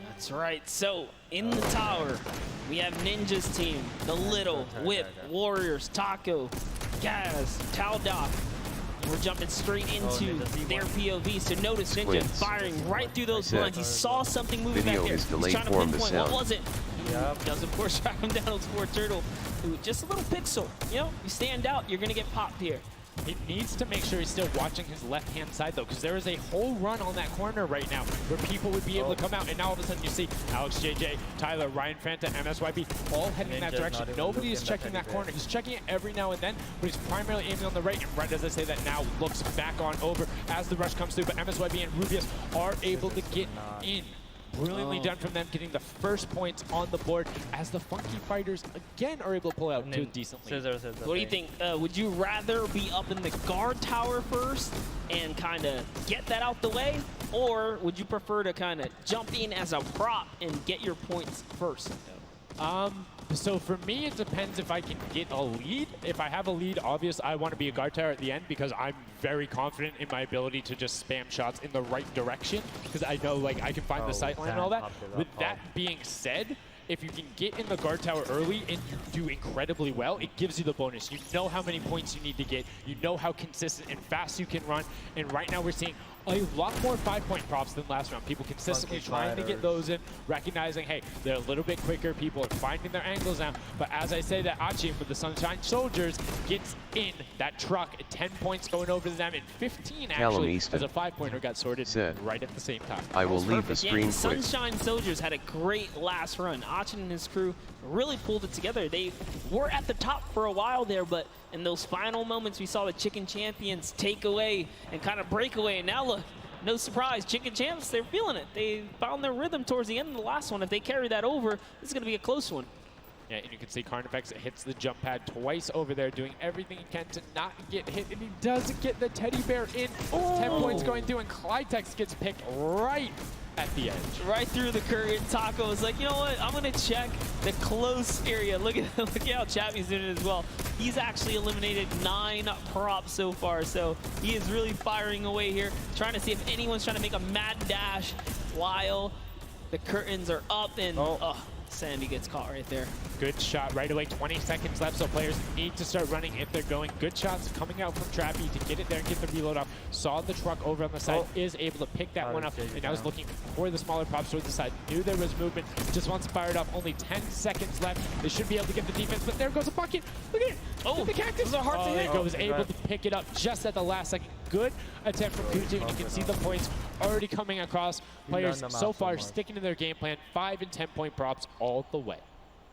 That's right, so in the tower, we have Ninja's team, the Little, Whip, Warriors, Taco, Gaz, Taldoc. We're jumping straight into their POV, so notice Ninja firing right through those blinds. He saw something moving back there. He's trying to pinpoint, what was it? He does, of course, track him down with Sport Turtle, who just a little pixel. You know, you stand out, you're gonna get popped here. He needs to make sure he's still watching his left-hand side, though, because there is a whole run on that corner right now where people would be able to come out, and now all of a sudden you see Alex JJ, Tyler, Ryan Franta, MSYB all heading in that direction. Nobody is checking that corner. He's checking it every now and then, but he's primarily aiming on the right, and right as I say that now looks back on over as the rush comes through, but MSYB and Rubius are able to get in. Brilliantly done from them, getting the first points on the board as the Funky Fighters again are able to pull out to a decent lead. What do you think? Would you rather be up in the guard tower first and kind of get that out the way? Or would you prefer to kind of jump in as a prop and get your points first? So for me, it depends if I can get a lead. If I have a lead, obviously I want to be a guard tower at the end because I'm very confident in my ability to just spam shots in the right direction because I know like I can find the sight line and all that. With that being said, if you can get in the guard tower early and you do incredibly well, it gives you the bonus. You know how many points you need to get. You know how consistent and fast you can run. And right now we're seeing a lot more 5-point props than last round. People consistently trying to get those in, recognizing, hey, they're a little bit quicker. People are finding their angles now. But as I say that Achim with the Sunshine Soldiers gets in that truck, 10 points going over to them, and 15 actually as a 5-pointer got sorted right at the same time. I will leave the screen quick. Sunshine Soldiers had a great last run. Achim and his crew really pulled it together. They were at the top for a while there, but in those final moments, we saw the Chicken Champions take away and kind of break away. And now look, no surprise, Chicken Champs, they're feeling it. They found their rhythm towards the end of the last one. If they carry that over, this is going to be a close one. Yeah, and you can see Carnifex hits the jump pad twice over there, doing everything he can to not get hit, and he does get the teddy bear in. 10 points going through, and Clytex gets picked right at the edge. Right through the current. Taco was like, you know what? I'm going to check the close area. Look at how Chappie's doing it as well. He's actually eliminated 9 props so far, so he is really firing away here, trying to see if anyone's trying to make a mad dash while the curtains are up, and Sandy gets caught right there. Good shot right away. 20 seconds left, so players need to start running if they're going. Good shots coming out from Trappy to get it there and get the reload off. Saw the truck over on the side, is able to pick that one up, and now is looking for the smaller props towards the side. Knew there was movement, just wants to fire it up. Only 10 seconds left. They should be able to get the defense, but there goes a bucket. Look at it. Oh, the cactus. those are hard to hit. He was able to pick it up just at the last second. Good attempt from Kutu, and you can see the points already coming across. Players so far sticking to their game plan. 5 and 10 point props all the way.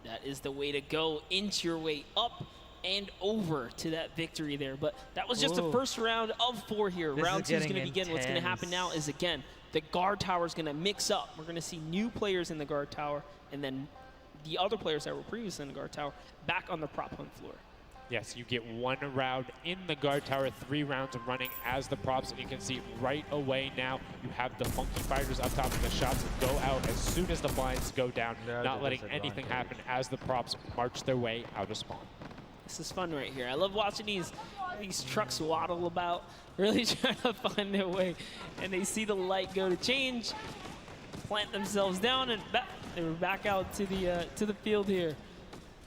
That is the way to go. Inch your way up and over to that victory there. But that was just the first round of 4 here. Round 2 is going to begin. What's going to happen now is, again, the guard tower is going to mix up. We're going to see new players in the guard tower, and then the other players that were previously in the guard tower back on the prop hunt floor. Yes, you get 1 round in the guard tower, 3 rounds of running as the props, and you can see right away now you have the Funky Fighters up top, and the shots go out as soon as the blinds go down, not letting anything happen as the props march their way out of spawn. This is fun right here. I love watching these trucks waddle about, really trying to find their way, and they see the light go to change, plant themselves down, and they were back out to the field here.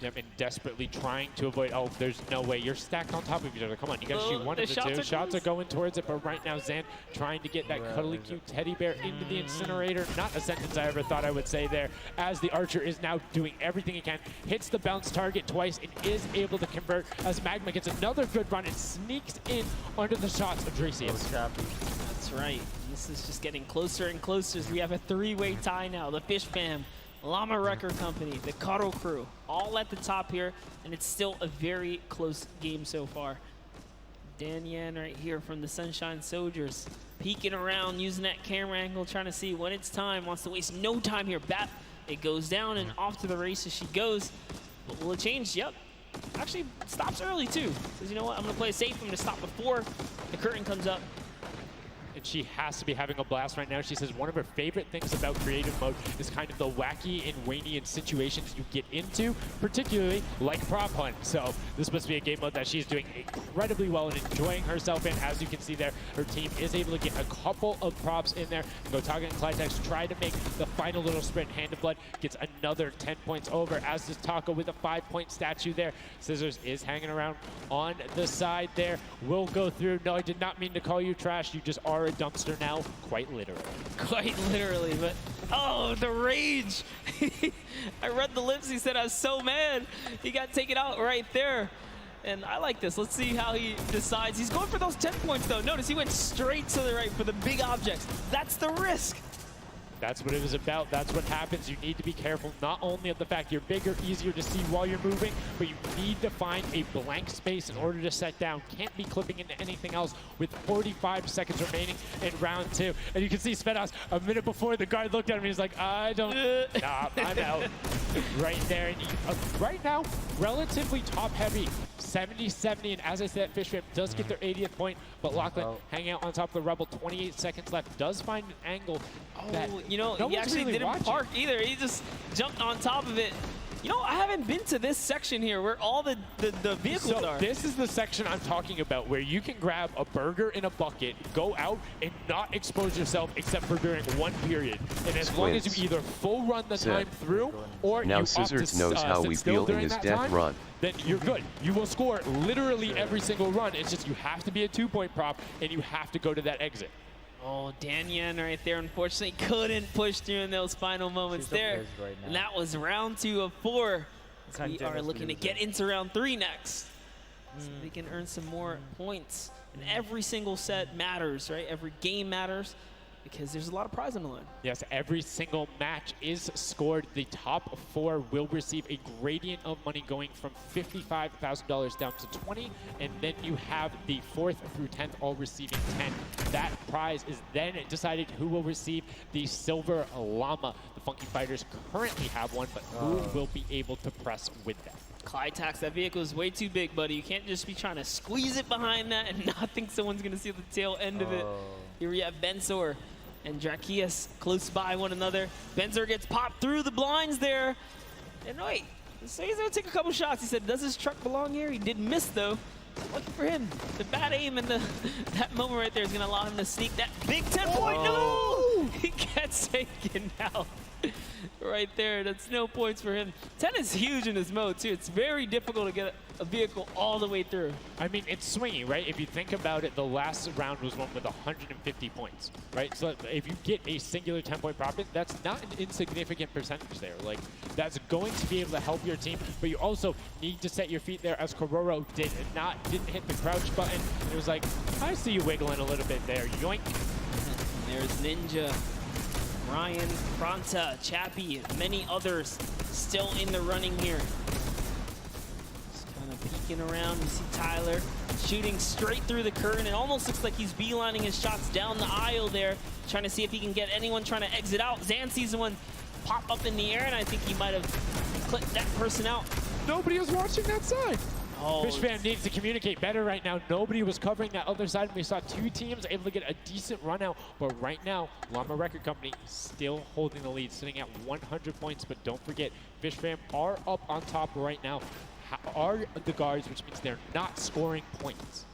Yep, and desperately trying to avoid, there's no way. You're stacked on top of each other. Come on, you gotta shoot 1 of the 2. Shots are going towards it, but right now Zan trying to get that cuddly cute teddy bear into the incinerator. Not a sentence I ever thought I would say there, as the Archer is now doing everything he can. Hits the bounce target twice and is able to convert as Magma gets another good run and sneaks in under the shots of Dracius. That's right. This is just getting closer and closer as we have a 3-way tie now. The Fish Fam, Llama Record Company, the Cuddle Crew, all at the top here, and it's still a very close game so far. Dan Yan right here from the Sunshine Soldiers, peeking around, using that camera angle, trying to see when it's time, wants to waste no time here. It goes down and off to the races she goes. But will it change? Yep. Actually, stops early too. Says, you know what, I'm gonna play it safe, I'm gonna stop before the curtain comes up. And she has to be having a blast right now. She says one of her favorite things about creative mode is kind of the wacky and Waynian situations you get into, particularly like prop hunt. So this must be a game mode that she's doing incredibly well and enjoying herself in. As you can see there, her team is able to get a couple of props in there. Gotaga and Clytex try to make the final little sprint. Hand of Blood gets another 10 points over, as does Taco with a 5-point statue there. Scissors is hanging around on the side there. Will go through. No, I did not mean to call you trash. You just are a dumpster now, quite literally. Quite literally, but oh, the rage. I read the lips, he said I was so mad. He got taken out right there. And I like this. Let's see how he decides. He's going for those 10 points though. Notice he went straight to the right for the big objects. That's the risk. That's what it was about. That's what happens. You need to be careful not only of the fact you're bigger, easier to see while you're moving, but you need to find a blank space in order to set down. Can't be clipping into anything else with 45 seconds remaining in round 2. And you can see Svedas a minute before the guard looked at him. He's like, I don't, nah, I'm out. Right there. And right now, relatively top heavy. 70-70, and as I said, Fishfam does get their 80th point, but Lachlan hanging out on top of the Rebel, 28 seconds left, does find an angle that you know, no he actually really didn't watching. park either. He just jumped on top of it. You know, I haven't been to this section here where all the vehicles are. This is the section I'm talking about where you can grab a burger in a bucket, go out, and not expose yourself except for during one period. And as long as you either full run the time through or now you opt Scissors to knows how we feel in his death time, run. then you're good. You will score literally every single run. It's just you have to be a 2-point prop and you have to go to that exit. Oh, Danyan right there, unfortunately, couldn't push through in those final moments there. Right and that was round 2 of 4. So we are looking to get into round 3 next. So we can earn some more points. And every single set matters, right? Every game matters because there's a lot of prize on the line. Yes, every single match is scored. The top 4 will receive a gradient of money going from $55,000 down to 20, and then you have the 4th through 10th all receiving 10. That prize is then decided who will receive the silver llama. The Funky Fighters currently have one, but who will be able to press with them? Clytax, that vehicle is way too big, buddy. You can't just be trying to squeeze it behind that and not think someone's going to see the tail end of it. Here we have Bensor and Drakias close by one another. Bensor gets popped through the blinds there. And wait, so he's going to take a couple shots. He said, does his truck belong here? He did miss, though. Lucky for him. The bad aim and that moment right there is going to allow him to sneak that big 10-point. No! He gets taken out. Right there, that's no points for him. 10 is huge in this mode, too. It's very difficult to get a vehicle all the way through. I mean, it's swingy, right? If you think about it, the last round was one with 150 points, right? So if you get a singular 10-point profit, that's not an insignificant percentage there. Like, that's going to be able to help your team, but you also need to set your feet there as Kororo didn't hit the crouch button. It was like, I see you wiggling a little bit there. Yoink. There's Ninja, Ryan, Fronta, Chappie, and many others still in the running here. Just kind of peeking around. You see Tyler shooting straight through the curtain. It almost looks like he's beelining his shots down the aisle there, trying to see if he can get anyone trying to exit out. Zan sees one pop up in the air, and I think he might have clipped that person out. Nobody was watching that side. Oh, Fishfam needs to communicate better right now. Nobody was covering that other side, and we saw 2 teams able to get a decent run out. But right now, Llama Record Company still holding the lead, sitting at 100 points. But don't forget, Fishfam are up on top right now. Are the guards, which means they're not scoring points.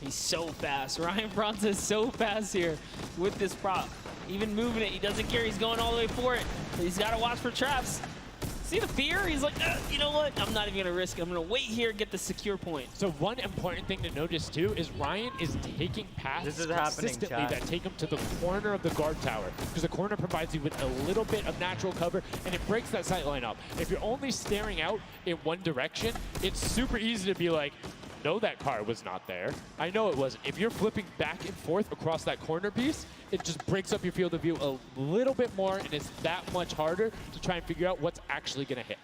He's so fast. Ryan Fronta is so fast here with this prop. Even moving it, he doesn't care. He's going all the way for it. But he's got to watch for traps. See the fear? He's like, you know what? I'm not even going to risk it. I'm going to wait here and get the secure point. So one important thing to notice, too, is Ryan is taking paths consistently that take him to the corner of the guard tower. Because the corner provides you with a little bit of natural cover, and it breaks that sight line up. If you're only staring out in one direction, it's super easy to be like, no, that car was not there. I know it wasn't. If you're flipping back and forth across that corner piece, it just breaks up your field of view a little bit more, and it's that much harder to try and figure out what's actually going to hit.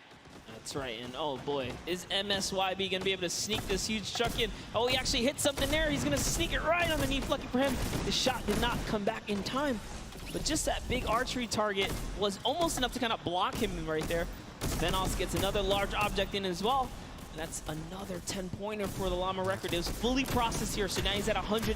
That's right, and oh boy, is MSYB going to be able to sneak this huge truck in? Oh, he actually hit something there. He's going to sneak it right underneath. Lucky for him, the shot did not come back in time. But just that big archery target was almost enough to kind of block him right there. Venos gets another large object in as well. And that's another 10-pointer for the Llama Record. It was fully processed here, so now he's at 110.